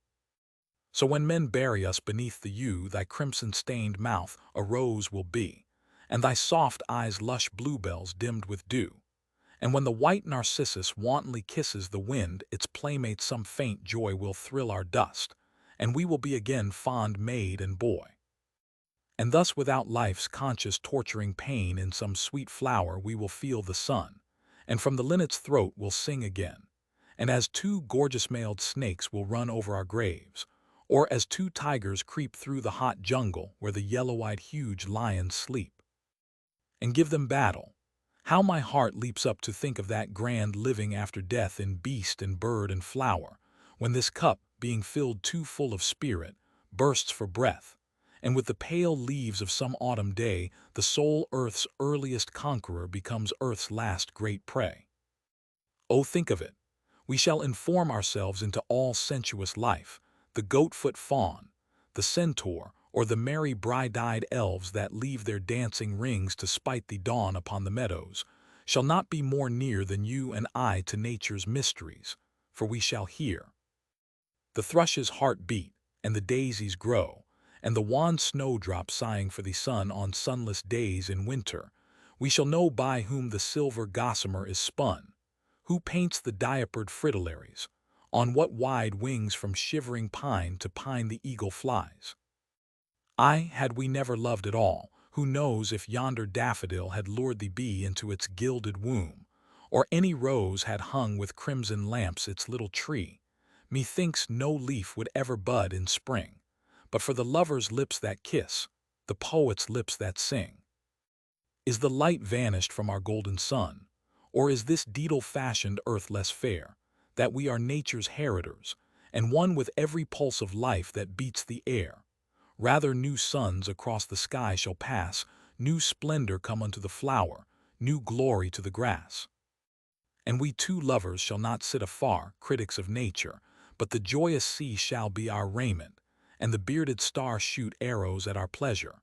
So when men bury us beneath the yew, thy crimson-stained mouth a rose will be, and thy soft eyes lush bluebells dimmed with dew. And when the white narcissus wantonly kisses the wind, its playmate some faint joy will thrill our dust, and we will be again fond maid and boy. And thus without life's conscious torturing pain in some sweet flower we will feel the sun, and from the linnet's throat we'll sing again, and as two gorgeous-mailed snakes will run over our graves, or as two tigers creep through the hot jungle where the yellow-eyed huge lions sleep, and give them battle. How my heart leaps up to think of that grand living after death in beast and bird and flower, when this cup, being filled too full of spirit, bursts for breath, and with the pale leaves of some autumn day, the soul earth's earliest conqueror becomes earth's last great prey. Oh, think of it! We shall inform ourselves into all sensuous life, the goat-foot fawn, the centaur, or the merry bright-eyed elves that leave their dancing rings to spite the dawn upon the meadows, shall not be more near than you and I to nature's mysteries, for we shall hear the thrush's heart beat, and the daisies grow, and the wan snowdrop sighing for the sun on sunless days in winter. We shall know by whom the silver gossamer is spun, who paints the diapered fritillaries, on what wide wings from shivering pine to pine the eagle flies. Ay, had we never loved at all, who knows if yonder daffodil had lured the bee into its gilded womb, or any rose had hung with crimson lamps its little tree, methinks no leaf would ever bud in spring, but for the lover's lips that kiss, the poet's lips that sing. Is the light vanished from our golden sun, or is this daedal-fashioned earth less fair, that we are nature's heritors, and one with every pulse of life that beats the air? Rather new suns across the sky shall pass, new splendor come unto the flower, new glory to the grass. And we two lovers shall not sit afar, critics of nature, but the joyous sea shall be our raiment, and the bearded star shoot arrows at our pleasure.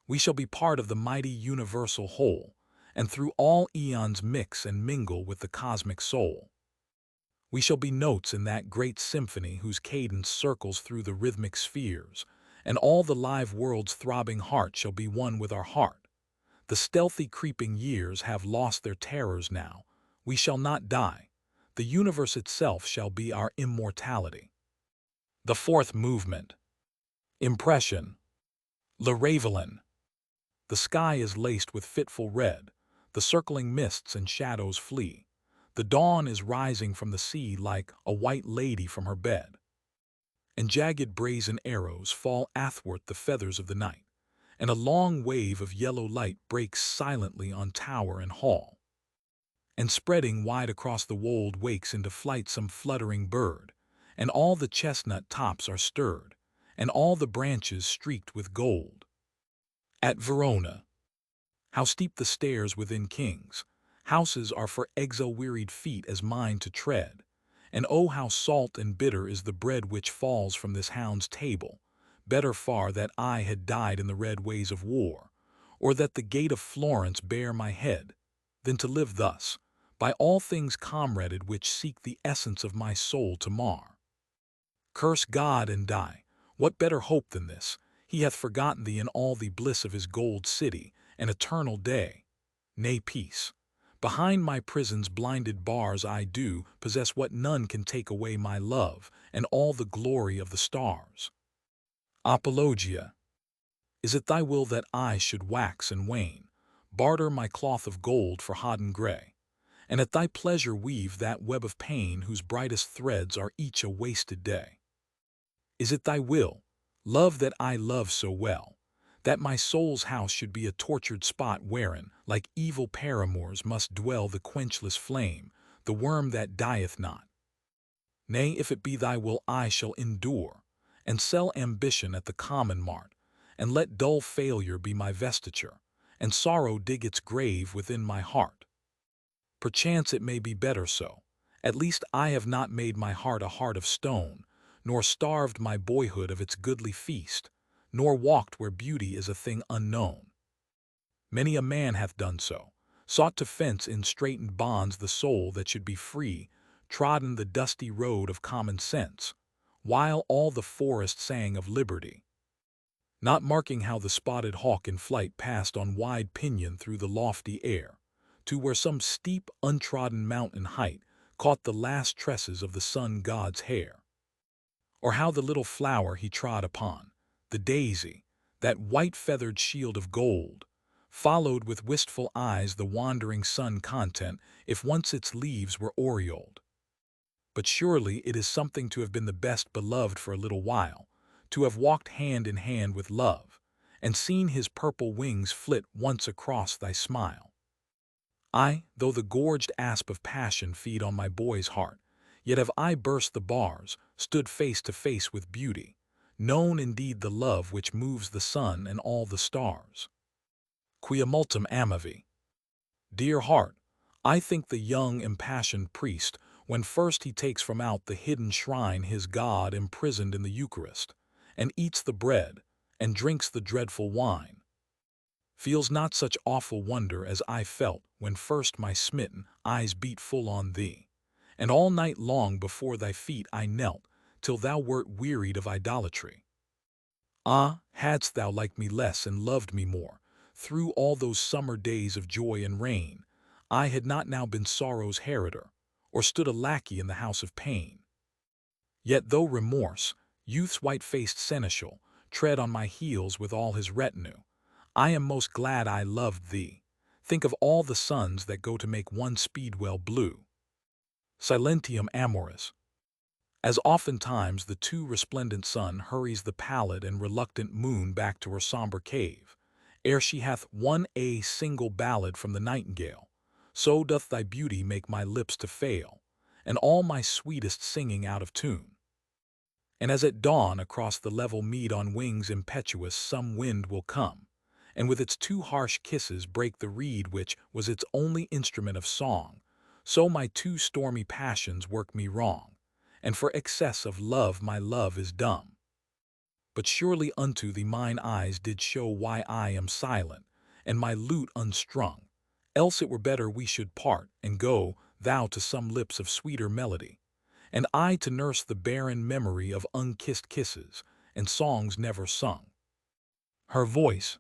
We shall be part of the mighty universal whole, and through all eons mix and mingle with the cosmic soul. We shall be notes in that great symphony whose cadence circles through the rhythmic spheres, and all the live world's throbbing heart shall be one with our heart. The stealthy creeping years have lost their terrors now. We shall not die. The universe itself shall be our immortality. The fourth movement. Impression. Le Ravelin. The sky is laced with fitful red. The circling mists and shadows flee. The dawn is rising from the sea like a white lady from her bed, and jagged brazen arrows fall athwart the feathers of the night, and a long wave of yellow light breaks silently on tower and hall, and spreading wide across the wold wakes into flight some fluttering bird, and all the chestnut tops are stirred, and all the branches streaked with gold. At Verona. How steep the stairs within kings' houses are for exile-wearied feet as mine to tread, and oh how salt and bitter is the bread which falls from this hound's table. Better far that I had died in the red ways of war, or that the gate of Florence bear my head, than to live thus, by all things comraded which seek the essence of my soul to mar. Curse God and die. What better hope than this? He hath forgotten thee in all the bliss of his gold city, and eternal day. Nay, peace. Behind my prison's blinded bars I do possess what none can take away, my love, and all the glory of the stars. Apologia. Is it thy will that I should wax and wane, barter my cloth of gold for hodden gray, and at thy pleasure weave that web of pain whose brightest threads are each a wasted day? Is it thy will, love, that I love so well, that my soul's house should be a tortured spot wherein, like evil paramours, must dwell the quenchless flame, the worm that dieth not? Nay, if it be thy will, I shall endure, and sell ambition at the common mart, and let dull failure be my vestiture, and sorrow dig its grave within my heart. Perchance it may be better so. At least I have not made my heart a heart of stone, nor starved my boyhood of its goodly feast, nor walked where beauty is a thing unknown. Many a man hath done so, sought to fence in straitened bonds the soul that should be free, trodden the dusty road of common sense, while all the forest sang of liberty, not marking how the spotted hawk in flight passed on wide pinion through the lofty air, to where some steep, untrodden mountain height caught the last tresses of the sun god's hair. Or how the little flower he trod upon, the daisy, that white-feathered shield of gold, followed with wistful eyes the wandering sun content, if once its leaves were aureoled. But surely it is something to have been the best beloved for a little while, to have walked hand in hand with love, and seen his purple wings flit once across thy smile. I, though the gorged asp of passion feed on my boy's heart, yet have I burst the bars, stood face to face with beauty, known indeed the love which moves the sun and all the stars. Quia multum amavi. Dear heart, I think the young impassioned priest, when first he takes from out the hidden shrine his God imprisoned in the Eucharist, and eats the bread, and drinks the dreadful wine, feels not such awful wonder as I felt when first my smitten eyes beat full on thee, and all night long before thy feet I knelt, till thou wert wearied of idolatry. Ah, hadst thou liked me less and loved me more, through all those summer days of joy and rain, I had not now been sorrow's heritor, or stood a lackey in the house of pain. Yet though remorse, youth's white-faced seneschal, tread on my heels with all his retinue, I am most glad I loved thee. Think of all the suns that go to make one speedwell blue. Silentium amoris. As oftentimes the too resplendent sun hurries the pallid and reluctant moon back to her somber cave, ere she hath won a single ballad from the nightingale, so doth thy beauty make my lips to fail, and all my sweetest singing out of tune. And as at dawn across the level mead on wings impetuous some wind will come, and with its too harsh kisses break the reed which was its only instrument of song, so my too stormy passions work me wrong, and for excess of love my love is dumb. But surely unto thee mine eyes did show why I am silent, and my lute unstrung, else it were better we should part, and go, thou to some lips of sweeter melody, and I to nurse the barren memory of unkissed kisses, and songs never sung. Her voice.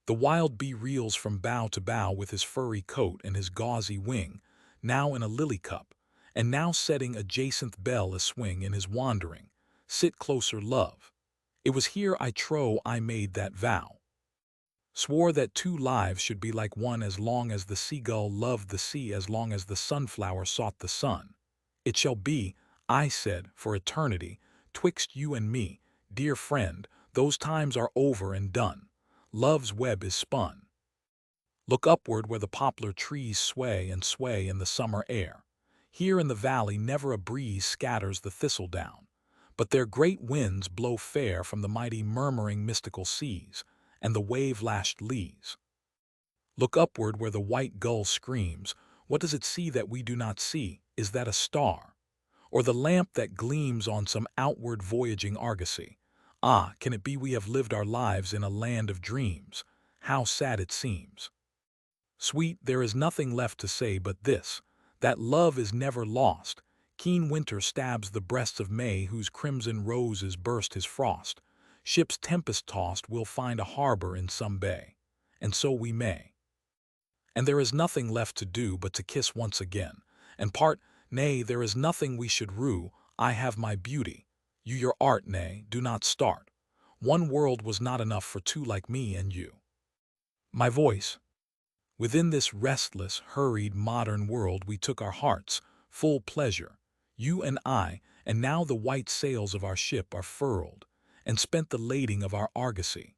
The wild bee reels from bough to bough with his furry coat and his gauzy wing, now in a lily cup, and now setting a jacinth bell a-swing in his wandering. Sit closer, love. It was here I trow I made that vow. Swore that two lives should be like one as long as the seagull loved the sea, as long as the sunflower sought the sun. It shall be, I said, for eternity, twixt you and me, dear friend, those times are over and done. Love's web is spun. Look upward where the poplar trees sway and sway in the summer air. Here in the valley never a breeze scatters the thistledown, but their great winds blow fair from the mighty murmuring mystical seas, and the wave-lashed leas. Look upward where the white gull screams. What does it see that we do not see? Is that a star? Or the lamp that gleams on some outward voyaging argosy? Ah, can it be we have lived our lives in a land of dreams? how sad it seems. Sweet, there is nothing left to say but this, that love is never lost. Keen winter stabs the breasts of May, whose crimson roses burst his frost. Ships tempest-tossed will find a harbor in some bay, and so we may. And there is nothing left to do but to kiss once again, and part. Nay, there is nothing we should rue. I have my beauty, you your art, nay, do not start. One world was not enough for two like me and you. My voice. Within this restless, hurried, modern world we took our hearts, full pleasure, you and I, and now the white sails of our ship are furled, and spent the lading of our argosy.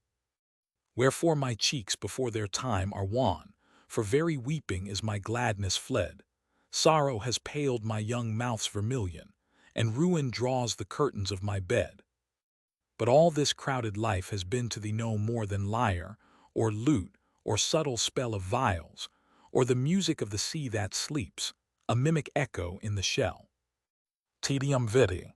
Wherefore my cheeks before their time are wan, for very weeping is my gladness fled. Sorrow has paled my young mouth's vermilion, and ruin draws the curtains of my bed. But all this crowded life has been to thee no more than lyre, or lute, or subtle spell of viols, or the music of the sea that sleeps, a mimic echo in the shell. Tedium vitae.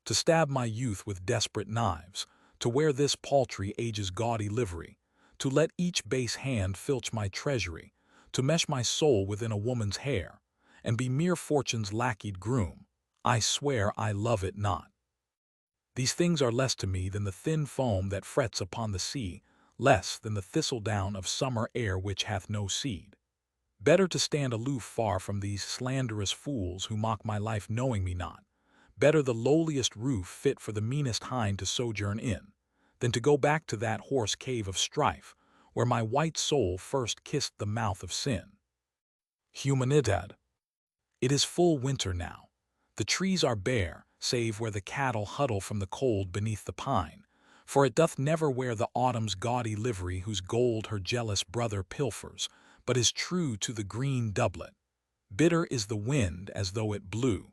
To stab my youth with desperate knives, to wear this paltry age's gaudy livery, to let each base hand filch my treasury, to mesh my soul within a woman's hair, and be mere fortune's lackeyed groom, I swear I love it not. These things are less to me than the thin foam that frets upon the sea, less than the thistledown of summer air which hath no seed. Better to stand aloof far from these slanderous fools who mock my life knowing me not. Better the lowliest roof fit for the meanest hind to sojourn in, than to go back to that hoarse cave of strife, where my white soul first kissed the mouth of sin. Humanidad. It is full winter now. The trees are bare, save where the cattle huddle from the cold beneath the pine, for it doth never wear the autumn's gaudy livery whose gold her jealous brother pilfers, but is true to the green doublet. Bitter is the wind as though it blew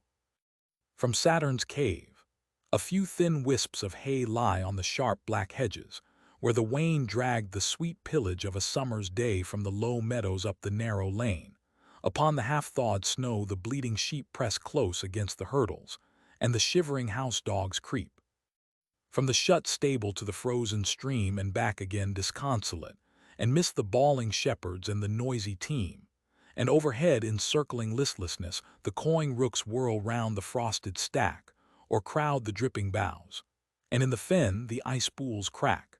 from Saturn's cave. A few thin wisps of hay lie on the sharp black hedges, where the wain dragged the sweet pillage of a summer's day from the low meadows up the narrow lane. Upon the half-thawed snow the bleating sheep press close against the hurdles, and the shivering house-dogs creep. From the shut stable to the frozen stream and back again disconsolate, and miss the bawling shepherds and the noisy team. And overhead in circling listlessness the cawing rooks whirl round the frosted stack, or crowd the dripping boughs. And in the fen the ice pools crack,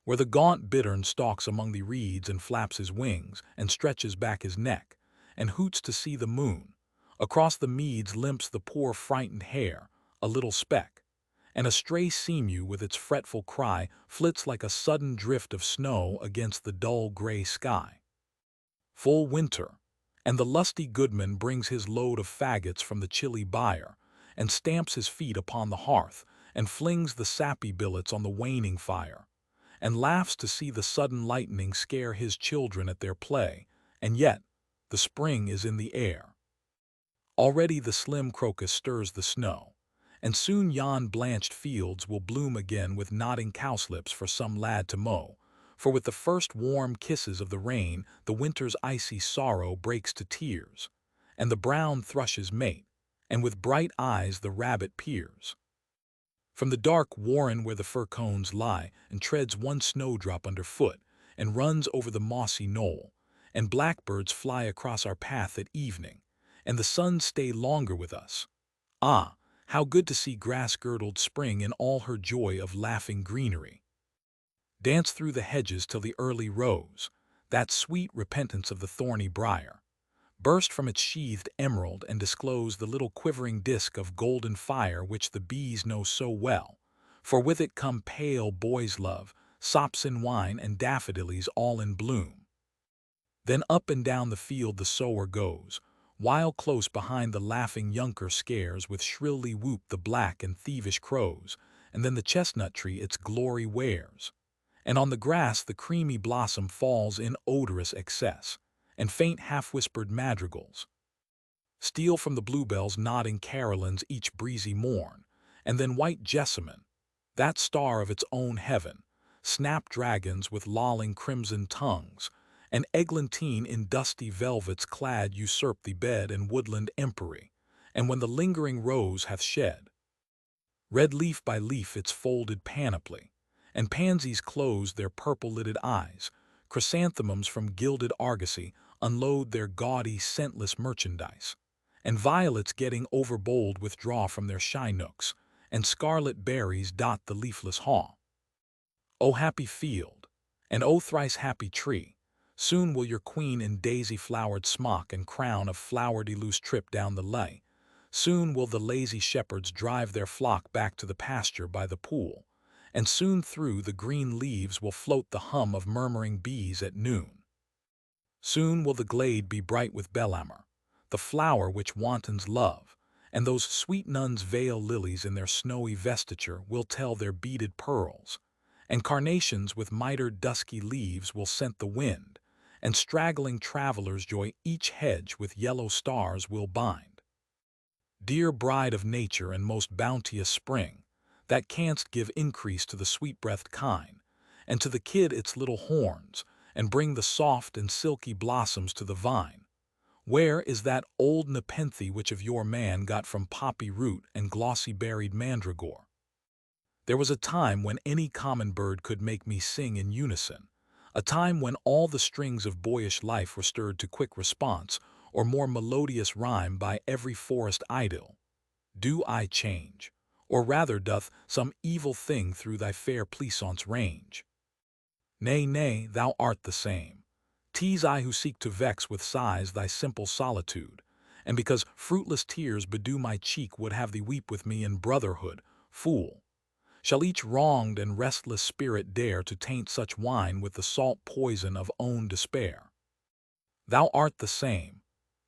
where the gaunt bittern stalks among the reeds and flaps his wings and stretches back his neck, and hoots to see the moon. Across the meads limps the poor frightened hare, a little speck, and a stray seamew with its fretful cry flits like a sudden drift of snow against the dull gray sky. Full winter, and the lusty goodman brings his load of faggots from the chilly byre, and stamps his feet upon the hearth, and flings the sappy billets on the waning fire, and laughs to see the sudden lightning scare his children at their play, and yet the spring is in the air. Already the slim crocus stirs the snow, and soon yon blanched fields will bloom again with nodding cowslips for some lad to mow, for with the first warm kisses of the rain the winter's icy sorrow breaks to tears, and the brown thrushes mate, and with bright eyes the rabbit peers from the dark warren where the fir cones lie, and treads one snowdrop underfoot, and runs over the mossy knoll, and blackbirds fly across our path at evening, and the sun stay longer with us. Ah, how good to see grass-girdled spring in all her joy of laughing greenery dance through the hedges till the early rose, that sweet repentance of the thorny briar, burst from its sheathed emerald and disclose the little quivering disk of golden fire which the bees know so well, for with it come pale boy's love, sopsin wine, and daffodillies all in bloom. Then up and down the field the sower goes, while close behind the laughing younker scares with shrilly whoop the black and thievish crows, and then the chestnut tree its glory wears. And on the grass the creamy blossom falls in odorous excess, and faint half-whispered madrigals steal from the bluebell's nodding carolins each breezy morn, and then white jessamine, that star of its own heaven, snapdragons with lolling crimson tongues, and eglantine in dusty velvets clad usurp the bed and woodland empery, and when the lingering rose hath shed red leaf by leaf its folded panoply, and pansies close their purple-lidded eyes. Chrysanthemums from gilded argosy unload their gaudy, scentless merchandise, and violets getting overbold withdraw from their shy nooks, and scarlet berries dot the leafless haw. O happy field, and O thrice happy tree, soon will your queen in daisy-flowered smock and crown of flowered loose trip down the lay. Soon will the lazy shepherds drive their flock back to the pasture by the pool, and soon through the green leaves will float the hum of murmuring bees at noon. Soon will the glade be bright with bellamer, the flower which wantons love, and those sweet nuns veil lilies in their snowy vestiture will tell their beaded pearls, and carnations with mitred dusky leaves will scent the wind, and straggling travelers joy each hedge with yellow stars will bind. Dear bride of nature and most bounteous spring, that canst give increase to the sweet-breathed kine, and to the kid its little horns, and bring the soft and silky blossoms to the vine, where is that old nepenthe which of your man got from poppy root and glossy-berried mandragore? There was a time when any common bird could make me sing in unison, a time when all the strings of boyish life were stirred to quick response or more melodious rhyme by every forest idyll. Do I change, or rather doth some evil thing through thy fair pleasance range? Nay, nay, thou art the same. 'Tis I who seek to vex with sighs thy simple solitude, and because fruitless tears bedew my cheek would have thee weep with me in brotherhood, fool. Shall each wronged and restless spirit dare to taint such wine with the salt poison of own despair? Thou art the same.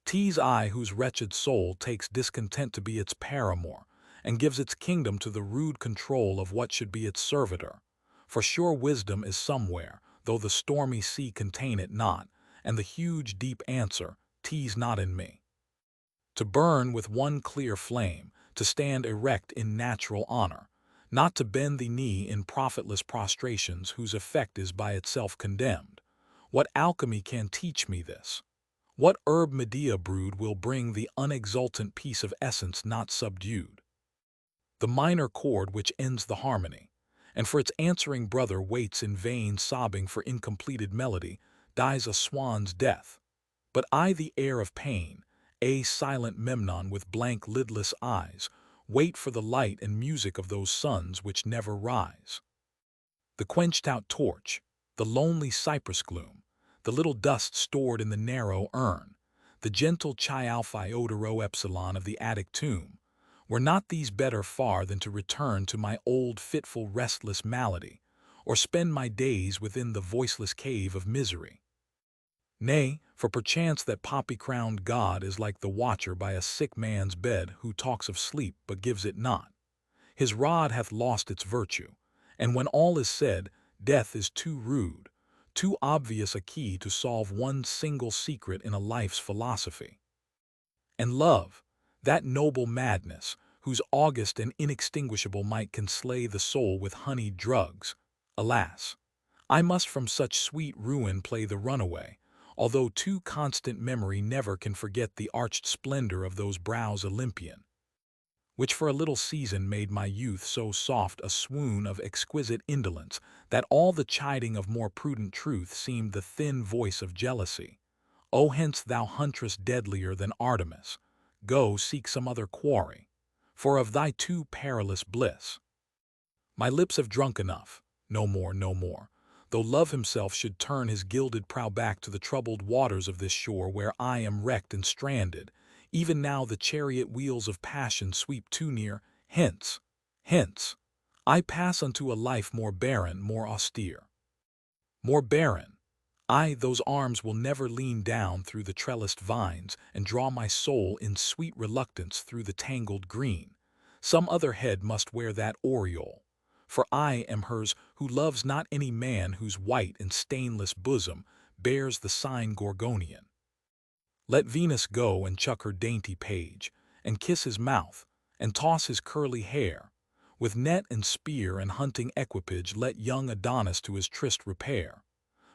'Tis I whose wretched soul takes discontent to be its paramour, and gives its kingdom to the rude control of what should be its servitor. For sure wisdom is somewhere, though the stormy sea contain it not, and the huge deep answer, 'tis not in me. To burn with one clear flame, to stand erect in natural honor, not to bend the knee in profitless prostrations whose effect is by itself condemned. What alchemy can teach me this? What herb Medea brewed will bring the unexultant peace of essence not subdued? The minor chord which ends the harmony, and for its answering brother waits in vain sobbing for incompleted melody, dies a swan's death. But I the air of pain, a silent Memnon with blank lidless eyes, wait for the light and music of those suns which never rise. The quenched-out torch, the lonely cypress gloom, the little dust stored in the narrow urn, the gentle chi alphi odoro epsilon of the Attic tomb, were not these better far than to return to my old fitful restless malady, or spend my days within the voiceless cave of misery? Nay, for perchance that poppy-crowned god is like the watcher by a sick man's bed who talks of sleep but gives it not. His rod hath lost its virtue, and when all is said, death is too rude, too obvious a key to solve one single secret in a life's philosophy. And love, that noble madness, whose august and inextinguishable might can slay the soul with honeyed drugs, alas, I must from such sweet ruin play the runaway, although too constant memory never can forget the arched splendor of those brows Olympian, which for a little season made my youth so soft a swoon of exquisite indolence that all the chiding of more prudent truth seemed the thin voice of jealousy. O hence, thou huntress deadlier than Artemis, go seek some other quarry, for of thy too perilous bliss my lips have drunk enough, no more, no more, though love himself should turn his gilded prow back to the troubled waters of this shore where I am wrecked and stranded. Even now the chariot wheels of passion sweep too near. Hence, hence, I pass unto a life more barren, more austere. More barren. Those arms will never lean down through the trellised vines and draw my soul in sweet reluctance through the tangled green. Some other head must wear that aureole, for I am hers who loves not any man whose white and stainless bosom bears the sign Gorgonian. Let Venus go and chuck her dainty page, and kiss his mouth, and toss his curly hair. With net and spear and hunting equipage let young Adonis to his tryst repair.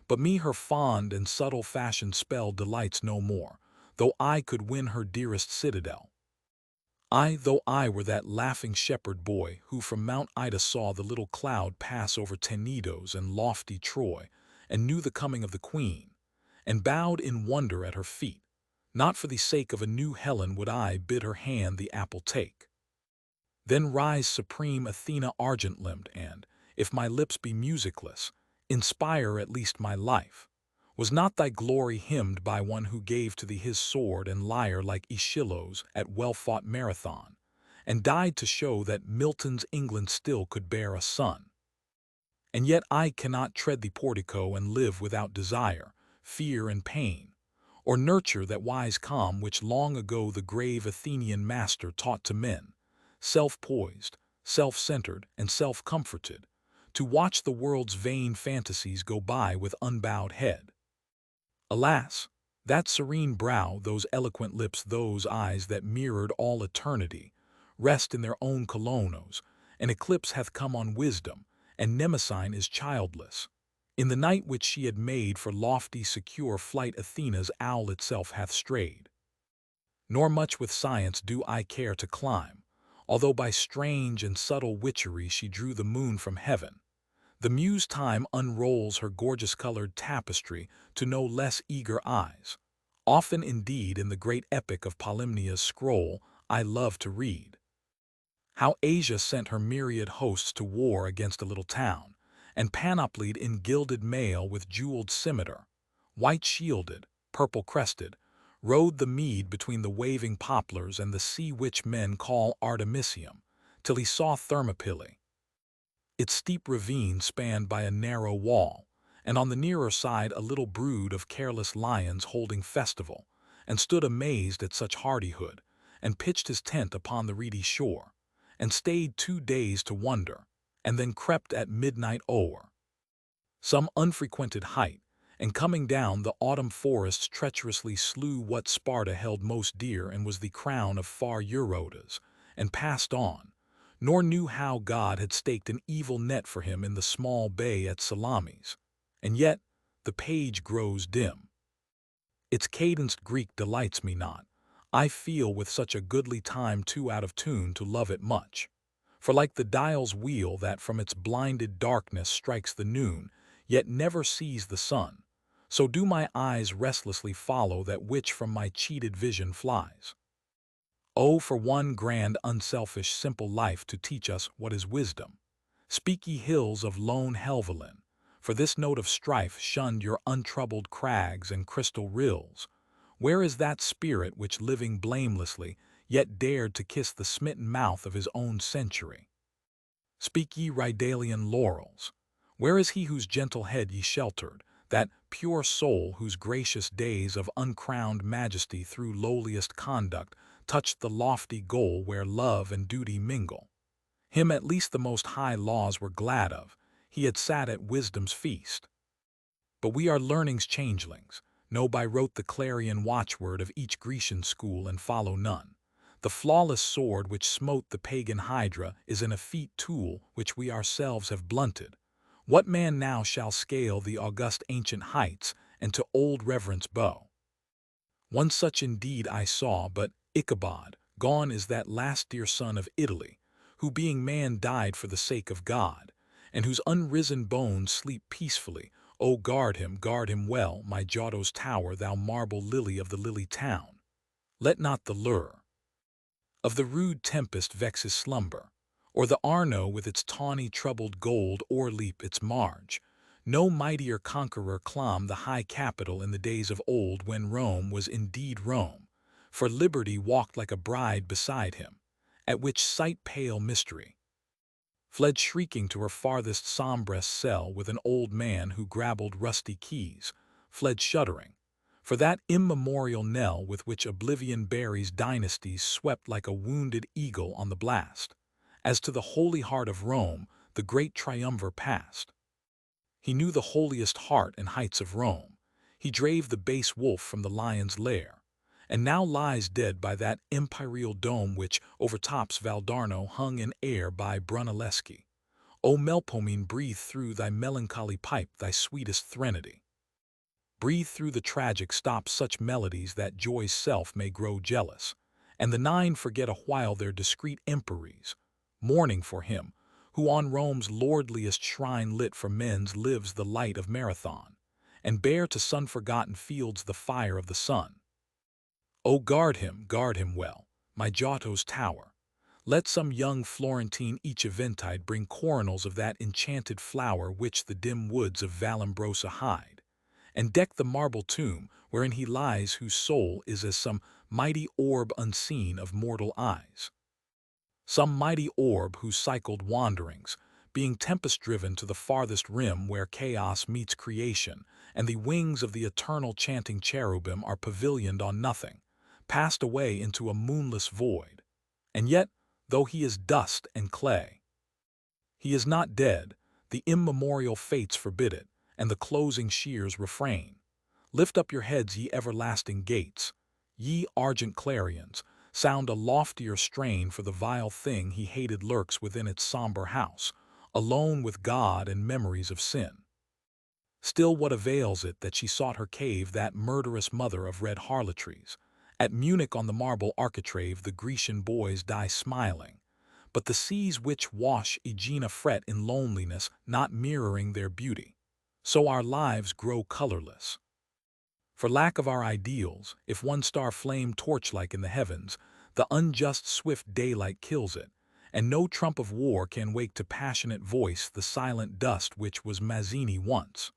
But me her fond and subtle fashion spell delights no more, though I could win her dearest citadel. Though I were that laughing shepherd boy who from Mount Ida saw the little cloud pass over Tenedos and lofty Troy, and knew the coming of the queen, and bowed in wonder at her feet, not for the sake of a new Helen would I bid her hand the apple take. Then rise supreme Athena argent-limbed, and, if my lips be musicless, inspire at least my life. Was not thy glory hymned by one who gave to thee his sword and lyre like Aeschylus at well-fought Marathon, and died to show that Milton's England still could bear a son? And yet I cannot tread the portico and live without desire, fear, and pain, or nurture that wise calm which long ago the grave Athenian master taught to men, self-poised, self-centered, and self-comforted, to watch the world's vain fantasies go by with unbowed head. Alas, that serene brow, those eloquent lips, those eyes that mirrored all eternity, rest in their own colonnos. An eclipse hath come on wisdom, and Mnemosyne is childless. In the night which she had made for lofty secure flight Athena's owl itself hath strayed. Nor much with science do I care to climb, although by strange and subtle witchery she drew the moon from heaven. The muse Time unrolls her gorgeous-colored tapestry to no less eager eyes. Often indeed in the great epic of Polymnia's scroll I love to read how Asia sent her myriad hosts to war against a little town, and panoplied in gilded mail with jeweled scimitar, white-shielded, purple-crested, rode the mead between the waving poplars and the sea which men call Artemisium, till he saw Thermopylae, its steep ravine spanned by a narrow wall, and on the nearer side a little brood of careless lions holding festival, and stood amazed at such hardihood, and pitched his tent upon the reedy shore, and stayed 2 days to wonder, and then crept at midnight o'er some unfrequented height, and coming down the autumn forests treacherously slew what Sparta held most dear and was the crown of far Eurotas, and passed on, nor knew how God had staked an evil net for him in the small bay at Salamis. And yet the page grows dim. Its cadenced Greek delights me not. I feel with such a goodly time too out of tune to love it much. For like the dial's wheel that from its blinded darkness strikes the noon, yet never sees the sun, so do my eyes restlessly follow that which from my cheated vision flies. Oh, for one grand, unselfish, simple life to teach us what is wisdom. Speak ye hills of lone Helvellyn, for this note of strife shunned your untroubled crags and crystal rills. Where is that spirit which living blamelessly, yet dared to kiss the smitten mouth of his own century? Speak ye Rydalian laurels. Where is he whose gentle head ye sheltered, that pure soul whose gracious days of uncrowned majesty through lowliest conduct touched the lofty goal where love and duty mingle? Him at least the most high laws were glad of, he had sat at wisdom's feast. But we are learning's changelings, know by rote the clarion watchword of each Grecian school and follow none. The flawless sword which smote the pagan Hydra is an effete tool which we ourselves have blunted. What man now shall scale the august ancient heights and to old reverence bow? One such indeed I saw, but Ichabod, gone is that last dear son of Italy, who being man died for the sake of God, and whose unrisen bones sleep peacefully. O guard him well, my Giotto's tower, thou marble lily of the lily town. Let not the lure of the rude tempest vex his slumber, or the Arno with its tawny troubled gold o'erleap its marge. No mightier conqueror clomb the high Capitol in the days of old when Rome was indeed Rome, for liberty walked like a bride beside him, at which sight pale mystery fled shrieking to her farthest sombrest cell with an old man who grabbled rusty keys, fled shuddering, for that immemorial knell with which oblivion buries dynasties swept like a wounded eagle on the blast. As to the holy heart of Rome, the great triumvir passed. He knew the holiest heart and heights of Rome. He drave the base wolf from the lion's lair, and now lies dead by that imperial dome which overtops Valdarno, hung in air by Brunelleschi. O Melpomene, breathe through thy melancholy pipe thy sweetest threnody. Breathe through the tragic stop such melodies that joy's self may grow jealous, and the nine forget a while their discreet emperies, mourning for him, who on Rome's lordliest shrine lit for men's lives the light of Marathon, and bear to sun-forgotten fields the fire of the sun. O guard him well, my Giotto's tower. Let some young Florentine each eventide bring coronals of that enchanted flower which the dim woods of Vallombrosa hide, and deck the marble tomb wherein he lies whose soul is as some mighty orb unseen of mortal eyes. Some mighty orb whose cycled wanderings, being tempest-driven to the farthest rim where chaos meets creation, and the wings of the eternal chanting cherubim are pavilioned on nothing, passed away into a moonless void. And yet, though he is dust and clay, he is not dead, the immemorial fates forbid it, and the closing shears refrain. Lift up your heads, ye everlasting gates, ye argent clarions, sound a loftier strain, for the vile thing he hated lurks within its somber house, alone with God and memories of sin. Still what avails it that she sought her cave, that murderous mother of red harlotries? At Munich on the marble architrave the Grecian boys die smiling, but the seas which wash Aegina fret in loneliness, not mirroring their beauty. So our lives grow colorless. For lack of our ideals, if one star flame torch-like in the heavens, the unjust swift daylight kills it, and no trump of war can wake to passionate voice the silent dust which was Mazzini once.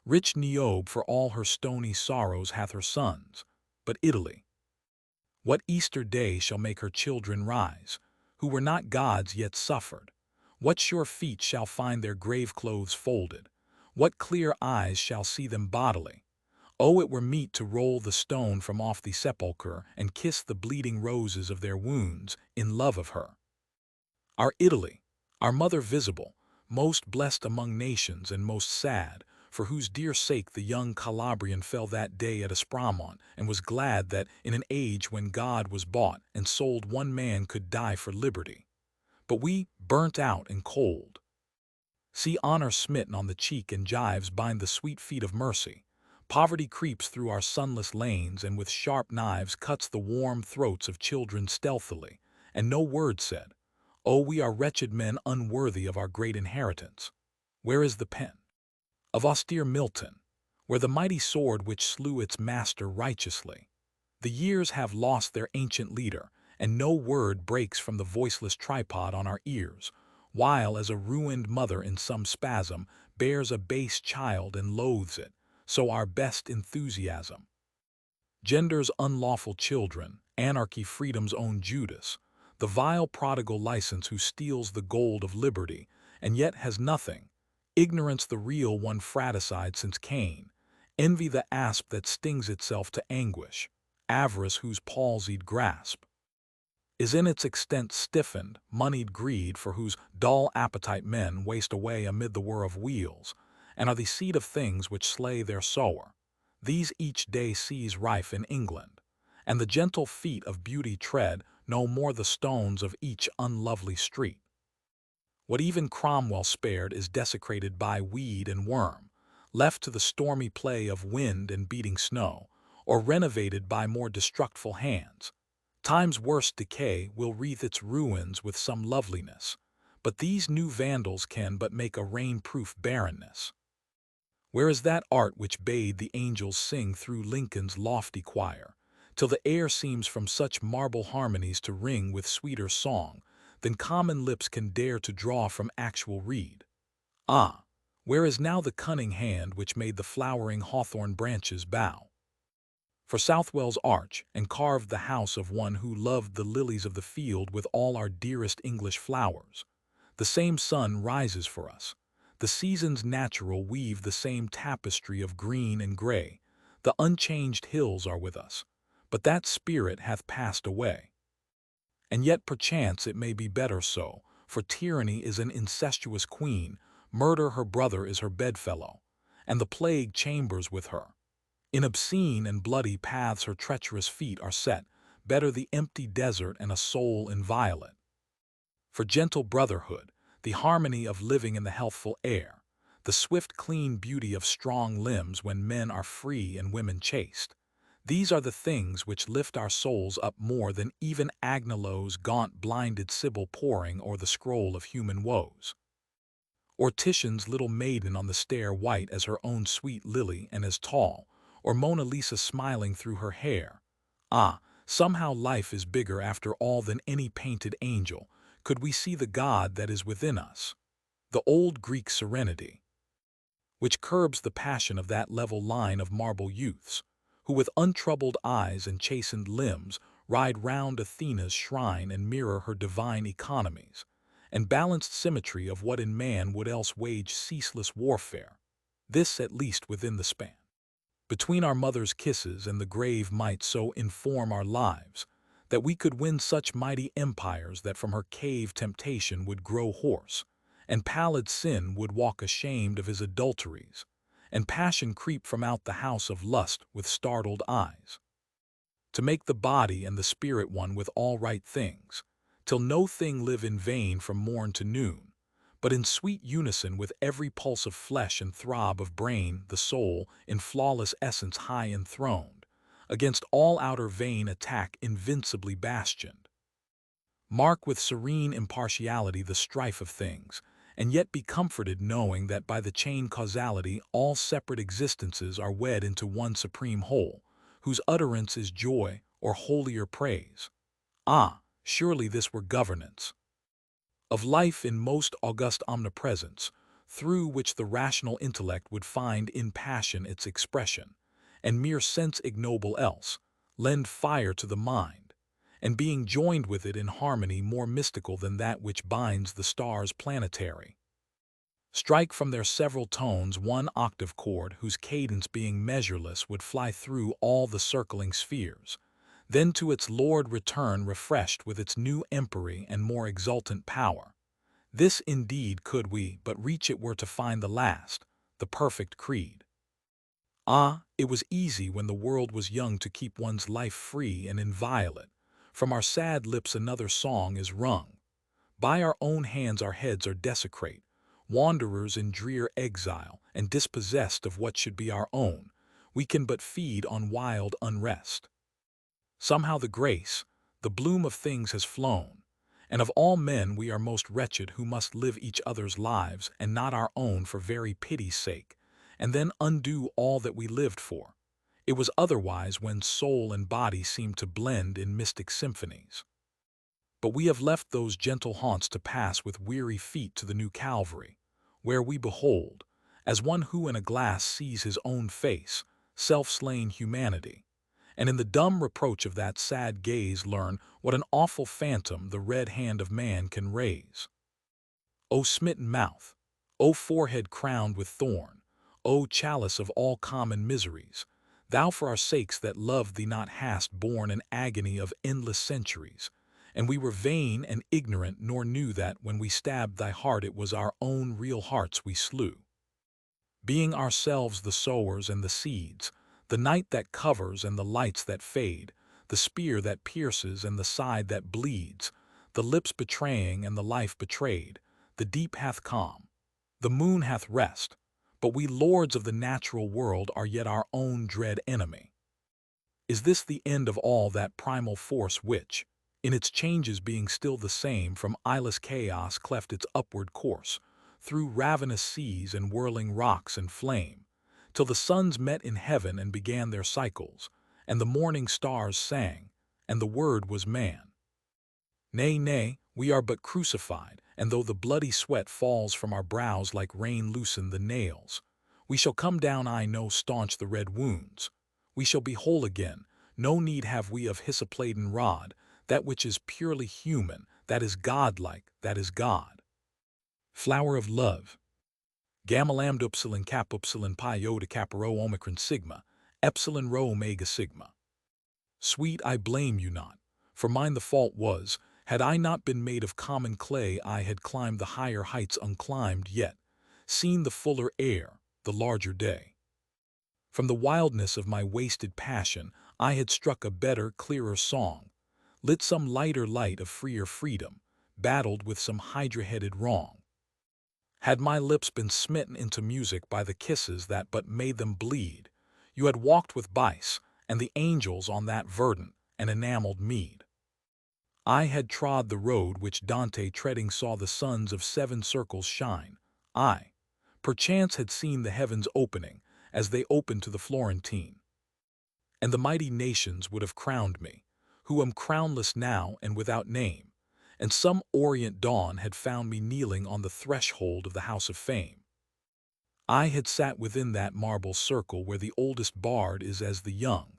Rich Niobe for all her stony sorrows hath her sons, but Italy, what Easter day shall make her children rise, who were not gods yet suffered? What sure feet shall find their grave clothes folded? What clear eyes shall see them bodily? Oh, it were meet to roll the stone from off the sepulchre and kiss the bleeding roses of their wounds in love of her. Our Italy, our mother visible, most blessed among nations and most sad, for whose dear sake the young Calabrian fell that day at Espramont, and was glad that, in an age when God was bought and sold, one man could die for liberty. But we, burnt out and cold, see honor smitten on the cheek, and gyves bind the sweet feet of mercy. Poverty creeps through our sunless lanes, and with sharp knives cuts the warm throats of children stealthily, and no word said. Oh, we are wretched men, unworthy of our great inheritance. Where is the pen of austere Milton, where the mighty sword which slew its master righteously? The years have lost their ancient leader, and no word breaks from the voiceless tripod on our ears, while as a ruined mother in some spasm bears a base child and loathes it, so our best enthusiasm genders unlawful children, anarchy freedom's own Judas, the vile prodigal license who steals the gold of liberty, and yet has nothing, ignorance the real one fratricide since Cain, envy the asp that stings itself to anguish, avarice whose palsied grasp is in its extent stiffened, moneyed greed for whose dull appetite men waste away amid the whir of wheels, and are the seed of things which slay their sower. These each day sees rife in England, and the gentle feet of beauty tread no more the stones of each unlovely street. What even Cromwell spared is desecrated by weed and worm, left to the stormy play of wind and beating snow, or renovated by more destructful hands. Time's worst decay will wreath its ruins with some loveliness, but these new vandals can but make a rain-proof barrenness. Where is that art which bade the angels sing through Lincoln's lofty choir, till the air seems from such marble harmonies to ring with sweeter song than common lips can dare to draw from actual reed? Ah, where is now the cunning hand which made the flowering hawthorn branches bow for Southwell's arch, and carved the house of one who loved the lilies of the field with all our dearest English flowers? The same sun rises for us. The seasons natural weave the same tapestry of green and gray. The unchanged hills are with us, but that spirit hath passed away. And yet perchance it may be better so, for tyranny is an incestuous queen, murder her brother is her bedfellow, and the plague chambers with her. In obscene and bloody paths her treacherous feet are set, better the empty desert and a soul inviolate. For gentle brotherhood, the harmony of living in the healthful air, the swift clean beauty of strong limbs when men are free and women chaste, These are the things which lift our souls up more than even Agnelo's gaunt blinded Sibyl poring o'er the scroll of human woes. Or Titian's little maiden on the stair white as her own sweet lily and as tall, or Mona Lisa smiling through her hair. Ah, somehow life is bigger after all than any painted angel, could we see the God that is within us. The old Greek serenity, which curbs the passion of that level line of marble youths, who with untroubled eyes and chastened limbs ride round Athena's shrine and mirror her divine economies, and balanced symmetry of what in man would else wage ceaseless warfare, this at least within the span. Between our mother's kisses and the grave might so inform our lives, that we could win such mighty empires that from her cave temptation would grow hoarse, and pallid sin would walk ashamed of his adulteries, and passion creep from out the house of lust with startled eyes. To make the body and the spirit one with all right things, till no thing live in vain from morn to noon, but in sweet unison with every pulse of flesh and throb of brain, the soul, in flawless essence high enthroned, against all outer vain attack invincibly bastioned. Mark with serene impartiality the strife of things, and yet be comforted knowing that by the chain causality all separate existences are wed into one supreme whole, whose utterance is joy or holier praise. Ah, surely this were governance of life in most august omnipresence, through which the rational intellect would find in passion its expression, and mere sense ignoble else, lend fire to the mind, and being joined with it in harmony more mystical than that which binds the stars planetary. Strike from their several tones one octave chord whose cadence being measureless would fly through all the circling spheres, then to its Lord return refreshed with its new empery and more exultant power. This indeed could we but reach it were to find the last, the perfect creed. Ah, it was easy when the world was young to keep one's life free and inviolate. From our sad lips another song is wrung. By our own hands our heads are desecrate, wanderers in drear exile and dispossessed of what should be our own, we can but feed on wild unrest. Somehow the grace, the bloom of things has flown, and of all men we are most wretched who must live each other's lives and not our own for very pity's sake, and then undo all that we lived for. It was otherwise when soul and body seemed to blend in mystic symphonies. But we have left those gentle haunts to pass with weary feet to the new Calvary, where we behold, as one who in a glass sees his own face, self-slain humanity, and in the dumb reproach of that sad gaze learn what an awful phantom the red hand of man can raise. O smitten mouth, O forehead crowned with thorn, O chalice of all common miseries, thou for our sakes that loved thee not hast borne an agony of endless centuries, and we were vain and ignorant nor knew that when we stabbed thy heart it was our own real hearts we slew. Being ourselves the sowers and the seeds, the night that covers and the lights that fade, the spear that pierces and the side that bleeds, the lips betraying and the life betrayed, the deep hath calm, the moon hath rest, but we lords of the natural world are yet our own dread enemy. Is this the end of all that primal force which, in its changes being still the same, from eyeless chaos cleft its upward course, through ravenous seas and whirling rocks and flame, till the suns met in heaven and began their cycles, and the morning stars sang, and the Word was man? Nay, nay, we are but crucified, and though the bloody sweat falls from our brows like rain loosen the nails, we shall come down, I know, staunch the red wounds. We shall be whole again, no need have we of hyssop-laden rod, that which is purely human, that is godlike, that is God. Flower of love. Gamma lambda upsilon kappa upsilon pi iota kappa rho omicron sigma, epsilon rho omega sigma. Sweet, I blame you not, for mine the fault was, had I not been made of common clay I had climbed the higher heights unclimbed yet, seen the fuller air, the larger day. From the wildness of my wasted passion I had struck a better, clearer song, lit some lighter light of freer freedom, battled with some hydra-headed wrong. Had my lips been smitten into music by the kisses that but made them bleed, you had walked with Bice, and the angels on that verdant and enameled mead. I had trod the road which Dante treading saw the suns of seven circles shine. I, perchance, had seen the heavens opening as they opened to the Florentine. And the mighty nations would have crowned me, who am crownless now and without name, and some orient dawn had found me kneeling on the threshold of the house of fame. I had sat within that marble circle where the oldest bard is as the young,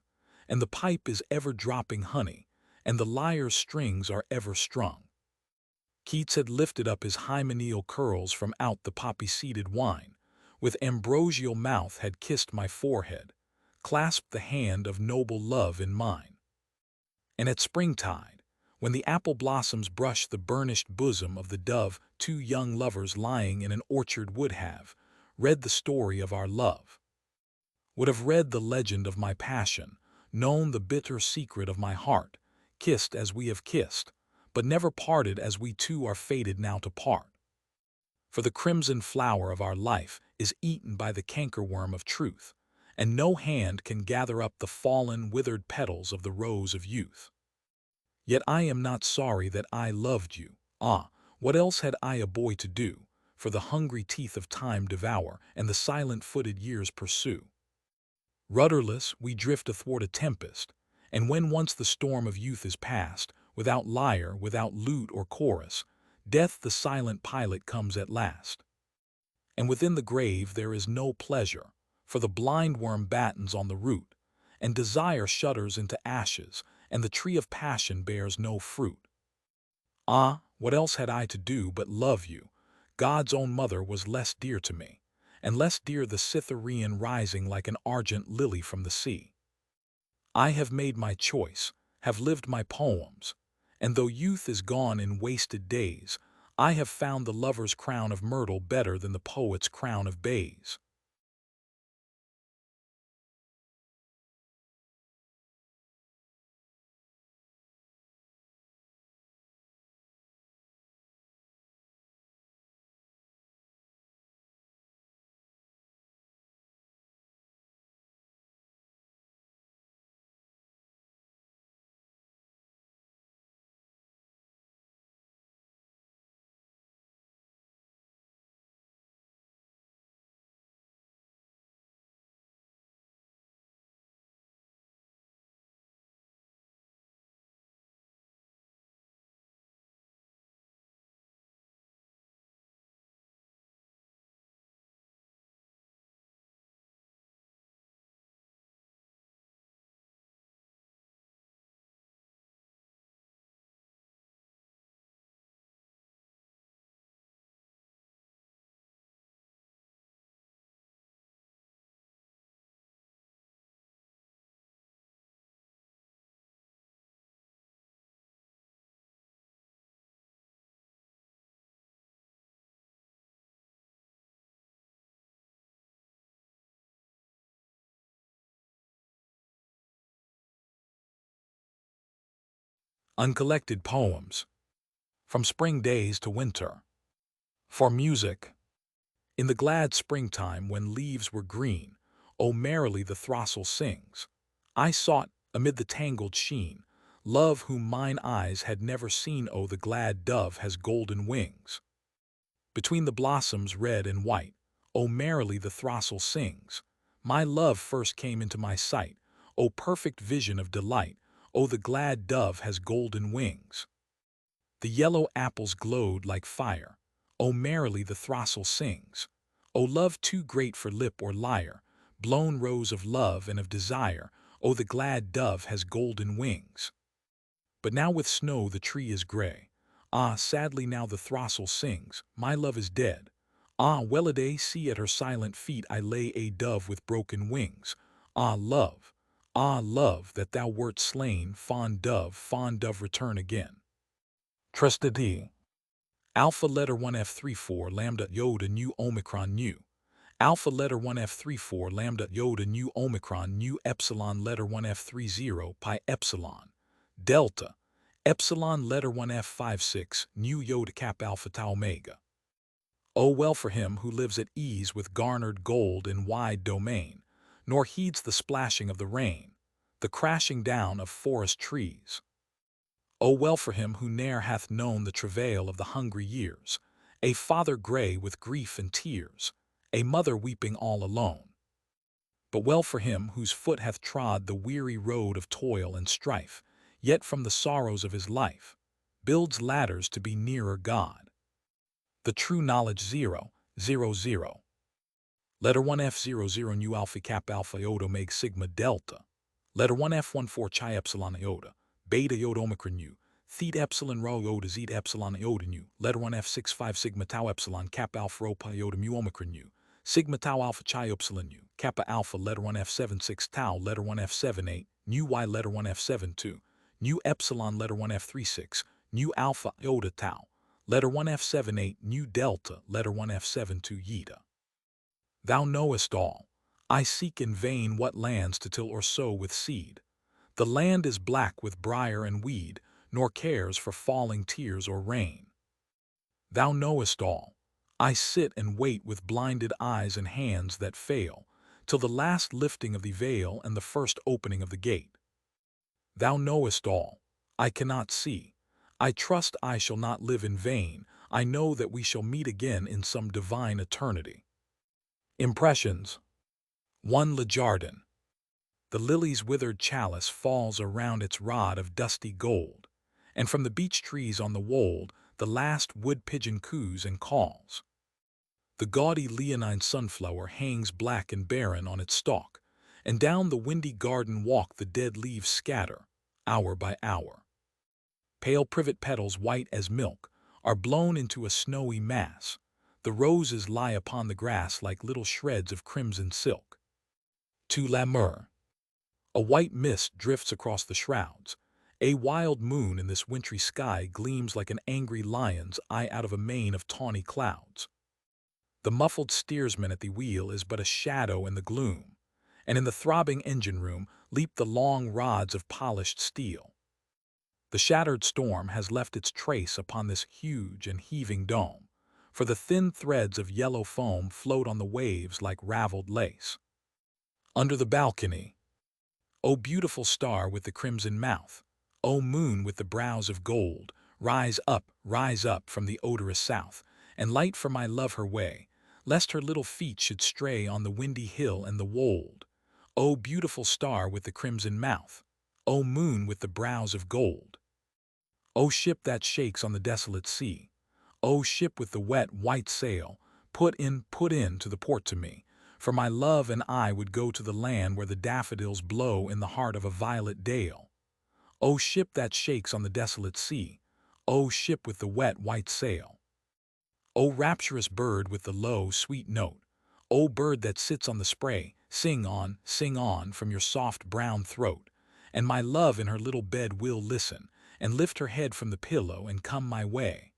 and the pipe is ever dropping honey, and the lyre's strings are ever strung. Keats had lifted up his hymeneal curls from out the poppy-seeded wine, with ambrosial mouth had kissed my forehead, clasped the hand of noble love in mine. And at springtide, when the apple blossoms brush the burnished bosom of the dove, two young lovers lying in an orchard would have read the story of our love, would have read the legend of my passion, known the bitter secret of my heart, kissed as we have kissed, but never parted as we two are fated now to part. For the crimson flower of our life is eaten by the cankerworm of truth, and no hand can gather up the fallen, withered petals of the rose of youth. Yet I am not sorry that I loved you. Ah, what else had I a boy to do? For the hungry teeth of time devour, and the silent-footed years pursue. Rudderless, we drift athwart a tempest, and when once the storm of youth is past, without lyre, without lute or chorus, death the silent pilot comes at last. And within the grave there is no pleasure, for the blind worm battens on the root, and desire shudders into ashes, and the tree of passion bears no fruit. Ah, what else had I to do but love you? God's own mother was less dear to me, and less dear the Cytherean rising like an argent lily from the sea. I have made my choice, have lived my poems, and though youth is gone in wasted days, I have found the lover's crown of myrtle better than the poet's crown of bays. Uncollected Poems. From Spring Days to Winter. For Music. In the glad springtime when leaves were green, oh merrily the throstle sings. I sought, amid the tangled sheen, love whom mine eyes had never seen. Oh, the glad dove has golden wings. Between the blossoms red and white, oh merrily the throstle sings. My love first came into my sight, oh perfect vision of delight, oh the glad dove has golden wings. The yellow apples glowed like fire, oh merrily the throstle sings. O love too great for lip or lyre, blown rose of love and of desire, oh the glad dove has golden wings. But now with snow the tree is gray. Ah, sadly now the throstle sings, my love is dead. Ah, well-a-day, see at her silent feet I lay a dove with broken wings. Ah, love, that thou wert slain, fond dove, return again. Trusted thee. Alpha letter 1F34 lambda yoda nu omicron nu. Alpha letter 1F34 lambda yoda nu omicron nu epsilon letter 1F30 pi epsilon. Delta. Epsilon letter 1F56 nu yoda cap alpha tau omega. Oh well for him who lives at ease with garnered gold in wide domain, nor heeds the splashing of the rain. the crashing down of forest trees. O well for him who ne'er hath known the travail of the hungry years, a father grey with grief and tears, a mother weeping all alone. But well for him whose foot hath trod the weary road of toil and strife, yet from the sorrows of his life builds ladders to be nearer God. The true knowledge 0, 0, 0. Letter 1F00 nu alpha cap alpha iota meg sigma delta. Letter 1F14 chi epsilon iota, beta iota omicron nu, theta epsilon rho iota zeta epsilon iota nu. Letter 1F65 sigma tau epsilon kappa alpha rho pi iota mu omicron nu, sigma tau alpha chi epsilon nu, kappa alpha. Letter 1F76 tau. Letter 1F78 nu y. Letter 1F72 nu epsilon. Letter 1F36 nu alpha iota tau. Letter 1F78 nu delta. Letter 1F72 eta. Thou knowest all. I seek in vain what lands to till or sow with seed. The land is black with briar and weed, nor cares for falling tears or rain. Thou knowest all. I sit and wait with blinded eyes and hands that fail, till the last lifting of the veil and the first opening of the gate. Thou knowest all. I cannot see. I trust I shall not live in vain. I know that we shall meet again in some divine eternity. Impressions. 1. Le Jardin. The lily's withered chalice falls around its rod of dusty gold, and from the beech trees on the wold the last wood pigeon coos and calls. The gaudy leonine sunflower hangs black and barren on its stalk, and down the windy garden walk the dead leaves scatter, hour by hour. Pale privet petals white as milk are blown into a snowy mass. The roses lie upon the grass like little shreds of crimson silk. 2. La Mer. A white mist drifts across the shrouds. A wild moon in this wintry sky gleams like an angry lion's eye out of a mane of tawny clouds. The muffled steersman at the wheel is but a shadow in the gloom, and in the throbbing engine room leap the long rods of polished steel. The shattered storm has left its trace upon this huge and heaving dome, for the thin threads of yellow foam float on the waves like raveled lace. Under the balcony. O beautiful star with the crimson mouth, O moon with the brows of gold, rise up from the odorous south, and light for my love her way, lest her little feet should stray on the windy hill and the wold. O beautiful star with the crimson mouth, O moon with the brows of gold. O ship that shakes on the desolate sea, O ship with the wet white sail, put in to the port to me, for my love and I would go to the land where the daffodils blow in the heart of a violet dale. O ship that shakes on the desolate sea, O ship with the wet white sail. O rapturous bird with the low, sweet note, O bird that sits on the spray, sing on from your soft brown throat, and my love in her little bed will listen, and lift her head from the pillow and come my way.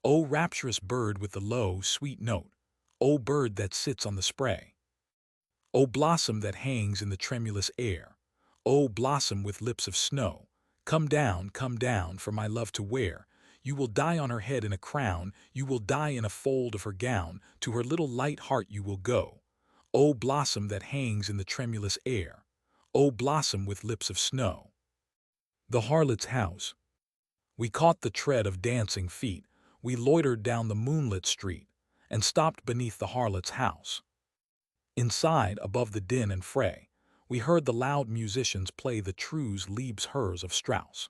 O rapturous bird with the low, sweet note, O bird that sits on the spray. O blossom that hangs in the tremulous air, O blossom with lips of snow, come down for my love to wear. You will die on her head in a crown, you will die in a fold of her gown, to her little light heart you will go. O blossom that hangs in the tremulous air, O blossom with lips of snow. The harlot's house. We caught the tread of dancing feet, we loitered down the moonlit street, and stopped beneath the harlot's house. Inside, above the din and fray, we heard the loud musicians play the Treus Liebes Hers of Strauss.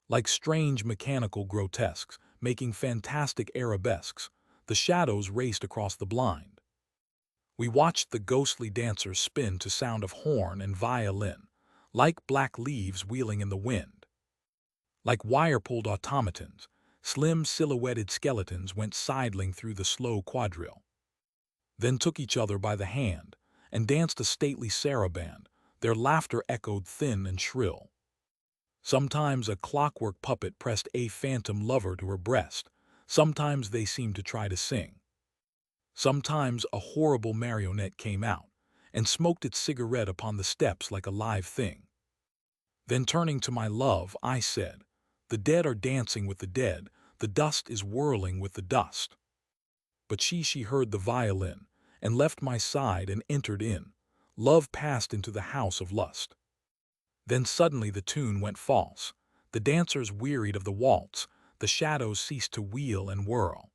Like strange mechanical grotesques, making fantastic arabesques, the shadows raced across the blind. We watched the ghostly dancers spin to sound of horn and violin, like black leaves wheeling in the wind. Like wire-pulled automatons, slim silhouetted skeletons went sidling through the slow quadrille. Then took each other by the hand, and danced a stately saraband. Their laughter echoed thin and shrill. Sometimes a clockwork puppet pressed a phantom lover to her breast, sometimes they seemed to try to sing. Sometimes a horrible marionette came out, and smoked its cigarette upon the steps like a live thing. Then turning to my love, I said, "The dead are dancing with the dead, the dust is whirling with the dust." But she heard the violin, and left my side and entered in. Love passed into the house of lust. Then suddenly the tune went false. The dancers wearied of the waltz, the shadows ceased to wheel and whirl.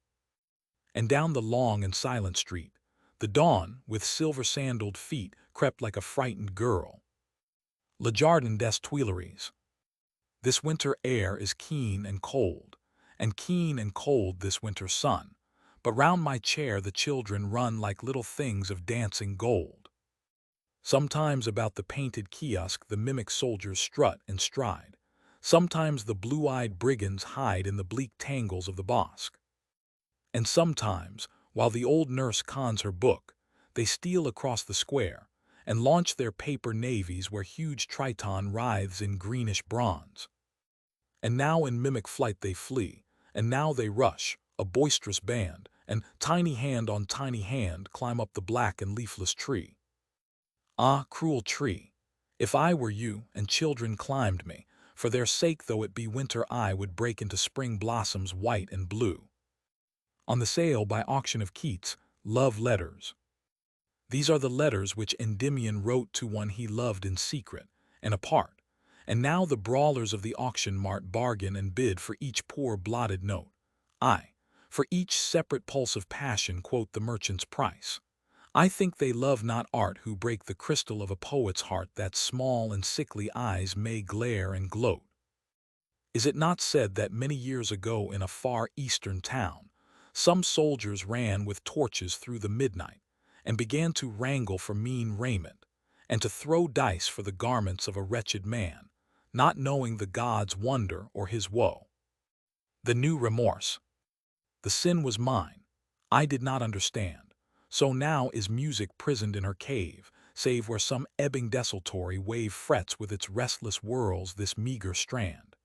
And down the long and silent street, the dawn, with silver-sandaled feet, crept like a frightened girl. Le Jardin des Tuileries. This winter air is keen and cold this winter sun, but round my chair the children run like little things of dancing gold. Sometimes about the painted kiosk the mimic soldiers strut and stride, sometimes the blue-eyed brigands hide in the bleak tangles of the bosque. And sometimes, while the old nurse cons her book, they steal across the square and launch their paper navies where huge Triton writhes in greenish bronze. And now in mimic flight they flee, and now they rush, a boisterous band, and tiny hand on tiny hand climb up the black and leafless tree. Ah, cruel tree, if I were you and children climbed me, for their sake though it be winter I would break into spring blossoms white and blue. On the sale by auction of Keats, Love Letters. These are the letters which Endymion wrote to one he loved in secret and apart, and now the brawlers of the auction mart bargain and bid for each poor blotted note. Aye, for each separate pulse of passion quote the merchant's price. I think they love not art who break the crystal of a poet's heart that small and sickly eyes may glare and gloat. Is it not said that many years ago in a far eastern town, some soldiers ran with torches through the midnight and began to wrangle for mean raiment, and to throw dice for the garments of a wretched man, not knowing the god's wonder or his woe? The new remorse. The sin was mine. I did not understand. So now is music prisoned in her cave, save where some ebbing desultory wave frets with its restless whirls this meager strand.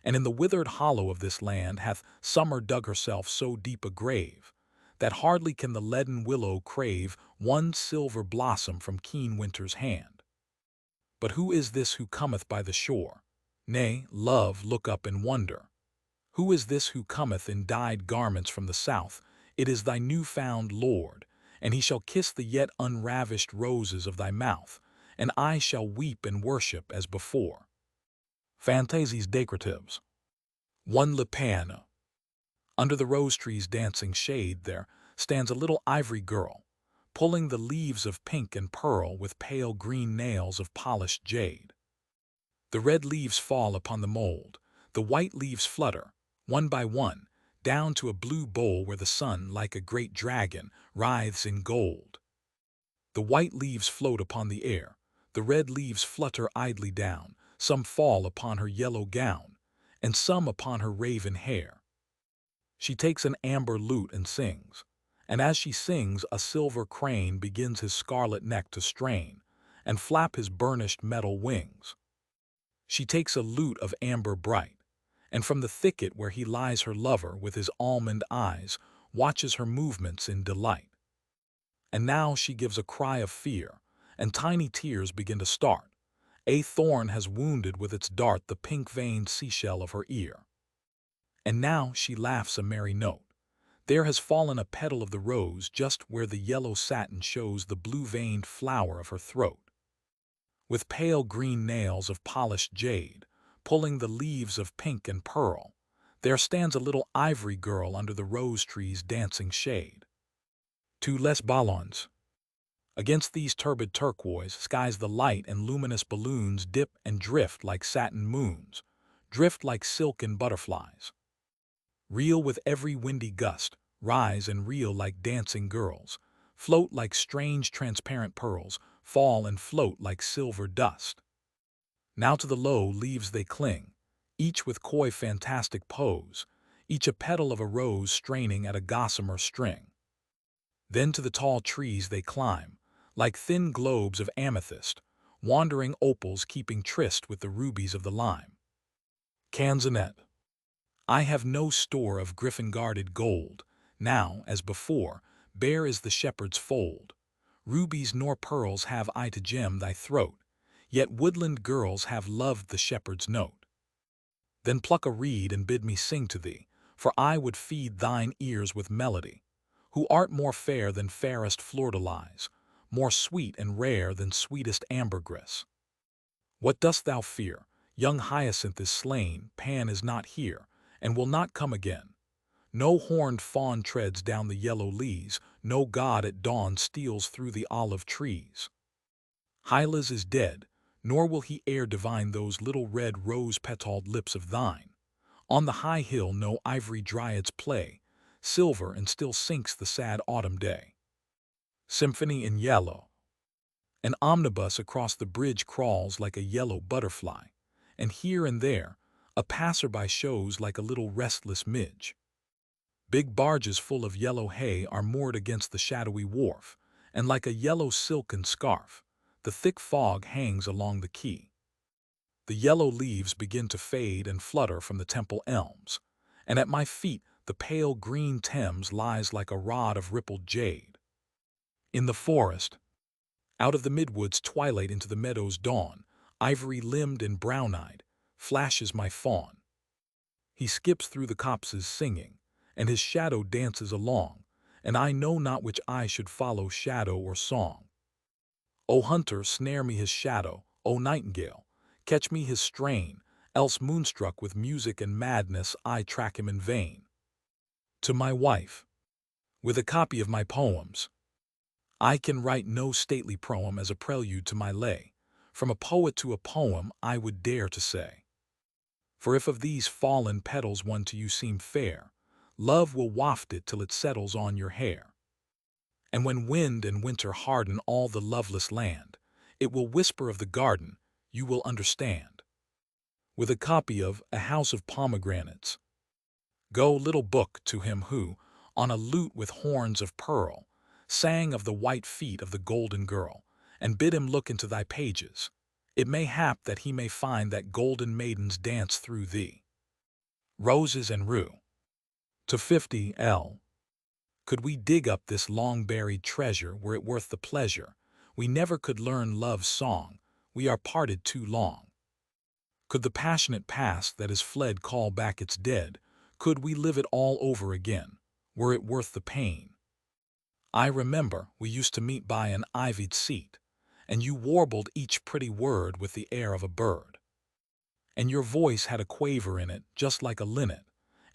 And in the withered hollow of this land hath summer dug herself so deep a grave, that hardly can the leaden willow crave one silver blossom from keen winter's hand. But who is this who cometh by the shore? Nay, love, look up and wonder. Who is this who cometh in dyed garments from the south? It is thy new-found Lord, and he shall kiss the yet unravished roses of thy mouth, and I shall weep and worship as before. Fantasies Decoratives. One Le Pan. Under the rose-tree's dancing shade there stands a little ivory girl, pulling the leaves of pink and pearl with pale green nails of polished jade. The red leaves fall upon the mold, the white leaves flutter, one by one, down to a blue bowl where the sun, like a great dragon, writhes in gold. The white leaves float upon the air, the red leaves flutter idly down, some fall upon her yellow gown, and some upon her raven hair. She takes an amber lute and sings, and as she sings a silver crane begins his scarlet neck to strain, and flap his burnished metal wings. She takes a lute of amber bright, and from the thicket where he lies her lover with his almond eyes watches her movements in delight. And now she gives a cry of fear, and tiny tears begin to start. A thorn has wounded with its dart the pink-veined seashell of her ear. And now she laughs a merry note. There has fallen a petal of the rose just where the yellow satin shows the blue-veined flower of her throat. With pale green nails of polished jade, pulling the leaves of pink and pearl, there stands a little ivory girl under the rose tree's dancing shade. Two Les Ballons. Against these turbid turquoise skies the light and luminous balloons dip and drift like satin moons, drift like silken butterflies. Reel with every windy gust, rise and reel like dancing girls, float like strange transparent pearls, fall and float like silver dust. Now to the low leaves they cling, each with coy fantastic pose, each a petal of a rose straining at a gossamer string. Then to the tall trees they climb, like thin globes of amethyst, wandering opals keeping tryst with the rubies of the lime. Canzonet. I have no store of griffin-guarded gold, now, as before, bare is the shepherd's fold. Rubies nor pearls have I to gem thy throat, yet woodland girls have loved the shepherd's note. Then pluck a reed and bid me sing to thee, for I would feed thine ears with melody, who art more fair than fairest fleur-de-lis, more sweet and rare than sweetest ambergris. What dost thou fear? Young Hyacinth is slain, Pan is not here, and will not come again. No horned fawn treads down the yellow leas, no god at dawn steals through the olive trees. Hylas is dead, nor will he e'er divine those little red rose-petalled lips of thine. On the high hill no ivory dryads play, silver and still sinks the sad autumn day. Symphony in yellow. An omnibus across the bridge crawls like a yellow butterfly, and here and there a passerby shows like a little restless midge. Big barges full of yellow hay are moored against the shadowy wharf, and like a yellow silken scarf, the thick fog hangs along the quay. The yellow leaves begin to fade and flutter from the temple elms, and at my feet the pale green Thames lies like a rod of rippled jade. In the forest, out of the midwoods twilight into the meadow's dawn, ivory-limbed and brown-eyed, flashes my fawn. He skips through the copses singing, and his shadow dances along, and I know not which I should follow, shadow or song. O hunter, snare me his shadow, O nightingale, catch me his strain, else moonstruck with music and madness I track him in vain. To my wife, with a copy of my poems. I can write no stately proem as a prelude to my lay. From a poet to a poem I would dare to say. For if of these fallen petals one to you seem fair, love will waft it till it settles on your hair. And when wind and winter harden all the loveless land, it will whisper of the garden, you will understand. With a copy of A House of Pomegranates. Go, little book, to him who, on a lute with horns of pearl, sang of the white feet of the golden girl, and bid him look into thy pages. It may hap that he may find that golden maidens dance through thee. Roses and rue. To 50 L. Could we dig up this long-buried treasure, were it worth the pleasure, we never could learn love's song, we are parted too long. Could the passionate past that is fled call back its dead, could we live it all over again, were it worth the pain? I remember we used to meet by an ivied seat, and you warbled each pretty word with the air of a bird. And your voice had a quaver in it just like a linnet,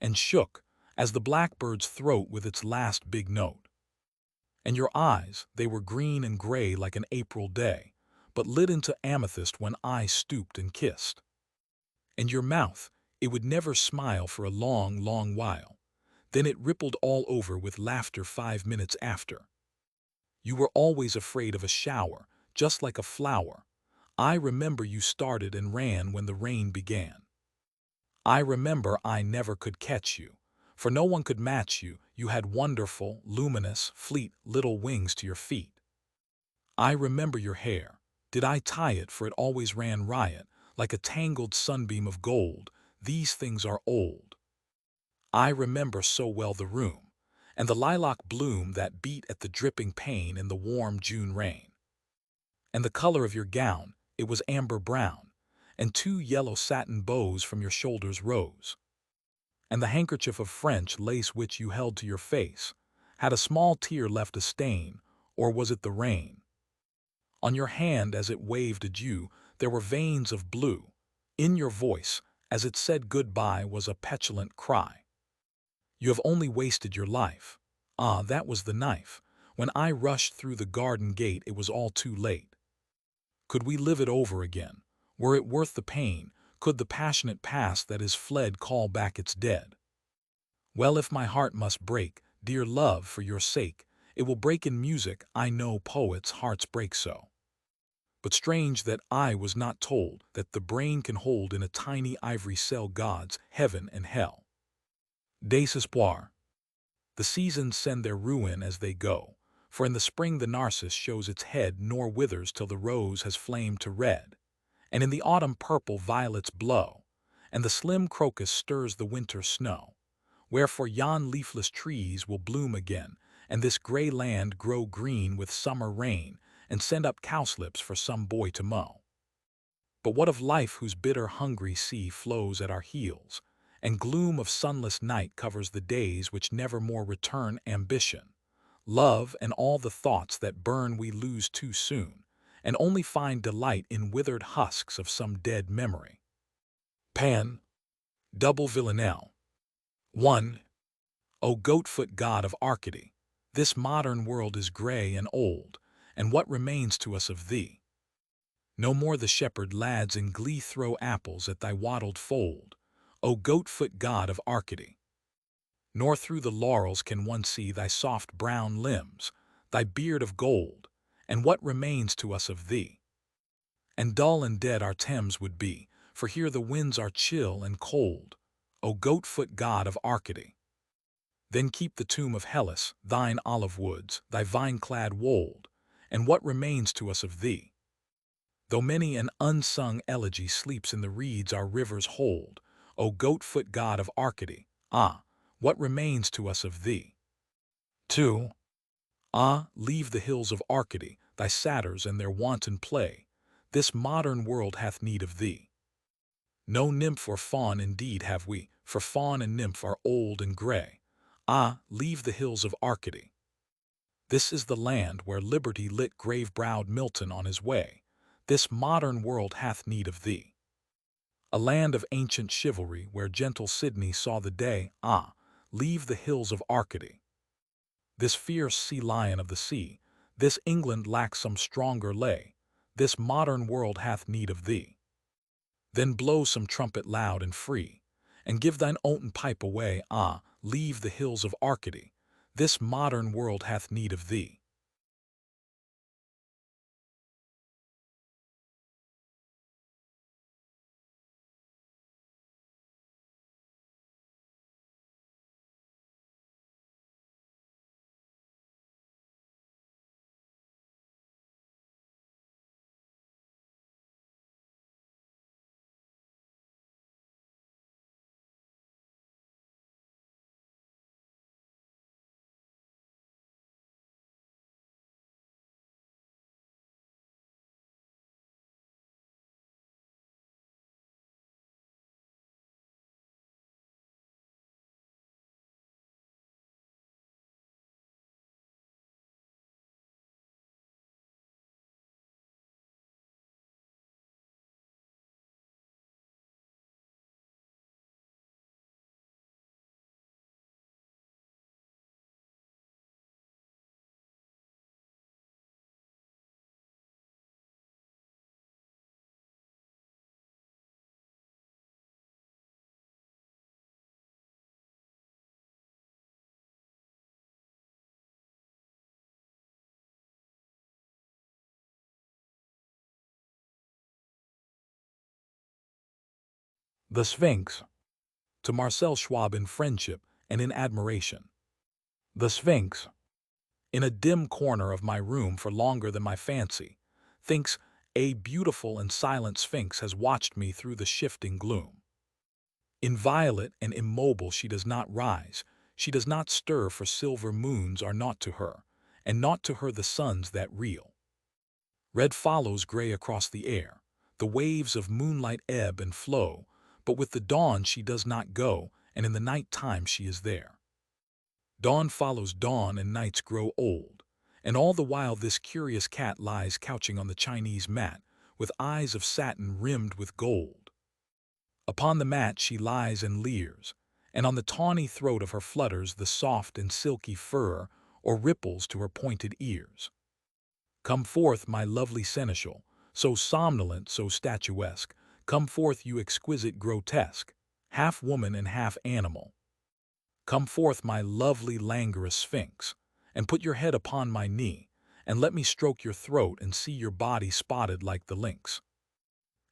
and shook as the blackbird's throat with its last big note. And your eyes, they were green and gray like an April day, but lit into amethyst when I stooped and kissed. And your mouth, it would never smile for a long, long while. Then it rippled all over with laughter 5 minutes after. You were always afraid of a shower, just like a flower. I remember you started and ran when the rain began. I remember I never could catch you, for no one could match you. You had wonderful, luminous, fleet little wings to your feet. I remember your hair. Did I tie it, for it always ran riot, like a tangled sunbeam of gold. These things are old. I remember so well the room, and the lilac bloom that beat at the dripping pane in the warm June rain. And the color of your gown, it was amber brown, and 2 yellow satin bows from your shoulders rose. And the handkerchief of French lace which you held to your face, had a small tear left a stain, or was it the rain? On your hand as it waved adieu, there were veins of blue. In your voice, as it said goodbye, was a petulant cry. You have only wasted your life. Ah, that was the knife. When I rushed through the garden gate, it was all too late. Could we live it over again? Were it worth the pain? Could the passionate past that is fled call back its dead? Well, if my heart must break, dear love, for your sake, it will break in music. I know poets' hearts break so. But strange that I was not told that the brain can hold in a tiny ivory cell God's heaven and hell. Desespoir. The seasons send their ruin as they go, for in the spring the narcissus shows its head nor withers till the rose has flamed to red, and in the autumn purple violets blow, and the slim crocus stirs the winter snow. Wherefore yon leafless trees will bloom again, and this gray land grow green with summer rain, and send up cowslips for some boy to mow. But what of life whose bitter hungry sea flows at our heels, and gloom of sunless night covers the days which never more return? Ambition, love, and all the thoughts that burn we lose too soon, and only find delight in withered husks of some dead memory. Pan, double villanelle. 1. O goat-foot god of Arcady, this modern world is gray and old, and what remains to us of thee? No more the shepherd lads in glee throw apples at thy wattled fold, O goat-foot god of Arcady. Nor through the laurels can one see thy soft brown limbs, thy beard of gold, and what remains to us of thee? And dull and dead our Thames would be, for here the winds are chill and cold, O goat-foot god of Arcady. Then keep the tomb of Hélas, thine olive woods, thy vine-clad wold, and what remains to us of thee? Though many an unsung elegy sleeps in the reeds our rivers hold, O goat-foot god of Arcady, ah, what remains to us of thee? 2. Ah, leave the hills of Arcady, thy satyrs and their wanton play, this modern world hath need of thee. No nymph or faun indeed have we, for faun and nymph are old and gray. Ah, leave the hills of Arcady. This is the land where liberty lit grave-browed Milton on his way. This modern world hath need of thee. A land of ancient chivalry where gentle Sidney saw the day. Ah, leave the hills of Arcady. This fierce sea lion of the sea, this England lacks some stronger lay. This modern world hath need of thee. Then blow some trumpet loud and free, and give thine oaten pipe away. Ah, leave the hills of Arcady. This modern world hath need of thee. The Sphinx, to Marcel Schwab in friendship and in admiration. The Sphinx, in a dim corner of my room for longer than my fancy, thinks a beautiful and silent Sphinx has watched me through the shifting gloom. Inviolate and immobile she does not rise, she does not stir, for silver moons are naught to her, and naught to her the suns that reel. Red follows gray across the air, the waves of moonlight ebb and flow, but with the dawn she does not go, and in the night time she is there. Dawn follows dawn and nights grow old, and all the while this curious cat lies couching on the Chinese mat, with eyes of satin rimmed with gold. Upon the mat she lies and leers, and on the tawny throat of her flutters the soft and silky fur, or ripples to her pointed ears. Come forth, my lovely seneschal, so somnolent, so statuesque, come forth, you exquisite grotesque, half woman and half animal. Come forth, my lovely languorous Sphinx, and put your head upon my knee, and let me stroke your throat and see your body spotted like the lynx.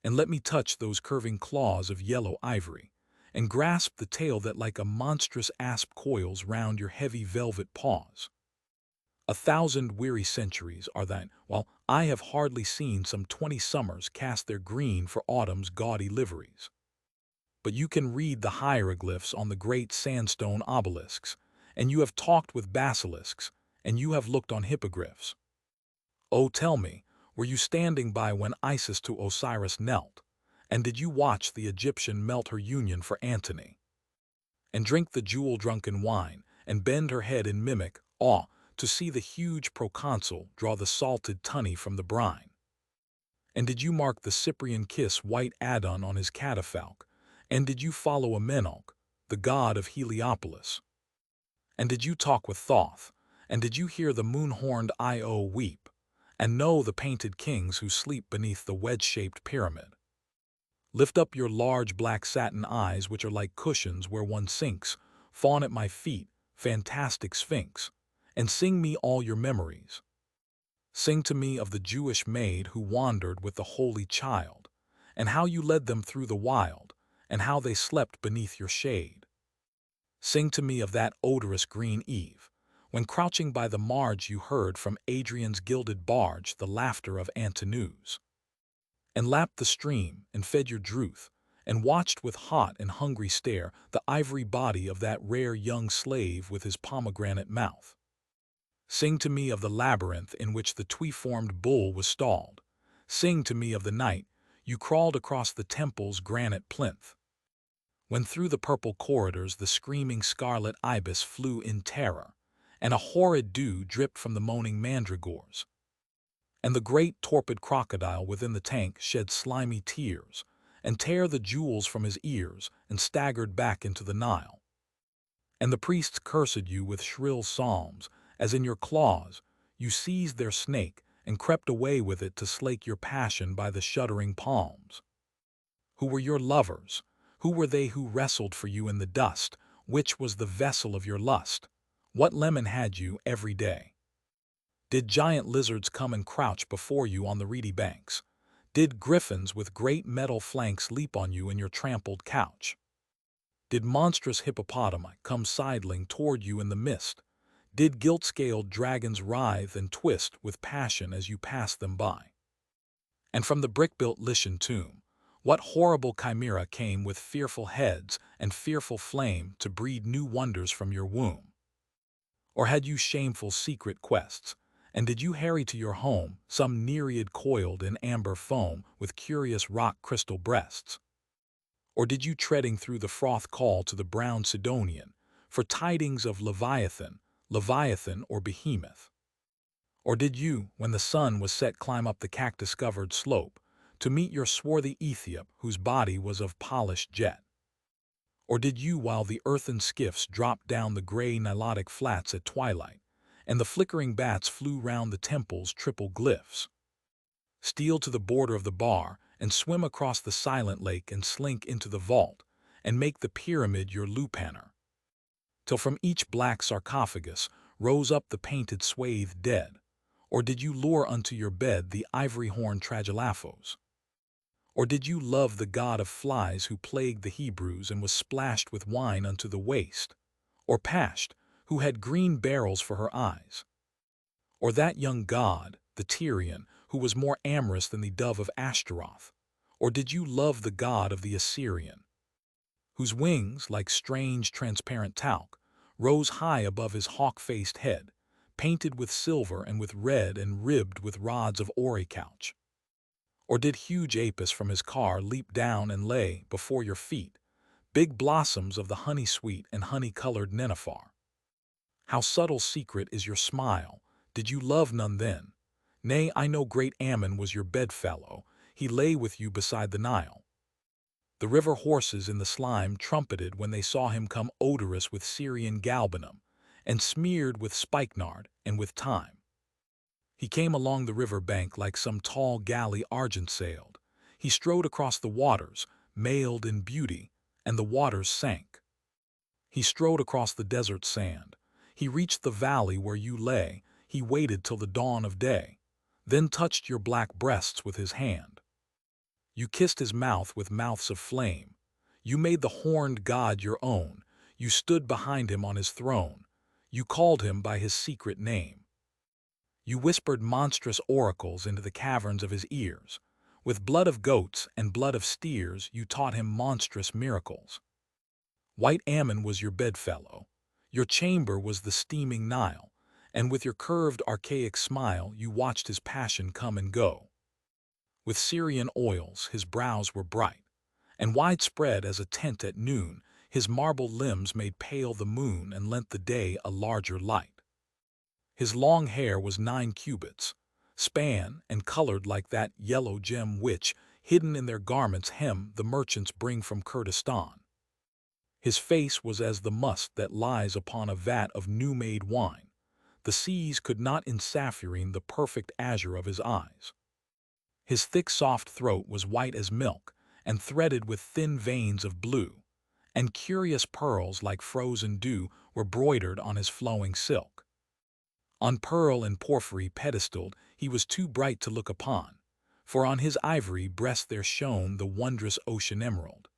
And let me touch those curving claws of yellow ivory, and grasp the tail that like a monstrous asp coils round your heavy velvet paws. 1,000 weary centuries are thine, while I have hardly seen some 20 summers cast their green for autumn's gaudy liveries. But you can read the hieroglyphs on the great sandstone obelisks, and you have talked with basilisks, and you have looked on hippogriffs. Oh, tell me, were you standing by when Isis to Osiris knelt, and did you watch the Egyptian melt her union for Antony, and drink the jewel-drunken wine, and bend her head in mimic awe to see the huge proconsul draw the salted tunny from the brine? And did you mark the Cyprian kiss white Adon on his catafalque? And did you follow Amenalc, the god of Heliopolis? And did you talk with Thoth? And did you hear the moon-horned Io weep? And know the painted kings who sleep beneath the wedge-shaped pyramid? Lift up your large black satin eyes, which are like cushions where one sinks, fawn at my feet, fantastic Sphinx, and sing me all your memories. Sing to me of the Jewish maid who wandered with the holy child, and how you led them through the wild, and how they slept beneath your shade. Sing to me of that odorous green eve, when crouching by the marge you heard from Adrian's gilded barge the laughter of Antinous, and lapped the stream and fed your druth, and watched with hot and hungry stare the ivory body of that rare young slave with his pomegranate mouth. Sing to me of the labyrinth in which the twee-formed bull was stalled. Sing to me of the night you crawled across the temple's granite plinth, when through the purple corridors the screaming scarlet ibis flew in terror, and a horrid dew dripped from the moaning mandragores, and the great torpid crocodile within the tank shed slimy tears, and tare the jewels from his ears, and staggered back into the Nile. And the priests cursed you with shrill psalms, as in your claws you seized their snake, and crept away with it to slake your passion by the shuddering palms. Who were your lovers? Who were they who wrestled for you in the dust? Which was the vessel of your lust? What lemon had you every day? Did giant lizards come and crouch before you on the reedy banks? Did griffins with great metal flanks leap on you in your trampled couch? Did monstrous hippopotami come sidling toward you in the mist? Did gilt-scaled dragons writhe and twist with passion as you passed them by? And from the brick-built Lycian tomb, what horrible chimera came with fearful heads and fearful flame to breed new wonders from your womb? Or had you shameful secret quests, and did you harry to your home some nereid coiled in amber foam with curious rock crystal breasts? Or did you treading through the froth call to the brown Sidonian for tidings of Leviathan or Behemoth? Or did you, when the sun was set, climb up the cactus-covered slope to meet your swarthy Ethiop whose body was of polished jet? Or did you, while the earthen skiffs dropped down the gray Nilotic flats at twilight, and the flickering bats flew round the temple's triple glyphs, steal to the border of the bar and swim across the silent lake and slink into the vault and make the pyramid your lupanar, till from each black sarcophagus rose up the painted swathed dead? Or did you lure unto your bed the ivory-horned Tragelaphos? Or did you love the god of flies who plagued the Hebrews and was splashed with wine unto the waist? Or Pasht, who had green barrels for her eyes? Or that young god, the Tyrian, who was more amorous than the dove of Ashtaroth? Or did you love the god of the Assyrian, whose wings, like strange transparent talc, rose high above his hawk-faced head, painted with silver and with red and ribbed with rods of orichalch? Or did huge Apis from his car leap down and lay before your feet big blossoms of the honey-sweet and honey-colored nenuphar? How subtle secret is your smile! Did you love none then? Nay, I know great Ammon was your bedfellow. He lay with you beside the Nile. The river horses in the slime trumpeted when they saw him come odorous with Syrian galbanum, and smeared with spikenard and with thyme. He came along the river bank like some tall galley argent-sailed. He strode across the waters, mailed in beauty, and the waters sank. He strode across the desert sand. He reached the valley where you lay. He waited till the dawn of day, then touched your black breasts with his hand. You kissed his mouth with mouths of flame. You made the horned god your own. You stood behind him on his throne. You called him by his secret name. You whispered monstrous oracles into the caverns of his ears. With blood of goats and blood of steers you taught him monstrous miracles. White Ammon was your bedfellow. Your chamber was the steaming Nile, and with your curved archaic smile you watched his passion come and go. With Syrian oils his brows were bright, and widespread as a tent at noon, his marble limbs made pale the moon and lent the day a larger light. His long hair was 9 cubits, span, and colored like that yellow gem which, hidden in their garments hem, the merchants bring from Kurdistan. His face was as the musk that lies upon a vat of new-made wine. The seas could not ensaffirine the perfect azure of his eyes. His thick soft throat was white as milk, and threaded with thin veins of blue, and curious pearls like frozen dew were broidered on his flowing silk. On pearl and porphyry pedestaled he was too bright to look upon, for on his ivory breast there shone the wondrous ocean emerald,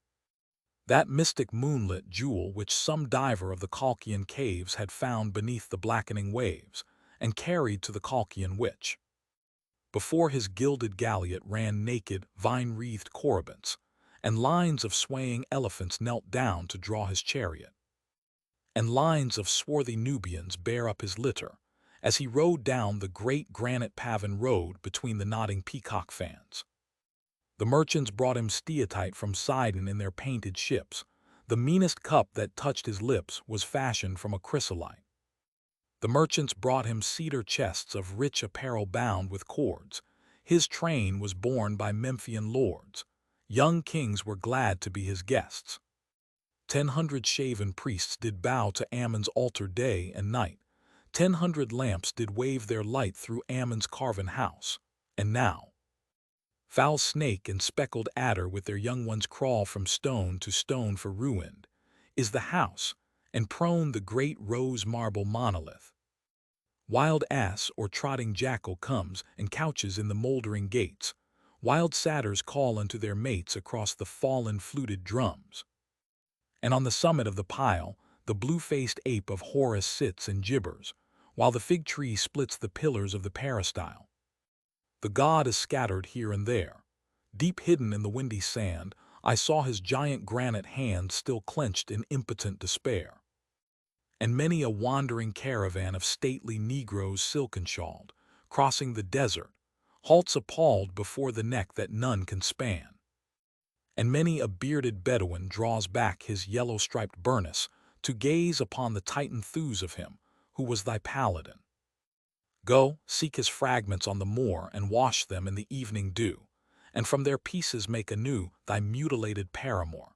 that mystic moonlit jewel which some diver of the Colchian caves had found beneath the blackening waves, and carried to the Colchian witch. Before his gilded galliot ran naked, vine-wreathed corybants, and lines of swaying elephants knelt down to draw his chariot, and lines of swarthy Nubians bear up his litter, as he rode down the great granite paven road between the nodding peacock fans. The merchants brought him steatite from Sidon in their painted ships. The meanest cup that touched his lips was fashioned from a chrysolite. The merchants brought him cedar chests of rich apparel bound with cords. His train was borne by Memphian lords. Young kings were glad to be his guests. 100 shaven priests did bow to Ammon's altar day and night. 100 lamps did wave their light through Ammon's carven house. And now, foul snake and speckled adder with their young ones crawl from stone to stone, for ruined is the house, and prone the great rose marble monolith. Wild ass or trotting jackal comes and couches in the moldering gates. Wild satyrs call unto their mates across the fallen fluted drums. And on the summit of the pile, the blue-faced ape of Horus sits and gibbers, while the fig tree splits the pillars of the peristyle. The god is scattered here and there. Deep hidden in the windy sand, I saw his giant granite hands still clenched in impotent despair. And many a wandering caravan of stately Negroes silken-shawled, crossing the desert, halts appalled before the neck that none can span. And many a bearded Bedouin draws back his yellow-striped burnous to gaze upon the Titan thews of him who was thy paladin. Go, seek his fragments on the moor and wash them in the evening dew, and from their pieces make anew thy mutilated paramour.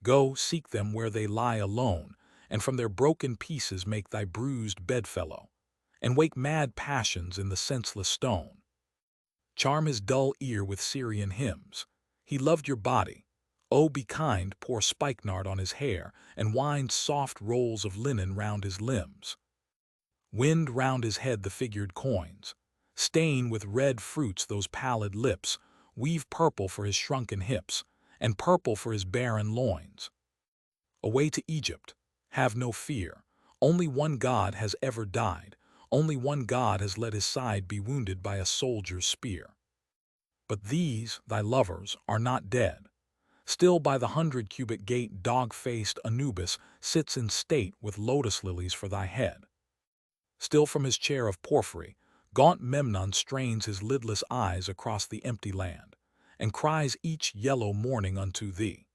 Go, seek them where they lie alone, and from their broken pieces make thy bruised bedfellow, and wake mad passions in the senseless stone. Charm his dull ear with Syrian hymns. He loved your body. Oh, be kind, pour spikenard on his hair, and wind soft rolls of linen round his limbs. Wind round his head the figured coins. Stain with red fruits those pallid lips. Weave purple for his shrunken hips, and purple for his barren loins. Away to Egypt. Have no fear. Only one god has ever died. Only one god has let his side be wounded by a soldier's spear. But these, thy lovers, are not dead. Still by the 100-cubit gate dog-faced Anubis sits in state with lotus lilies for thy head. Still from his chair of porphyry, gaunt Memnon strains his lidless eyes across the empty land, and cries each yellow morning unto thee.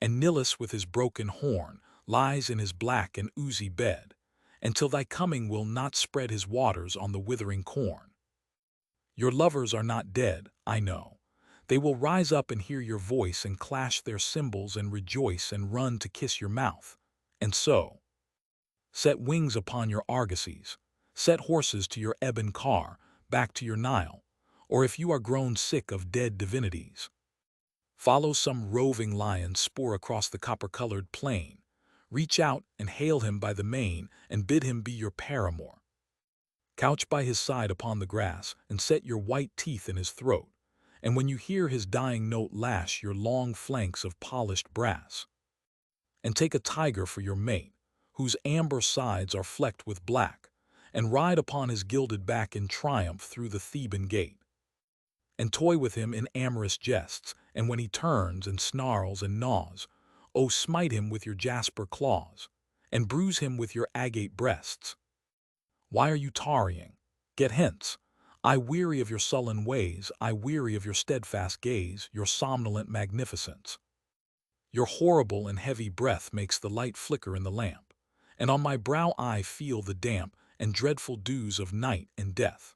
And Nilus with his broken horn lies in his black and oozy bed, until thy coming will not spread his waters on the withering corn. Your lovers are not dead, I know. They will rise up and hear your voice and clash their cymbals and rejoice and run to kiss your mouth. And so, set wings upon your argosies, set horses to your ebon car, back to your Nile, or if you are grown sick of dead divinities, follow some roving lion's spoor across the copper-colored plain, reach out and hail him by the mane and bid him be your paramour. Couch by his side upon the grass and set your white teeth in his throat, and when you hear his dying note lash your long flanks of polished brass. And take a tiger for your mate, whose amber sides are flecked with black, and ride upon his gilded back in triumph through the Theban gate. And toy with him in amorous jests, and when he turns and snarls and gnaws, oh, smite him with your jasper claws, and bruise him with your agate breasts. Why are you tarrying? Get hence. I weary of your sullen ways, I weary of your steadfast gaze, your somnolent magnificence. Your horrible and heavy breath makes the light flicker in the lamp, and on my brow I feel the damp and dreadful dews of night and death.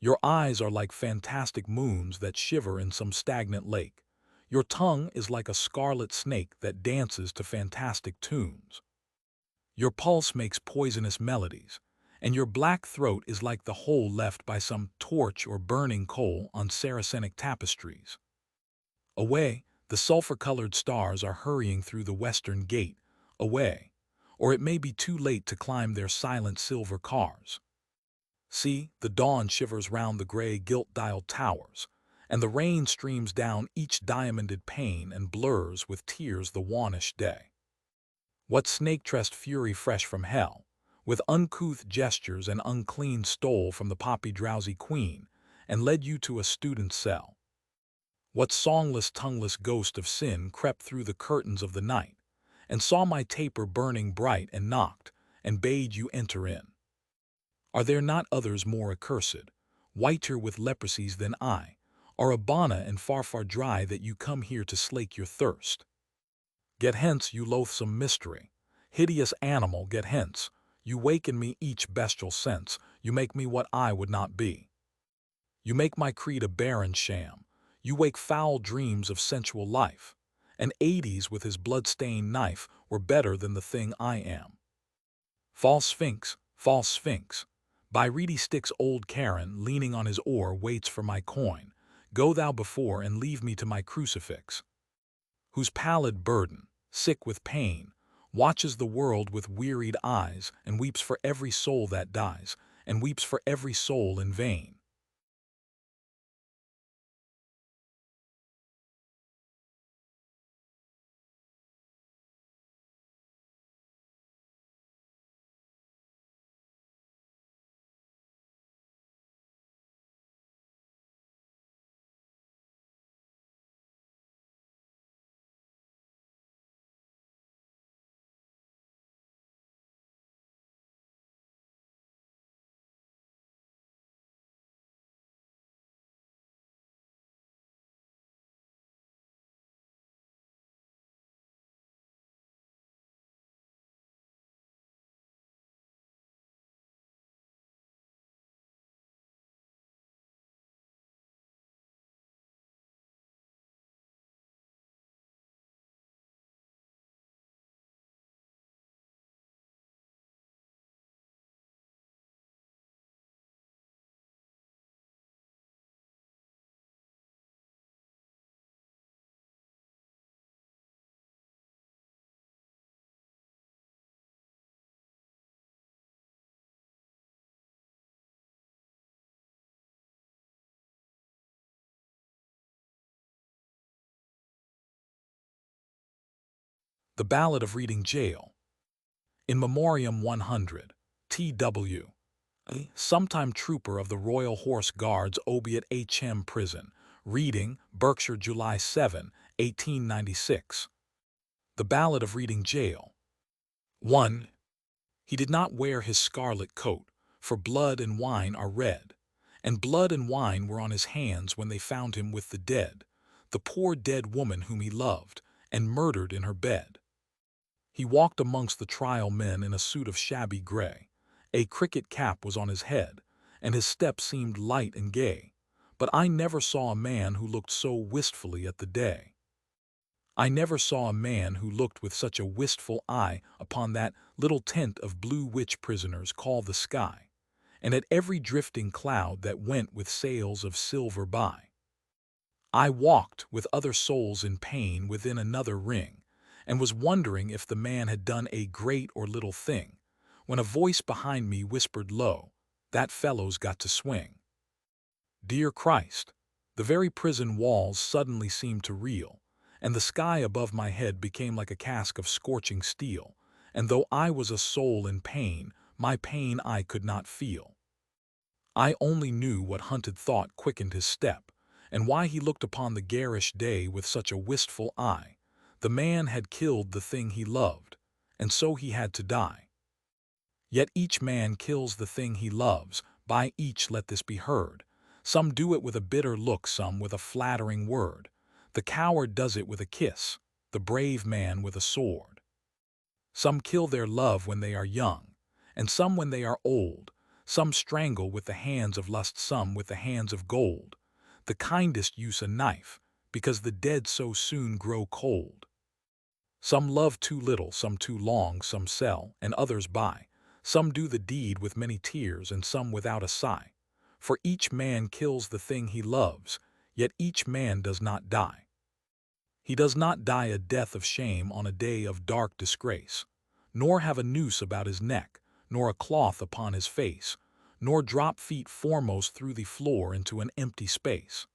Your eyes are like fantastic moons that shiver in some stagnant lake. Your tongue is like a scarlet snake that dances to fantastic tunes. Your pulse makes poisonous melodies, and your black throat is like the hole left by some torch or burning coal on Saracenic tapestries. Away, the sulphur-colored stars are hurrying through the western gate, away, or it may be too late to climb their silent silver cars. See, the dawn shivers round the gray gilt-dialed towers, and the rain streams down each diamonded pane and blurs with tears the wannish day. What snake-tressed fury fresh from hell, with uncouth gestures and unclean stole from the poppy-drowsy queen, and led you to a student's cell? What songless, tongueless ghost of sin crept through the curtains of the night, and saw my taper burning bright and knocked, and bade you enter in? Are there not others more accursed, whiter with leprosies than I, are Abana and far dry that you come here to slake your thirst? Get hence, you loathsome mystery, hideous animal, get hence, you wake in me each bestial sense, you make me what I would not be. You make my creed a barren sham, you wake foul dreams of sensual life, and Hades with his blood-stained knife were better than the thing I am. False Sphinx, by reedy Styx old Charon, leaning on his oar, waits for my coin. Go thou before and leave me to my crucifix, whose pallid burden, sick with pain, watches the world with wearied eyes, and weeps for every soul that dies, and weeps for every soul in vain. The Ballad of Reading Gaol. In Memoriam 100, T.W., a sometime trooper of the Royal Horse Guards, Obiat H.M. Prison, Reading, Berkshire, July 7, 1896. The Ballad of Reading Gaol. 1. He did not wear his scarlet coat, for blood and wine are red, and blood and wine were on his hands when they found him with the dead, the poor dead woman whom he loved, and murdered in her bed. He walked amongst the trial men in a suit of shabby gray. A cricket cap was on his head, and his step seemed light and gay. But I never saw a man who looked so wistfully at the day. I never saw a man who looked with such a wistful eye upon that little tent of blue which prisoners call the sky, and at every drifting cloud that went with sails of silver by. I walked with other souls in pain within another ring, and was wondering if the man had done a great or little thing, when a voice behind me whispered low, "That fellow's got to swing." Dear Christ, the very prison walls suddenly seemed to reel, and the sky above my head became like a cask of scorching steel, and though I was a soul in pain, my pain I could not feel. I only knew what hunted thought quickened his step, and why he looked upon the garish day with such a wistful eye. The man had killed the thing he loved, and so he had to die. Yet each man kills the thing he loves, by each let this be heard. Some do it with a bitter look, some with a flattering word. The coward does it with a kiss, the brave man with a sword. Some kill their love when they are young, and some when they are old. Some strangle with the hands of lust, some with the hands of gold. The kindest use a knife, because the dead so soon grow cold. Some love too little, some too long, some sell, and others buy. Some do the deed with many tears, and some without a sigh. For each man kills the thing he loves, yet each man does not die. He does not die a death of shame on a day of dark disgrace, nor have a noose about his neck, nor a cloth upon his face, nor drop feet foremost through the floor into an empty space.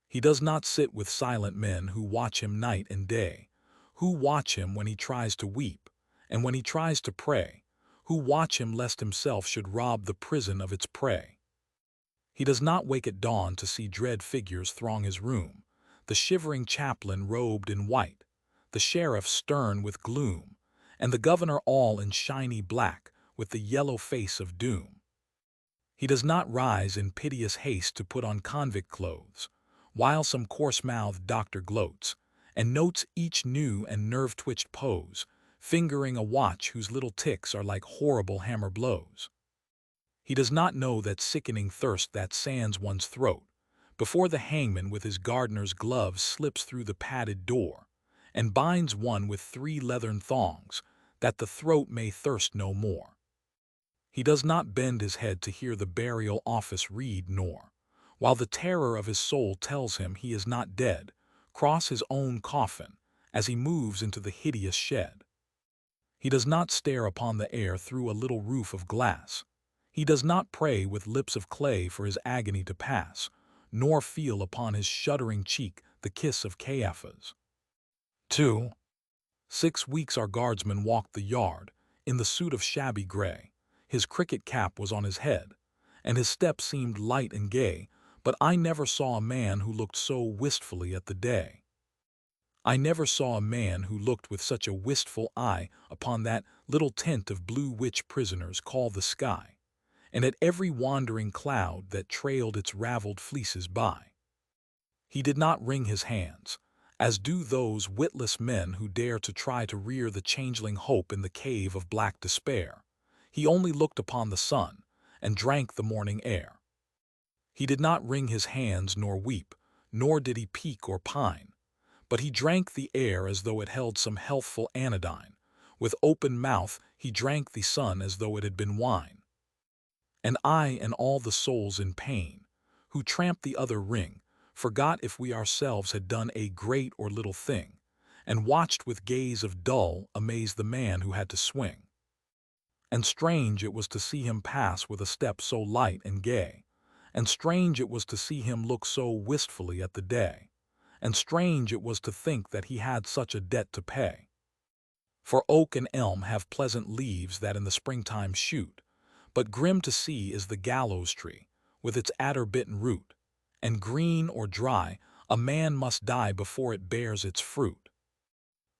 He does not sit with silent men who watch him night and day, who watch him when he tries to weep, and when he tries to pray, who watch him lest himself should rob the prison of its prey. He does not wake at dawn to see dread figures throng his room, the shivering chaplain robed in white, the sheriff stern with gloom, and the governor all in shiny black with the yellow face of doom. He does not rise in piteous haste to put on convict clothes, while some coarse-mouthed doctor gloats, and notes each new and nerve-twitched pose, fingering a watch whose little ticks are like horrible hammer blows. He does not know that sickening thirst that sands one's throat, before the hangman with his gardener's gloves slips through the padded door, and binds one with 3 leathern thongs, that the throat may thirst no more. He does not bend his head to hear the burial office read, nor, while the terror of his soul tells him he is not dead, cross his own coffin as he moves into the hideous shed. He does not stare upon the air through a little roof of glass. He does not pray with lips of clay for his agony to pass, nor feel upon his shuddering cheek the kiss of Caiaphas. 2. 6 weeks our guardsman walked the yard, in the suit of shabby gray. His cricket cap was on his head, and his step seemed light and gay, but I never saw a man who looked so wistfully at the day. I never saw a man who looked with such a wistful eye upon that little tent of blue which prisoners call the sky, and at every wandering cloud that trailed its raveled fleeces by. He did not wring his hands, as do those witless men who dare to try to rear the changeling hope in the cave of black despair. He only looked upon the sun, and drank the morning air. He did not wring his hands nor weep, nor did he peak or pine, but he drank the air as though it held some healthful anodyne. With open mouth he drank the sun as though it had been wine. And I and all the souls in pain, who tramped the other ring, forgot if we ourselves had done a great or little thing, and watched with gaze of dull amaze the man who had to swing. And strange it was to see him pass with a step so light and gay, and strange it was to see him look so wistfully at the day, and strange it was to think that he had such a debt to pay. For oak and elm have pleasant leaves that in the springtime shoot, but grim to see is the gallows tree, with its adder-bitten root, and green or dry, a man must die before it bears its fruit.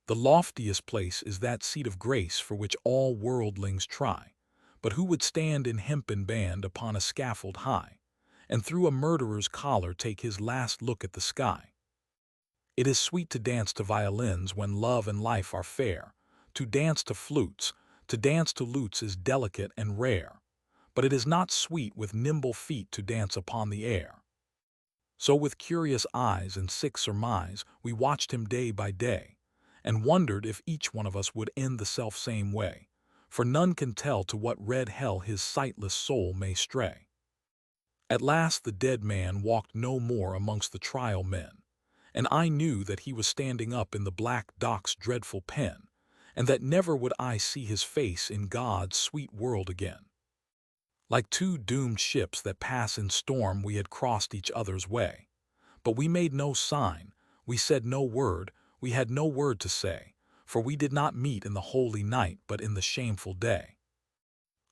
The loftiest place is that seat of grace for which all worldlings try, but who would stand in hempen band upon a scaffold high, and through a murderer's collar take his last look at the sky? It is sweet to dance to violins when love and life are fair, to dance to flutes, to dance to lutes is delicate and rare, but it is not sweet with nimble feet to dance upon the air. So with curious eyes and sick surmise we watched him day by day, and wondered if each one of us would end the self-same way, for none can tell to what red hell his sightless soul may stray. At last the dead man walked no more amongst the trial men, and I knew that he was standing up in the black dock's dreadful pen, and that never would I see his face in God's sweet world again. Like 2 doomed ships that pass in storm we had crossed each other's way, but we made no sign, we said no word, we had no word to say, for we did not meet in the holy night but in the shameful day.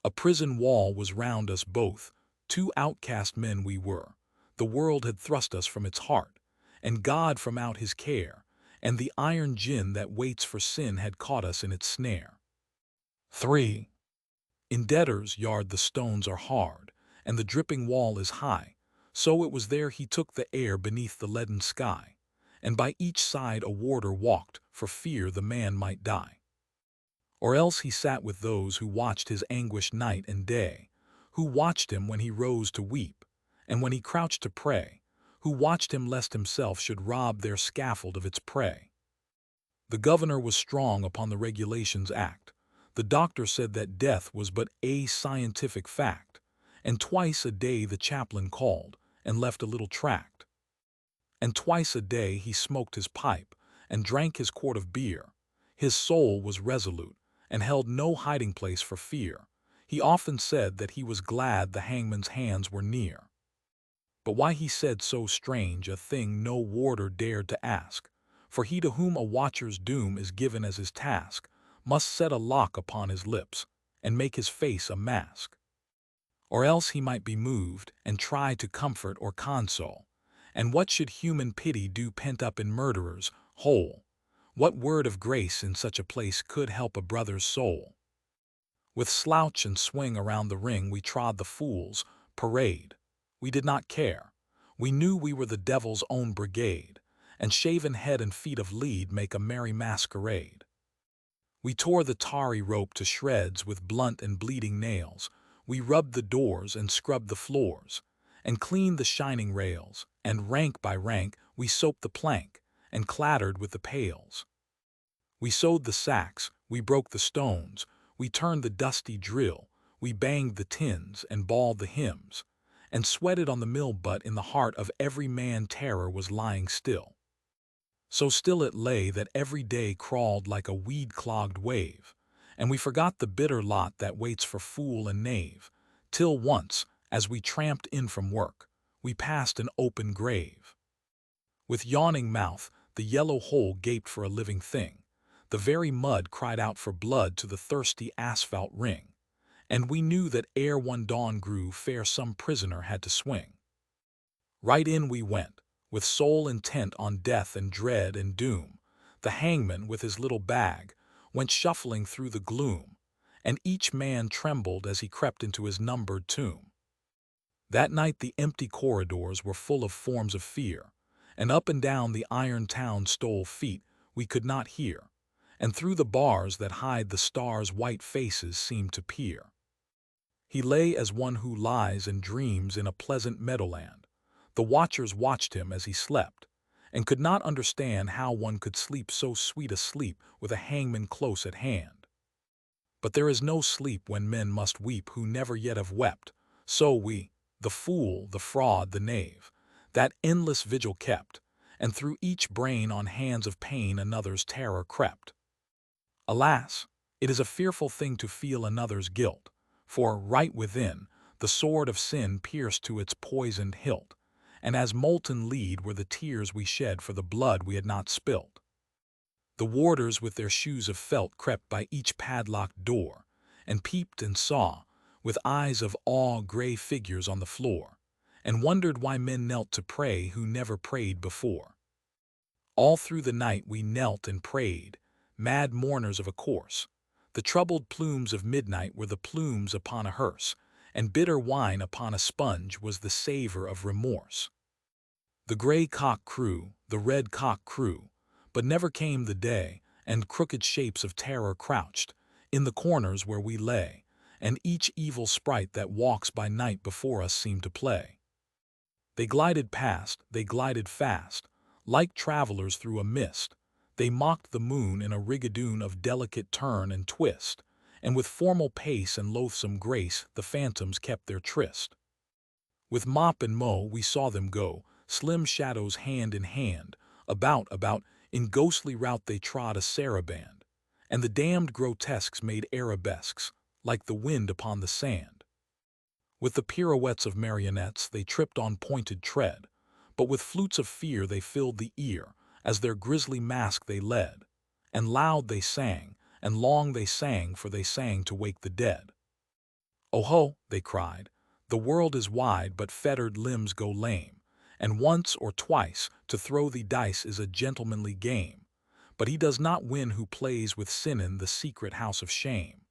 A prison wall was round us both, 2 outcast men we were, the world had thrust us from its heart, and God from out his care, and the iron gin that waits for sin had caught us in its snare. 3. In debtor's yard the stones are hard, and the dripping wall is high, so it was there he took the air beneath the leaden sky, and by each side a warder walked, for fear the man might die. Or else he sat with those who watched his anguish night and day, who watched him when he rose to weep, and when he crouched to pray, who watched him lest himself should rob their scaffold of its prey. The governor was strong upon the regulations act. The doctor said that death was but a scientific fact, and twice a day the chaplain called and left a little tract. And twice a day he smoked his pipe and drank his quart of beer. His soul was resolute and held no hiding place for fear. He often said that he was glad the hangman's hands were near. But why he said so strange a thing no warder dared to ask, for he to whom a watcher's doom is given as his task must set a lock upon his lips and make his face a mask. Or else he might be moved and try to comfort or console. And what should human pity do pent up in murderer's hole? What word of grace in such a place could help a brother's soul? With slouch and swing around the ring we trod the fool's parade. We did not care. We knew we were the devil's own brigade, and shaven head and feet of lead make a merry masquerade. We tore the tarry rope to shreds with blunt and bleeding nails. We rubbed the doors and scrubbed the floors, and cleaned the shining rails, and rank by rank we soaped the plank, and clattered with the pails. We sewed the sacks, we broke the stones, we turned the dusty drill, we banged the tins and bawled the hymns, and sweated on the mill, but in the heart of every man terror was lying still. So still it lay that every day crawled like a weed-clogged wave, and we forgot the bitter lot that waits for fool and knave, till once, as we tramped in from work, we passed an open grave. With yawning mouth, the yellow hole gaped for a living thing. The very mud cried out for blood to the thirsty asphalt ring, and we knew that ere one dawn grew fair some prisoner had to swing. Right in we went, with soul intent on death and dread and doom. The hangman, with his little bag, went shuffling through the gloom, and each man trembled as he crept into his numbered tomb. That night the empty corridors were full of forms of fear, and up and down the iron town stole feet we could not hear, and through the bars that hide the stars white faces seemed to peer. He lay as one who lies and dreams in a pleasant meadowland. The watchers watched him as he slept, and could not understand how one could sleep so sweet a sleep with a hangman close at hand. But there is no sleep when men must weep who never yet have wept, so we, the fool, the fraud, the knave, that endless vigil kept, and through each brain on hands of pain another's terror crept. Alas, it is a fearful thing to feel another's guilt, for right within, the sword of sin pierced to its poisoned hilt, and as molten lead were the tears we shed for the blood we had not spilt. The warders with their shoes of felt crept by each padlocked door, and peeped and saw, with eyes of awe, gray figures on the floor, and wondered why men knelt to pray who never prayed before. All through the night we knelt and prayed, mad mourners of a course. The troubled plumes of midnight were the plumes upon a hearse, and bitter wine upon a sponge was the savor of remorse. The gray cock crew, the red cock crew, but never came the day, and crooked shapes of terror crouched in the corners where we lay, and each evil sprite that walks by night before us seemed to play. They glided past, they glided fast, like travelers through a mist. They mocked the moon in a rigadoon of delicate turn and twist, and with formal pace and loathsome grace the phantoms kept their tryst. With mop and mow we saw them go, slim shadows hand in hand, about, in ghostly rout they trod a saraband, and the damned grotesques made arabesques, like the wind upon the sand. With the pirouettes of marionettes they tripped on pointed tread, but with flutes of fear they filled the ear, as their grisly mask they led, and loud they sang, and long they sang, for they sang to wake the dead. "Oh ho," they cried, "the world is wide, but fettered limbs go lame, and once or twice to throw the dice is a gentlemanly game, but he does not win who plays with sin in the secret house of shame."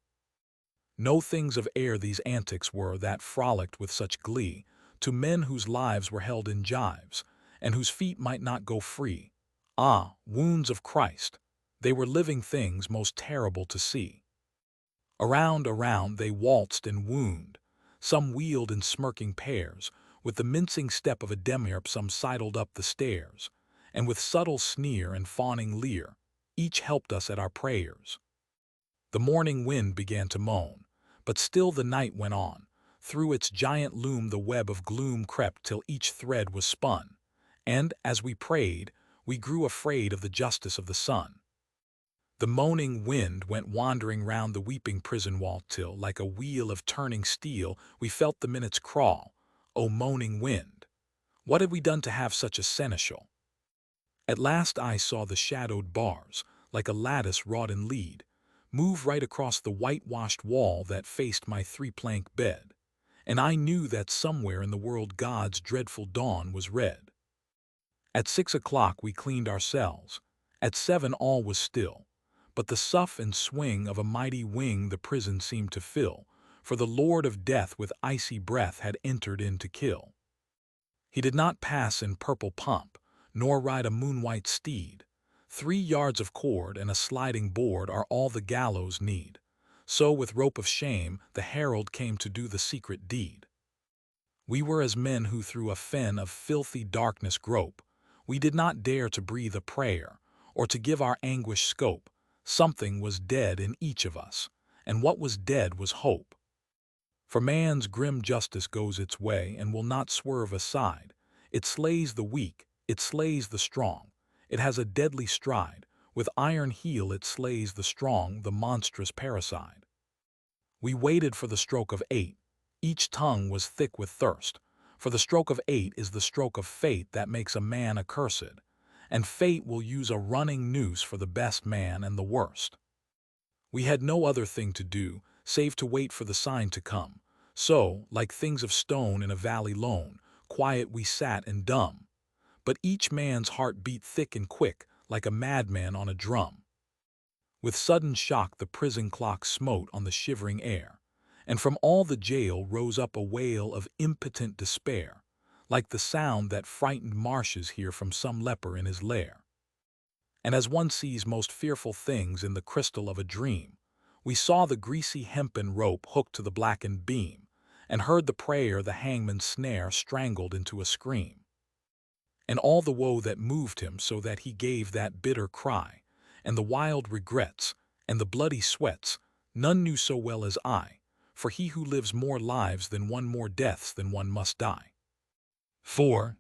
No things of air these antics were that frolicked with such glee to men whose lives were held in gyves, and whose feet might not go free. Ah, wounds of Christ! They were living things most terrible to see. Around they waltzed and wound, Some wheeled in smirking pairs, with the mincing step of a demiurge some sidled up the stairs, and with subtle sneer and fawning leer, each helped us at our prayers. The morning wind began to moan, but still the night went on. Through its giant loom the web of gloom crept till each thread was spun, and, as we prayed, we grew afraid of the justice of the sun. The moaning wind went wandering round the weeping prison wall till, like a wheel of turning steel, we felt the minutes crawl. O moaning wind, what had we done to have such a seneschal? At last I saw the shadowed bars, like a lattice wrought in lead, move right across the whitewashed wall that faced my three-plank bed, and I knew that somewhere in the world God's dreadful dawn was red. At 6 o'clock we cleaned our cells. At 7 all was still, but the sough and swing of a mighty wing the prison seemed to fill, for the Lord of Death with icy breath had entered in to kill. He did not pass in purple pomp, nor ride a moon-white steed. 3 yards of cord and a sliding board are all the gallows need. So with rope of shame the herald came to do the secret deed. We were as men who through a fen of filthy darkness grope. We did not dare to breathe a prayer, or to give our anguish scope. Something was dead in each of us, and what was dead was hope. For man's grim justice goes its way and will not swerve aside. It slays the weak, it slays the strong. It has a deadly stride. With iron heel it slays the strong, the monstrous parricide. We waited for the stroke of 8. Each tongue was thick with thirst. For the stroke of 8 is the stroke of fate that makes a man accursed, and fate will use a running noose for the best man and the worst. We had no other thing to do, save to wait for the sign to come. So, like things of stone in a valley lone, quiet we sat and dumb. But each man's heart beat thick and quick, like a madman on a drum. With sudden shock the prison clock smote on the shivering air, and from all the jail rose up a wail of impotent despair, like the sound that frightened marshes hear from some leper in his lair. And as one sees most fearful things in the crystal of a dream, we saw the greasy hempen rope hooked to the blackened beam, and heard the prayer the hangman's snare strangled into a scream. And all the woe that moved him so that he gave that bitter cry, and the wild regrets, and the bloody sweats, none knew so well as I, for he who lives more lives than one more deaths than one must die. 4.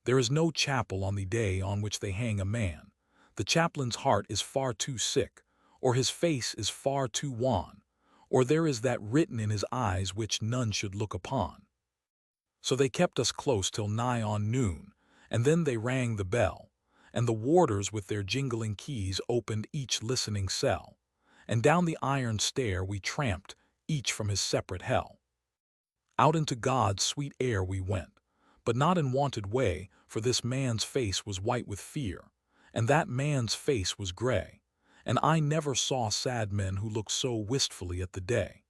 There is no chapel on the day on which they hang a man. The chaplain's heart is far too sick, or his face is far too wan, or there is that written in his eyes which none should look upon. So they kept us close till nigh on noon, and then they rang the bell, and the warders with their jingling keys opened each listening cell, and down the iron stair we tramped, each from his separate hell. Out into God's sweet air we went, but not in wonted way, for this man's face was white with fear, and that man's face was gray, and I never saw sad men who looked so wistfully at the day.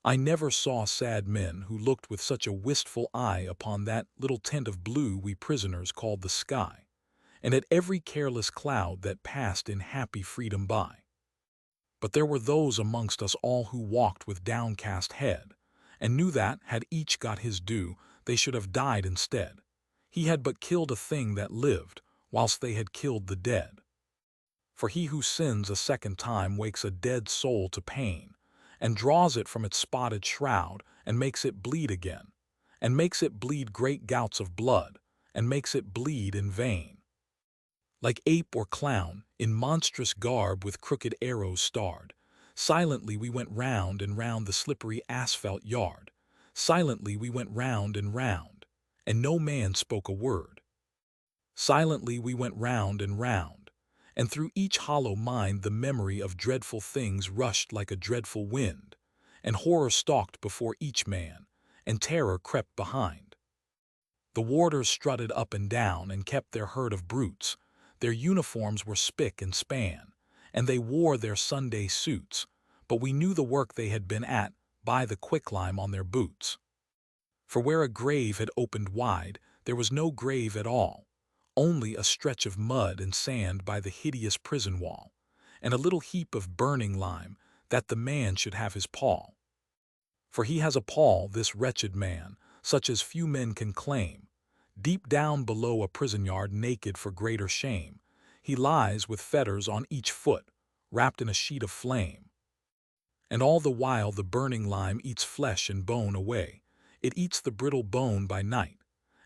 I never saw sad men who looked with such a wistful eye upon that little tent of blue we prisoners called the sky, and at every careless cloud that passed in happy freedom by. But there were those amongst us all who walked with downcast head, and knew that, had each got his due, they should have died instead. He had but killed a thing that lived, whilst they had killed the dead. For he who sins a second time wakes a dead soul to pain, and draws it from its spotted shroud, and makes it bleed again, and makes it bleed great gouts of blood, and makes it bleed in vain. Like ape or clown, in monstrous garb with crooked arrows starred, silently we went round and round the slippery asphalt yard. Silently we went round, and no man spoke a word. Silently we went round, and through each hollow mind the memory of dreadful things rushed like a dreadful wind, and horror stalked before each man, and terror crept behind. The warders strutted up and down and kept their herd of brutes. Their uniforms were spick and span, and they wore their Sunday suits, but we knew the work they had been at by the quicklime on their boots. For where a grave had opened wide, there was no grave at all, only a stretch of mud and sand by the hideous prison wall, and a little heap of burning lime, that the man should have his pall. For he has a pall, this wretched man, such as few men can claim. Deep down below a prison yard, naked for greater shame, he lies with fetters on each foot, wrapped in a sheet of flame. And all the while the burning lime eats flesh and bone away. It eats the brittle bone by night,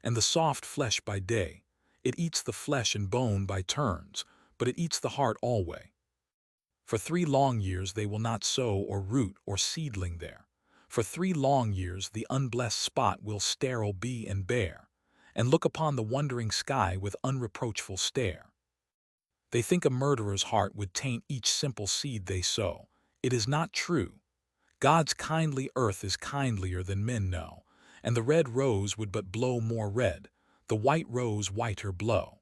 and the soft flesh by day. It eats the flesh and bone by turns, but it eats the heart alway. For 3 long years they will not sow or root or seedling there. For 3 long years the unblessed spot will sterile be and bare, and look upon the wondering sky with unreproachful stare. They think a murderer's heart would taint each simple seed they sow. It is not true. God's kindly earth is kindlier than men know, and the red rose would but blow more red, the white rose whiter blow.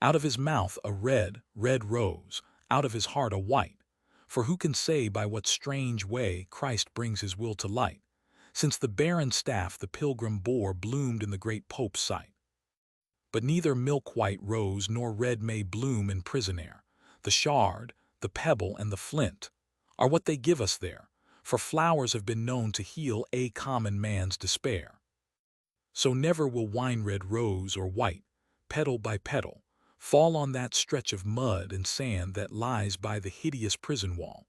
Out of his mouth a red, red rose, out of his heart a white. For who can say by what strange way Christ brings his will to light, since the barren staff the pilgrim bore bloomed in the great Pope's sight? But neither milk-white rose nor red may bloom in prison air. The shard, the pebble, and the flint are what they give us there, for flowers have been known to heal a common man's despair. So never will wine-red rose or white, petal by petal, fall on that stretch of mud and sand that lies by the hideous prison wall,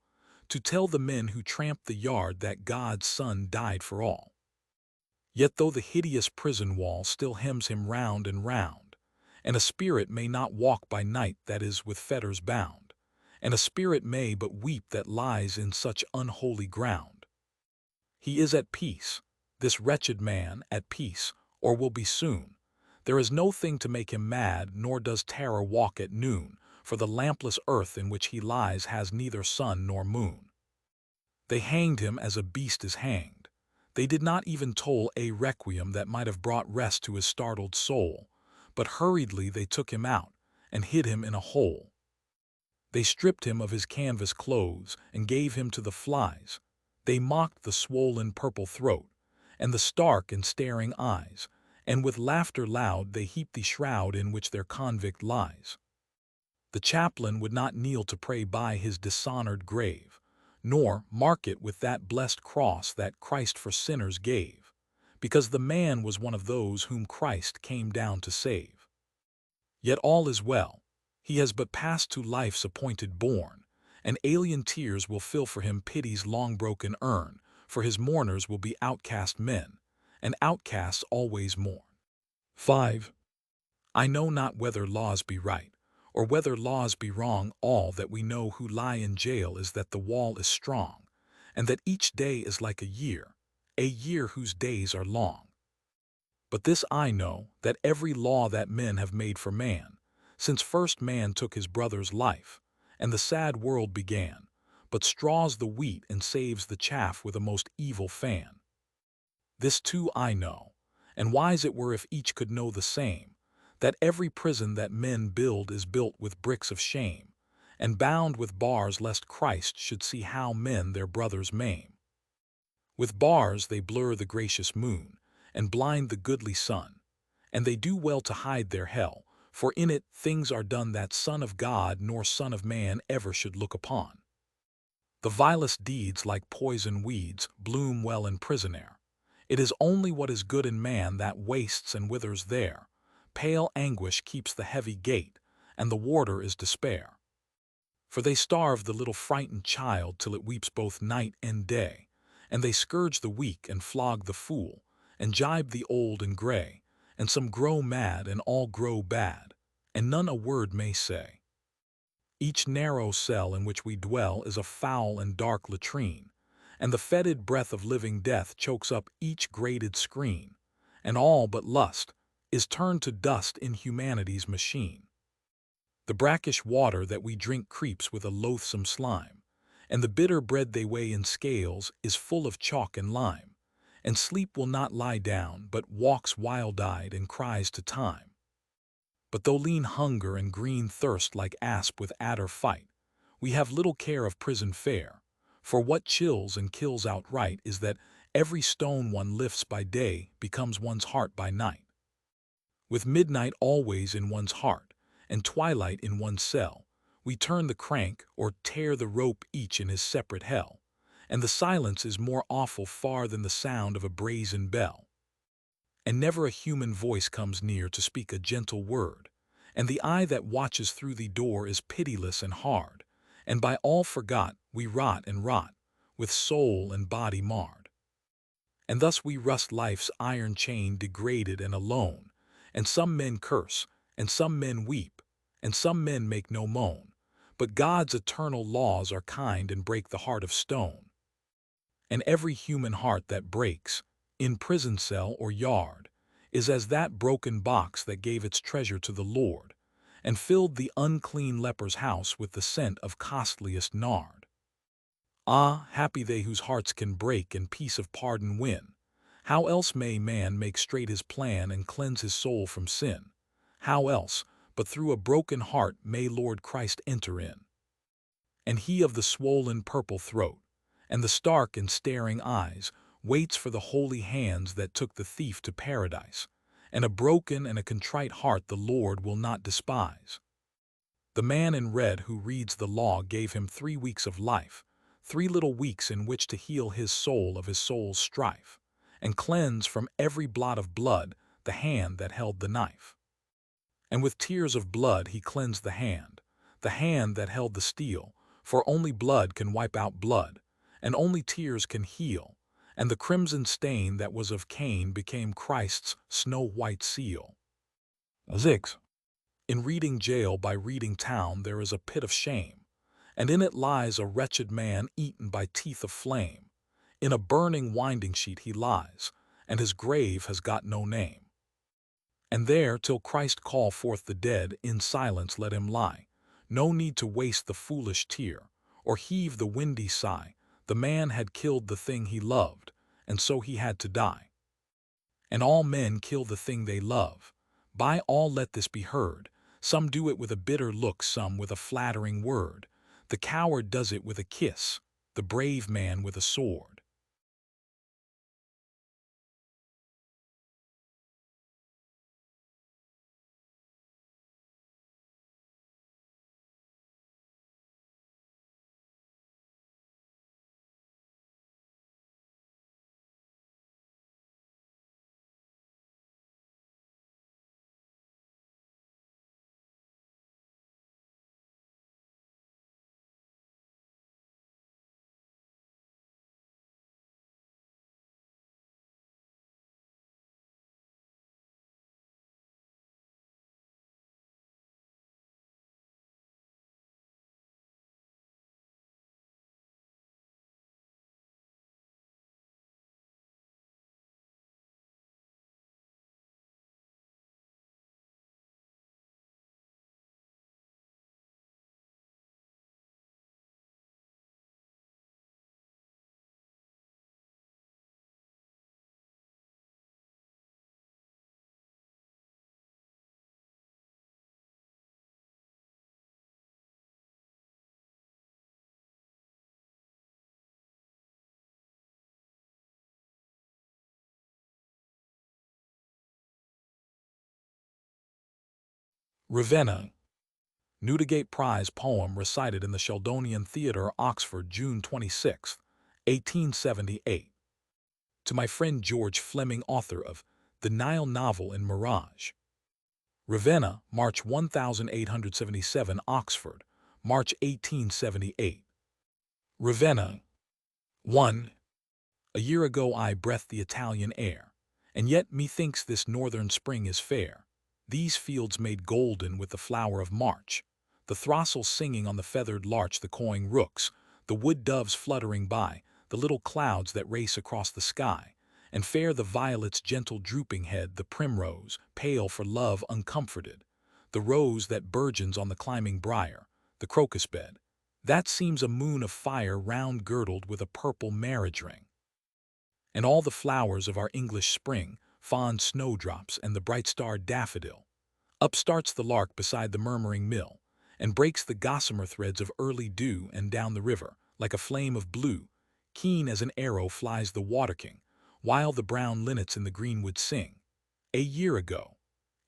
to tell the men who tramp the yard that God's Son died for all. Yet though the hideous prison wall still hems him round and round, and a spirit may not walk by night that is with fetters bound, and a spirit may but weep that lies in such unholy ground, he is at peace, this wretched man at peace, or will be soon. There is no thing to make him mad, nor does terror walk at noon, for the lampless earth in which he lies has neither sun nor moon. They hanged him as a beast is hanged. They did not even toll a requiem that might have brought rest to his startled soul, but hurriedly they took him out and hid him in a hole. They stripped him of his canvas clothes and gave him to the flies. They mocked the swollen purple throat and the stark and staring eyes, and with laughter loud they heaped the shroud in which their convict lies. The chaplain would not kneel to pray by his dishonored grave, nor mark it with that blessed cross that Christ for sinners gave, because the man was one of those whom Christ came down to save. Yet all is well. He has but passed to life's appointed bourne, and alien tears will fill for him pity's long-broken urn, for his mourners will be outcast men, and outcasts always mourn. 5. I know not whether laws be right, or whether laws be wrong. All that we know who lie in jail is that the wall is strong, and that each day is like a year whose days are long. But this I know, that every law that men have made for man, since first man took his brother's life, and the sad world began, but straws the wheat and saves the chaff with a most evil fan. This too I know, and wise it were if each could know the same, that every prison that men build is built with bricks of shame, and bound with bars lest Christ should see how men their brothers maim. With bars they blur the gracious moon, and blind the goodly sun, and they do well to hide their hell, for in it things are done that Son of God nor Son of Man ever should look upon. The vilest deeds, like poison weeds, bloom well in prison air. It is only what is good in man that wastes and withers there. Pale anguish keeps the heavy gate, and the warder is despair. For they starve the little frightened child till it weeps both night and day, and they scourge the weak and flog the fool, and jibe the old and gray, and some grow mad and all grow bad, and none a word may say. Each narrow cell in which we dwell is a foul and dark latrine, and the fetid breath of living death chokes up each grated screen, and all but lust is turned to dust in humanity's machine. The brackish water that we drink creeps with a loathsome slime, and the bitter bread they weigh in scales is full of chalk and lime, and sleep will not lie down, but walks wild-eyed and cries to time. But though lean hunger and green thirst like asp with adder fight, we have little care of prison fare, for what chills and kills outright is that every stone one lifts by day becomes one's heart by night. With midnight always in one's heart, and twilight in one's cell, we turn the crank or tear the rope each in his separate hell, and the silence is more awful far than the sound of a brazen bell. And never a human voice comes near to speak a gentle word, and the eye that watches through the door is pitiless and hard, and by all forgot we rot and rot, with soul and body marred. And thus we rust life's iron chain degraded and alone, and some men curse, and some men weep, and some men make no moan, but God's eternal laws are kind and break the heart of stone. And every human heart that breaks, in prison cell or yard, is as that broken box that gave its treasure to the Lord, and filled the unclean leper's house with the scent of costliest nard. Ah, happy they whose hearts can break and peace of pardon win. How else may man make straight his plan and cleanse his soul from sin? How else, but through a broken heart may Lord Christ enter in? And he of the swollen purple throat, and the stark and staring eyes, waits for the holy hands that took the thief to paradise, and a broken and a contrite heart the Lord will not despise. The man in red who reads the law gave him 3 weeks of life, 3 little weeks in which to heal his soul of his soul's strife, and cleanse from every blot of blood the hand that held the knife. And with tears of blood he cleansed the hand that held the steel, for only blood can wipe out blood, and only tears can heal, and the crimson stain that was of Cain became Christ's snow-white seal. 6. In Reading Gaol by Reading Town there is a pit of shame, and in it lies a wretched man eaten by teeth of flame. In a burning winding sheet he lies, and his grave has got no name. And there, till Christ call forth the dead, in silence let him lie. No need to waste the foolish tear, or heave the windy sigh. The man had killed the thing he loved, and so he had to die. And all men kill the thing they love. By all let this be heard. Some do it with a bitter look, some with a flattering word. The coward does it with a kiss, the brave man with a sword. Ravenna. Newdigate Prize poem recited in the Sheldonian Theatre, Oxford, June 26, 1878. To my friend George Fleming, author of The Nile Novel in Mirage. Ravenna, March 1877, Oxford, March 1878. Ravenna. 1. A year ago I breathed the Italian air, and yet methinks this northern spring is fair. These fields made golden with the flower of March, the throstle singing on the feathered larch, the cawing rooks, the wood doves fluttering by, the little clouds that race across the sky, and fair the violet's gentle drooping head, the primrose, pale for love uncomforted, the rose that burgeons on the climbing briar, the crocus bed, that seems a moon of fire round girdled with a purple marriage ring. And all the flowers of our English spring, fond snowdrops and the bright-starred daffodil. Up starts the lark beside the murmuring mill, and breaks the gossamer threads of early dew, and down the river, like a flame of blue, keen as an arrow flies the water-king, while the brown linnets in the greenwood sing. A year ago.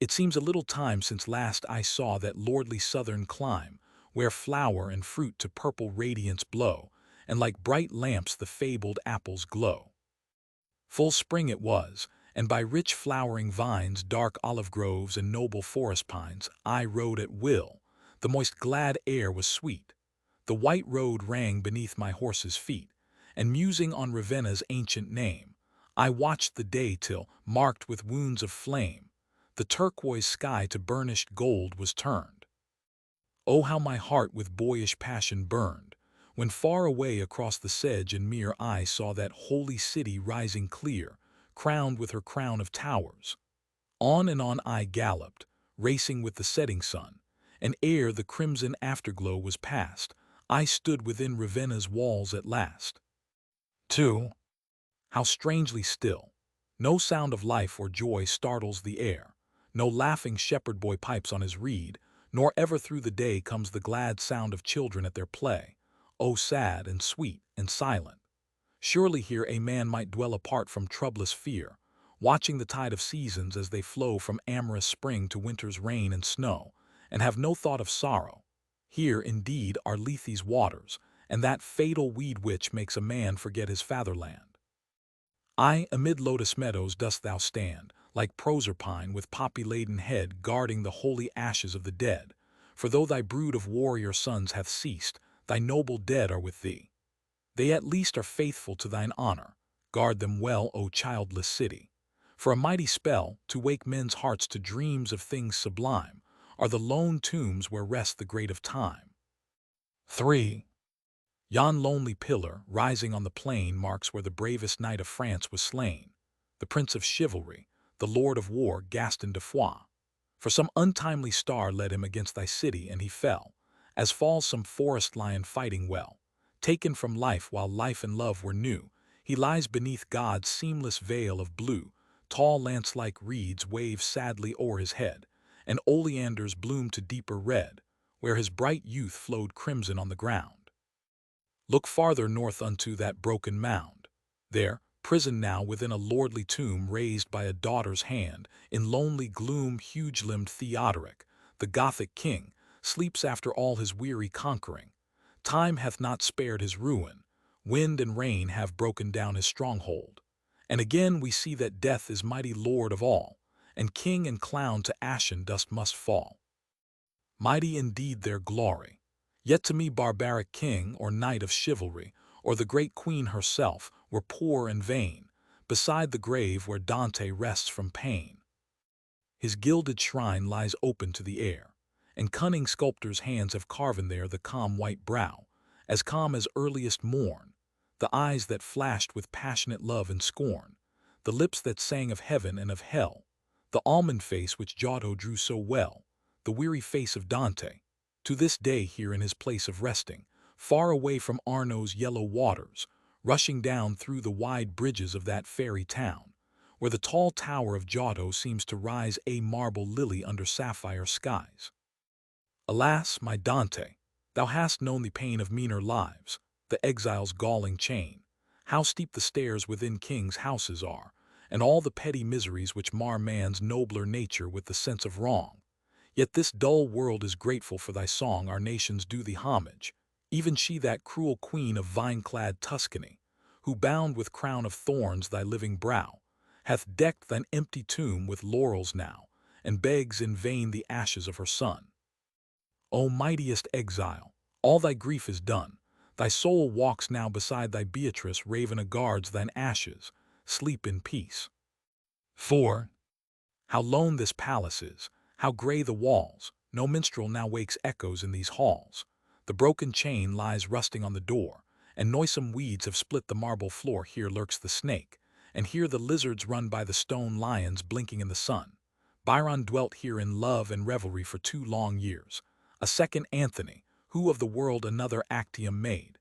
It seems a little time since last I saw that lordly southern clime, where flower and fruit to purple radiance blow, and like bright lamps the fabled apples glow. Full spring it was, and by rich flowering vines, dark olive groves, and noble forest pines, I rode at will. The moist glad air was sweet. The white road rang beneath my horse's feet, and musing on Ravenna's ancient name, I watched the day till, marked with wounds of flame, the turquoise sky to burnished gold was turned. Oh, how my heart with boyish passion burned, when far away across the sedge and mere I saw that holy city rising clear, crowned with her crown of towers. On and on I galloped, racing with the setting sun, and ere the crimson afterglow was past, I stood within Ravenna's walls at last. 2. How strangely still! No sound of life or joy startles the air, no laughing shepherd boy pipes on his reed, nor ever through the day comes the glad sound of children at their play. Oh, sad and sweet and silent! Surely here a man might dwell apart from troublous fear, watching the tide of seasons as they flow from amorous spring to winter's rain and snow, and have no thought of sorrow. Here, indeed, are Lethe's waters, and that fatal weed which makes a man forget his fatherland. Aye, amid lotus meadows dost thou stand, like Proserpine with poppy-laden head guarding the holy ashes of the dead, for though thy brood of warrior sons hath ceased, thy noble dead are with thee. They at least are faithful to thine honor. Guard them well, O childless city. For a mighty spell, to wake men's hearts to dreams of things sublime, are the lone tombs where rest the great of time. 3. Yon lonely pillar, rising on the plain, marks where the bravest knight of France was slain, the prince of chivalry, the lord of war, Gaston de Foix. For some untimely star led him against thy city, and he fell, as falls some forest lion fighting well. Taken from life while life and love were new, he lies beneath God's seamless veil of blue. Tall lance-like reeds wave sadly o'er his head, and oleanders bloom to deeper red, where his bright youth flowed crimson on the ground. Look farther north unto that broken mound. There, prisoned now within a lordly tomb raised by a daughter's hand, in lonely gloom huge-limbed Theodoric, the Gothic king, sleeps after all his weary conquering. Time hath not spared his ruin, wind and rain have broken down his stronghold. And again we see that death is mighty lord of all, and king and clown to ashen dust must fall. Mighty indeed their glory. Yet to me barbaric king or knight of chivalry, or the great queen herself, were poor and vain, beside the grave where Dante rests from pain. His gilded shrine lies open to the air, and cunning sculptors' hands have carven there the calm white brow, as calm as earliest morn, the eyes that flashed with passionate love and scorn, the lips that sang of heaven and of hell, the almond face which Giotto drew so well, the weary face of Dante. To this day here in his place of resting, far away from Arno's yellow waters, rushing down through the wide bridges of that fairy town, where the tall tower of Giotto seems to rise a marble lily under sapphire skies. Alas, my Dante, thou hast known the pain of meaner lives, the exile's galling chain, how steep the stairs within kings' houses are, and all the petty miseries which mar man's nobler nature with the sense of wrong. Yet this dull world is grateful for thy song, our nations do thee homage, even she that cruel queen of vine-clad Tuscany, who bound with crown of thorns thy living brow, hath decked thine empty tomb with laurels now, and begs in vain the ashes of her son. O mightiest exile, all thy grief is done, thy soul walks now beside thy Beatrice, Ravenna guards thine ashes, sleep in peace. 4. How lone this palace is, how gray the walls, no minstrel now wakes echoes in these halls. The broken chain lies rusting on the door, and noisome weeds have split the marble floor. Here lurks the snake, and here the lizards run by the stone lions blinking in the sun. Byron dwelt here in love and revelry for 2 long years, a second Anthony, who of the world another Actium made,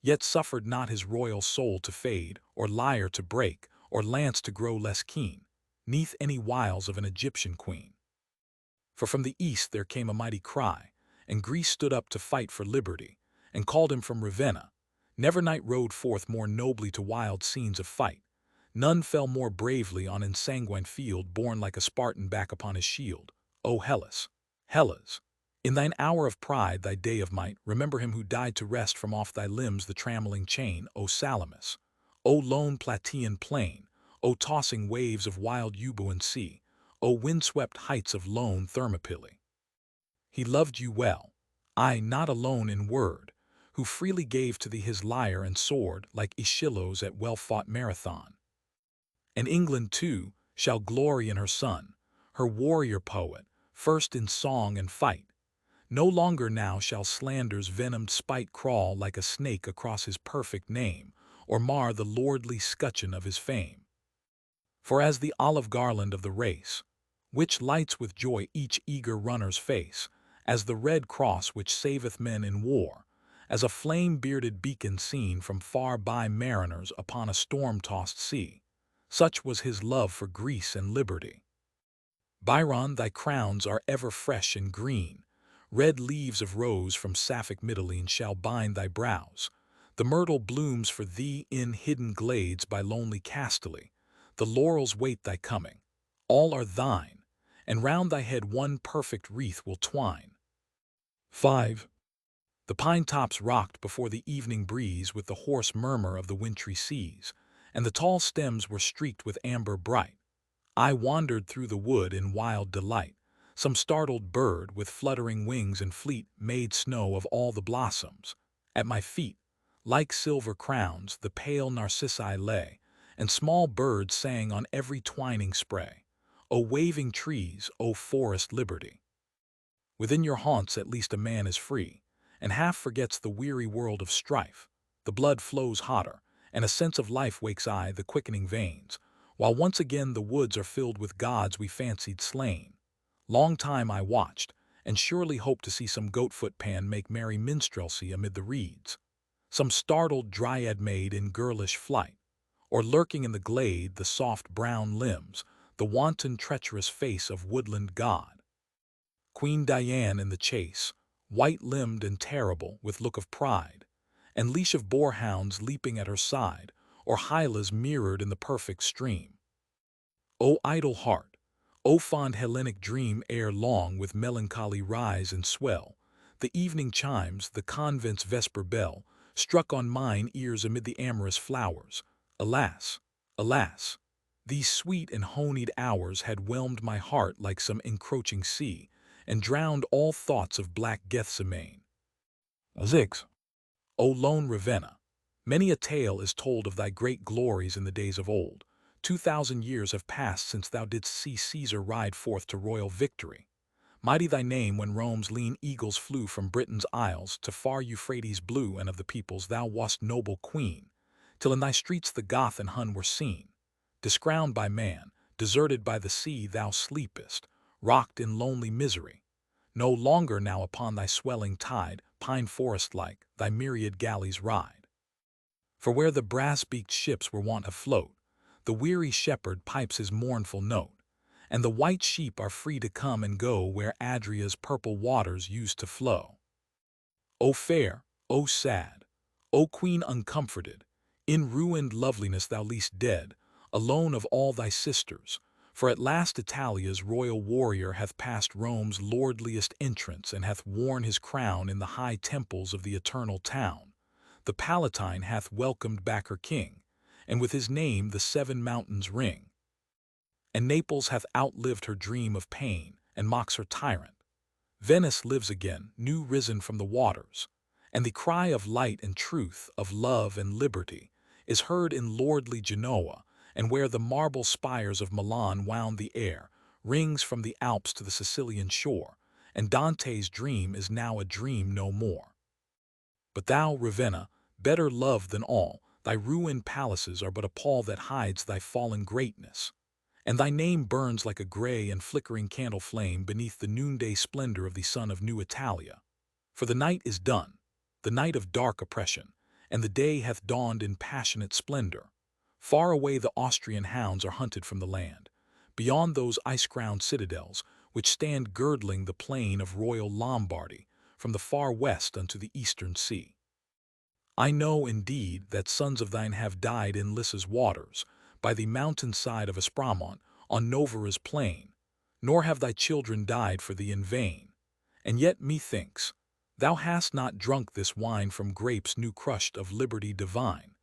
yet suffered not his royal soul to fade, or lyre to break, or lance to grow less keen, neath any wiles of an Egyptian queen. For from the east there came a mighty cry, and Greece stood up to fight for liberty, and called him from Ravenna. Never knight rode forth more nobly to wild scenes of fight. None fell more bravely on ensanguined field, borne like a Spartan back upon his shield. O Hellas, Hellas, In thine hour of pride, thy day of might, remember him who died to wrest from off thy limbs the trammeling chain, O Salamis! O lone Plataean plain! O tossing waves of wild Euboean sea! O windswept heights of lone Thermopylae! He loved you well, I not alone in word, who freely gave to thee his lyre and sword like Aeschylus at well-fought Marathon. And England, too, shall glory in her son, her warrior poet, first in song and fight. No longer now shall slander's venomed spite crawl like a snake across his perfect name, or mar the lordly scutcheon of his fame. For as the olive garland of the race, which lights with joy each eager runner's face, as the red cross which saveth men in war, as a flame-bearded beacon seen from far-by mariners upon a storm-tossed sea, such was his love for Greece and liberty. Byron, thy crowns are ever fresh and green, red leaves of rose from Sapphic Mytilene shall bind thy brows. The myrtle blooms for thee in hidden glades by lonely Castaly. The laurels wait thy coming. All are thine, and round thy head one perfect wreath will twine. 5. The pine tops rocked before the evening breeze with the hoarse murmur of the wintry seas, and the tall stems were streaked with amber bright. I wandered through the wood in wild delight. Some startled bird with fluttering wings and fleet made snow of all the blossoms. At my feet, like silver crowns, the pale narcissi lay, and small birds sang on every twining spray. O waving trees, O forest liberty! Within your haunts at least a man is free, and half forgets the weary world of strife. The blood flows hotter, and a sense of life wakes the quickening veins, while once again the woods are filled with gods we fancied slain. Long time I watched, and surely hoped to see some goat-foot pan make merry minstrelsy amid the reeds, some startled dryad maid in girlish flight, or lurking in the glade the soft brown limbs, the wanton treacherous face of woodland god. Queen Diane in the chase, white-limbed and terrible with look of pride, and leash of boarhounds leaping at her side, or Hylas mirrored in the perfect stream. O idle heart, O fond Hellenic dream ere long with melancholy rise and swell, the evening chimes, the convent's vesper bell, struck on mine ears amid the amorous flowers. Alas, alas! These sweet and honeyed hours had whelmed my heart like some encroaching sea, and drowned all thoughts of black Gethsemane. 6. O lone Ravenna! Many a tale is told of thy great glories in the days of old. 2,000 years have passed since thou didst see Caesar ride forth to royal victory. Mighty thy name when Rome's lean eagles flew from Britain's isles to far Euphrates blue, and of the peoples thou wast noble queen, till in thy streets the Goth and Hun were seen. Discrowned by man, deserted by the sea, thou sleepest, rocked in lonely misery. No longer now upon thy swelling tide, pine forest-like, thy myriad galleys ride. For where the brass-beaked ships were wont to float, the weary shepherd pipes his mournful note, and the white sheep are free to come and go where Adria's purple waters used to flow. O fair, O sad, O queen uncomforted, in ruined loveliness thou liest dead, alone of all thy sisters, for at last Italia's royal warrior hath passed Rome's lordliest entrance and hath worn his crown in the high temples of the eternal town. The Palatine hath welcomed back her king, and with his name the 7 mountains ring. And Naples hath outlived her dream of pain, and mocks her tyrant. Venice lives again, new risen from the waters, and the cry of light and truth, of love and liberty, is heard in lordly Genoa, and where the marble spires of Milan wound the air, rings from the Alps to the Sicilian shore, and Dante's dream is now a dream no more. But thou, Ravenna, better loved than all, thy ruined palaces are but a pall that hides thy fallen greatness, and thy name burns like a gray and flickering candle flame beneath the noonday splendor of the sun of New Italia. For the night is done, the night of dark oppression, and the day hath dawned in passionate splendor. Far away the Austrian hounds are hunted from the land, beyond those ice-crowned citadels which stand girdling the plain of royal Lombardy, from the far west unto the eastern sea. I know, indeed, that sons of thine have died in Lyssa's waters, by the mountain side of Espramont, on Novara's plain, nor have thy children died for thee in vain. And yet, methinks, thou hast not drunk this wine from grapes new crushed of liberty divine.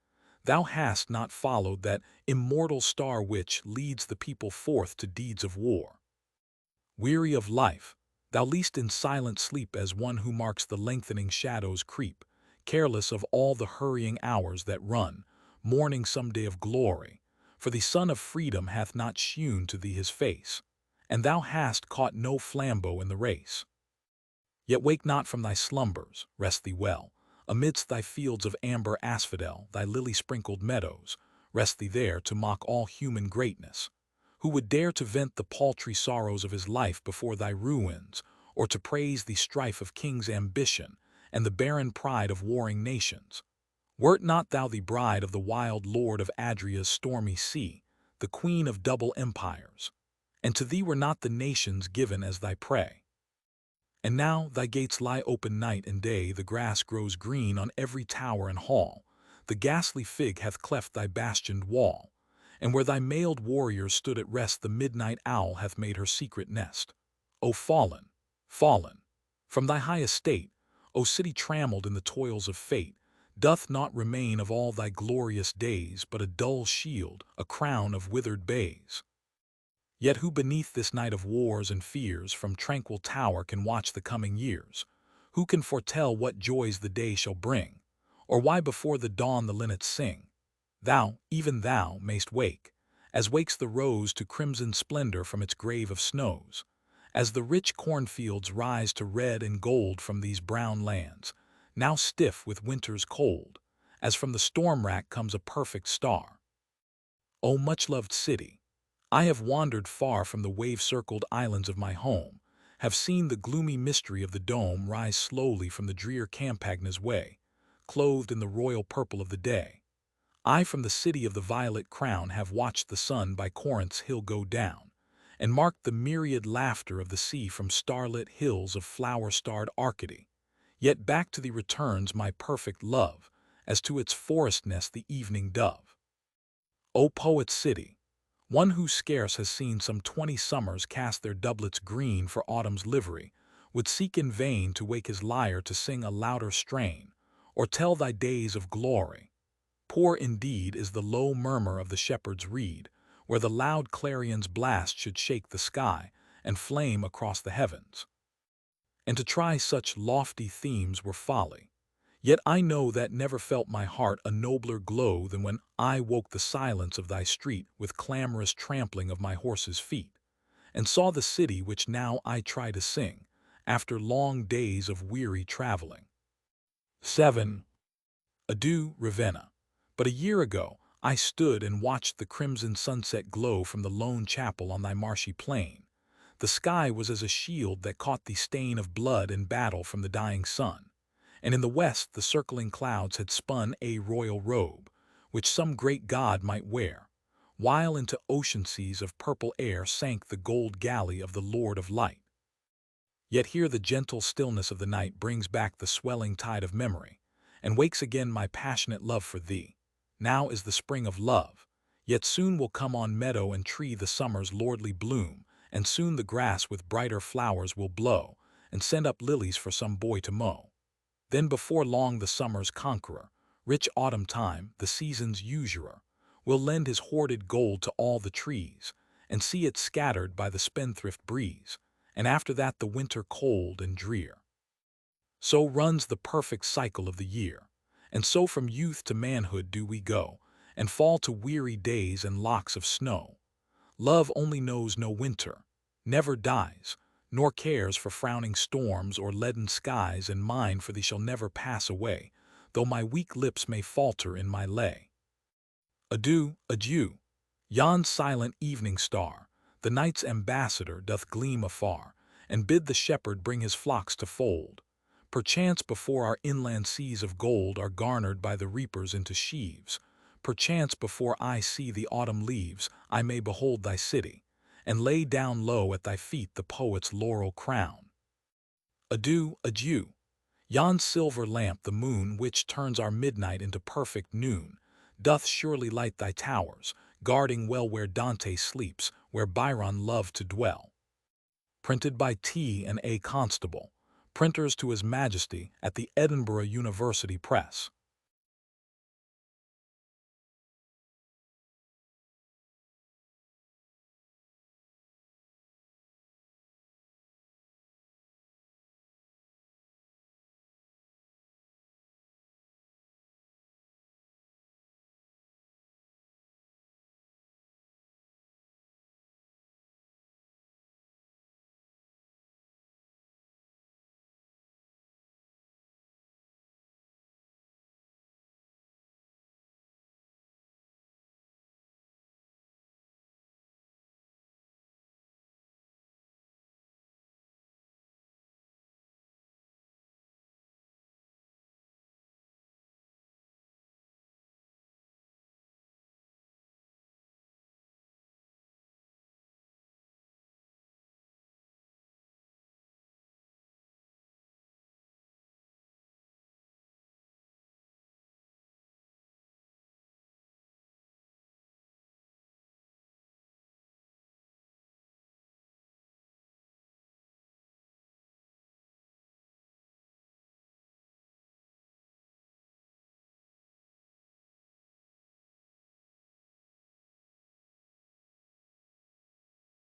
Thou hast not followed that immortal star which leads the people forth to deeds of war. Weary of life, thou liest in silent sleep as one who marks the lengthening shadows creep, careless of all the hurrying hours that run, mourning some day of glory, for the Son of Freedom hath not shewn to thee his face, and thou hast caught no flambeau in the race. Yet wake not from thy slumbers, rest thee well, amidst thy fields of amber asphodel, thy lily-sprinkled meadows, rest thee there to mock all human greatness. Who would dare to vent the paltry sorrows of his life before thy ruins, or to praise the strife of kings' ambition and the barren pride of warring nations? Wert not thou the bride of the wild lord of Adria's stormy sea, the queen of double empires? And to thee were not the nations given as thy prey? And now thy gates lie open night and day, the grass grows green on every tower and hall, the ghastly fig hath cleft thy bastioned wall, and where thy mailed warriors stood at rest the midnight owl hath made her secret nest. O fallen, fallen, from thy high estate, O city trammelled in the toils of fate, doth naught remain of all thy glorious days but a dull shield, a crown of withered bays? Yet who beneath this night of wars and fears from tranquil tower can watch the coming years? Who can foretell what joys the day shall bring, or why before the dawn the linnets sing? Thou, even thou, mayst wake, as wakes the rose to crimson splendor from its grave of snows, as the rich cornfields rise to red and gold from these brown lands, now stiff with winter's cold, as from the storm-rack comes a perfect star. O much-loved city, I have wandered far from the wave-circled islands of my home, have seen the gloomy mystery of the dome rise slowly from the drear Campagna's way, clothed in the royal purple of the day. I from the city of the violet crown have watched the sun by Corinth's hill go down, and marked the myriad laughter of the sea from starlit hills of flower-starred Arcady. Yet back to thee returns my perfect love, as to its forest nest the evening dove. O poet city, one who scarce has seen some 20 summers cast their doublets green for autumn's livery, would seek in vain to wake his lyre to sing a louder strain, or tell thy days of glory. Poor indeed is the low murmur of the shepherd's reed, where the loud clarion's blast should shake the sky and flame across the heavens. And to try such lofty themes were folly. Yet I know that never felt my heart a nobler glow than when I woke the silence of thy street with clamorous trampling of my horse's feet, and saw the city which now I try to sing, after long days of weary traveling. 7. Adieu, Ravenna. But a year ago I stood and watched the crimson sunset glow from the lone chapel on thy marshy plain. The sky was as a shield that caught the stain of blood and battle from the dying sun, and in the west the circling clouds had spun a royal robe, which some great god might wear, while into ocean seas of purple air sank the gold galley of the Lord of Light. Yet here the gentle stillness of the night brings back the swelling tide of memory, and wakes again my passionate love for thee. Now is the spring of love, yet soon will come on meadow and tree the summer's lordly bloom, and soon the grass with brighter flowers will blow, and send up lilies for some boy to mow. Then before long the summer's conqueror, rich autumn time, the season's usurer, will lend his hoarded gold to all the trees, and see it scattered by the spendthrift breeze, and after that the winter cold and drear. So runs the perfect cycle of the year, and so from youth to manhood do we go, and fall to weary days and locks of snow. Love only knows no winter, never dies, nor cares for frowning storms or leaden skies, and mine for thee shall never pass away, though my weak lips may falter in my lay. Adieu, adieu. Yon silent evening star, the night's ambassador, doth gleam afar, and bid the shepherd bring his flocks to fold. Perchance before our inland seas of gold are garnered by the reapers into sheaves, perchance before I see the autumn leaves, I may behold thy city, and lay down low at thy feet the poet's laurel crown. Adieu, adieu. Yon silver lamp, the moon, which turns our midnight into perfect noon, doth surely light thy towers, guarding well where Dante sleeps, where Byron loved to dwell. Printed by T. and A. Constable, Printers to His Majesty at the Edinburgh University Press.